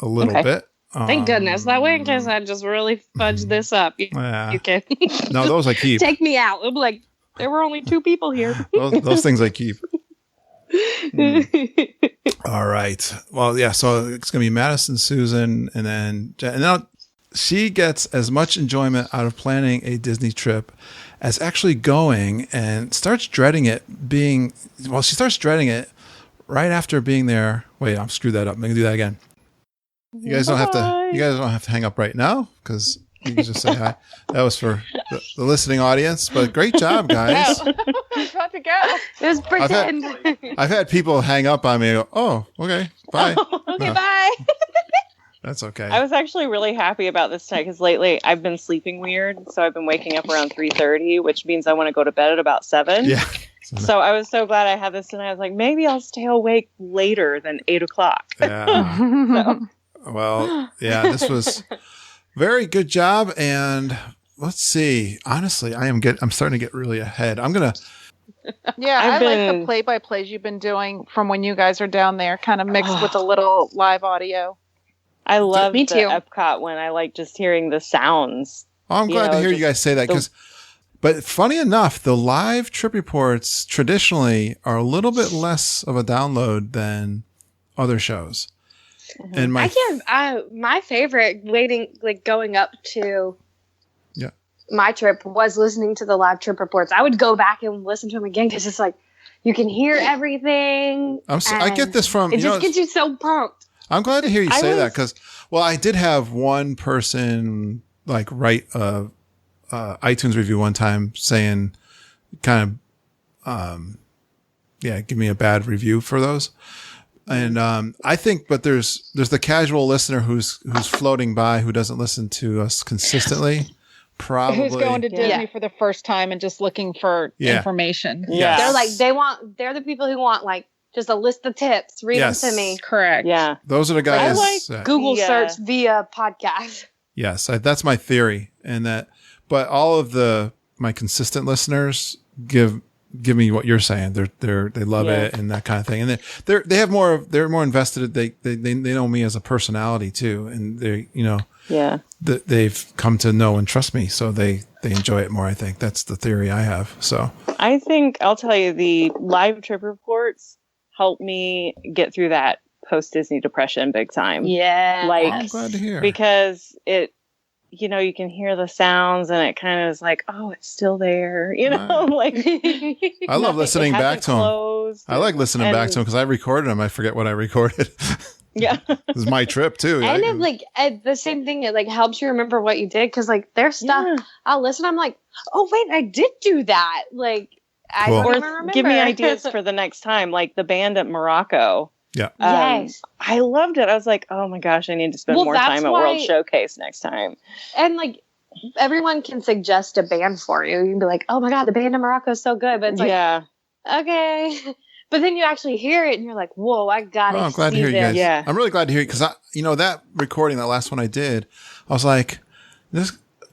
a little bit. Thank goodness. That way, in case I just really fudge this up, you can. No, those I keep. Take me out. It'll be like, there were only 2 people here. those things I keep. All right. Well, yeah. So it's going to be Madison, Susan, and then now she gets as much enjoyment out of planning a Disney trip as actually going, and starts dreading it she starts dreading it right after being there. Wait, I'm screwed that up. I'm going to do that again. You guys don't have to hang up right now because You can just say hi. That was for the listening audience, but great job, guys. I was about to go. Just pretend. I've had people hang up on me and go, oh, okay, bye. Okay, No, bye. that's okay. I was actually really happy about this tonight because lately I've been sleeping weird. So I've been waking up around 3:30, which means I want to go to bed at about 7. Yeah. So I was so glad I had this tonight. I was like, maybe I'll stay awake later than 8 o'clock. Yeah. So, Well, yeah, this was very good job. And let's see. Honestly, I'm starting to get really ahead. I'm going to. Yeah, I like the play-by-plays you've been doing from when you guys are down there, kind of mixed with a little live audio. I love Me the too. Epcot when I like just hearing the sounds. Oh, I'm glad to hear you guys say that but funny enough, the live trip reports traditionally are a little bit less of a download than other shows. Mm-hmm. And My favorite going up to yeah, my trip was listening to the live trip reports. I would go back and listen to them again because it's like you can hear everything. I get this from it just gets you so pumped. I'm glad to hear you say that because, well, I did have one person like write a iTunes review one time saying kind of, give me a bad review for those. And, I think, but there's the casual listener who's floating by who doesn't listen to us consistently. Probably. Who's going to Disney for the first time and just looking for information. Yeah. They're the people who want like just a list of tips. Read them to me. Correct. Yeah. Those are the guys. I like Google search via podcast. Yes. That's my theory. But all of my consistent listeners give me what you're saying. They love it and that kind of thing. And they're more invested. They know me as a personality too. And they've come to know and trust me. So they enjoy it more. I think that's the theory I have. So I think I'll tell you the live trip reports helped me get through that post Disney depression big time. Yeah. I'm glad to hear because it, you can hear the sounds and it kind of is like, oh, it's still there. Like I love listening back to them. I like listening back to them because I recorded them. I forget what I recorded. Yeah. This is my trip too. And the same thing, it like helps you remember what you did. Cause like there's stuff I'll listen. I'm like, oh wait, I did do that. Like I don't even remember. Give me ideas for the next time. Like the band at Morocco. Yeah. Yes. I loved it. I was like, oh my gosh, I need to spend more time at World Showcase next time. And like everyone can suggest a band for you. You can be like, oh my God, the band in Morocco is so good. But it's like, okay. But then you actually hear it and you're like, whoa, I got it. I'm glad to hear you guys. Yeah. I'm really glad to hear it because that recording, that last one I did, I was like,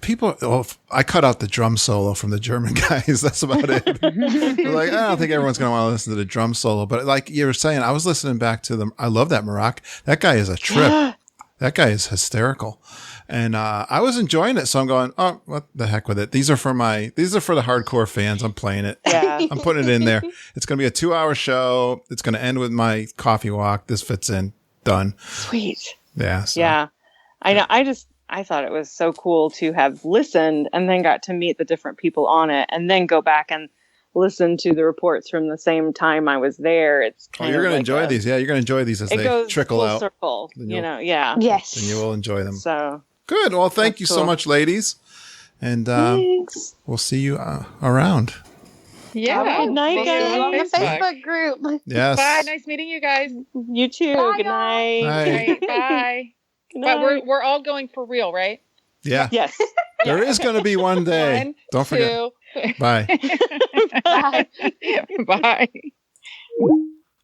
I cut out the drum solo from the German guys. That's about it. Like, I don't think everyone's going to want to listen to the drum solo, but like you were saying, I was listening back to them. I love that Morocco. That guy is a trip. Yeah. That guy is hysterical. And, I was enjoying it. So I'm going, oh, what the heck with it? These are for the hardcore fans. I'm playing it. Yeah. I'm putting it in there. It's going to be a 2-hour show. It's going to end with my coffee walk. This fits in. Done. Sweet. Yeah. So. Yeah. I know. I thought it was so cool to have listened and then got to meet the different people on it and then go back and listen to the reports from the same time I was there. It's kind you're going to enjoy these. Yeah, you're going to enjoy these as they trickle out. Circle, yeah. Yes. And you will enjoy them. So good. Well, thank you so much, ladies. And we'll see you around. Yeah. Good night, guys. See you on the Facebook group. Yes. Bye. Nice meeting you guys. You too. Bye, good night. Right, bye. But we're all going for real, right? Yeah. Yes. There is going to be one day. Don't forget. Bye. Bye. Bye.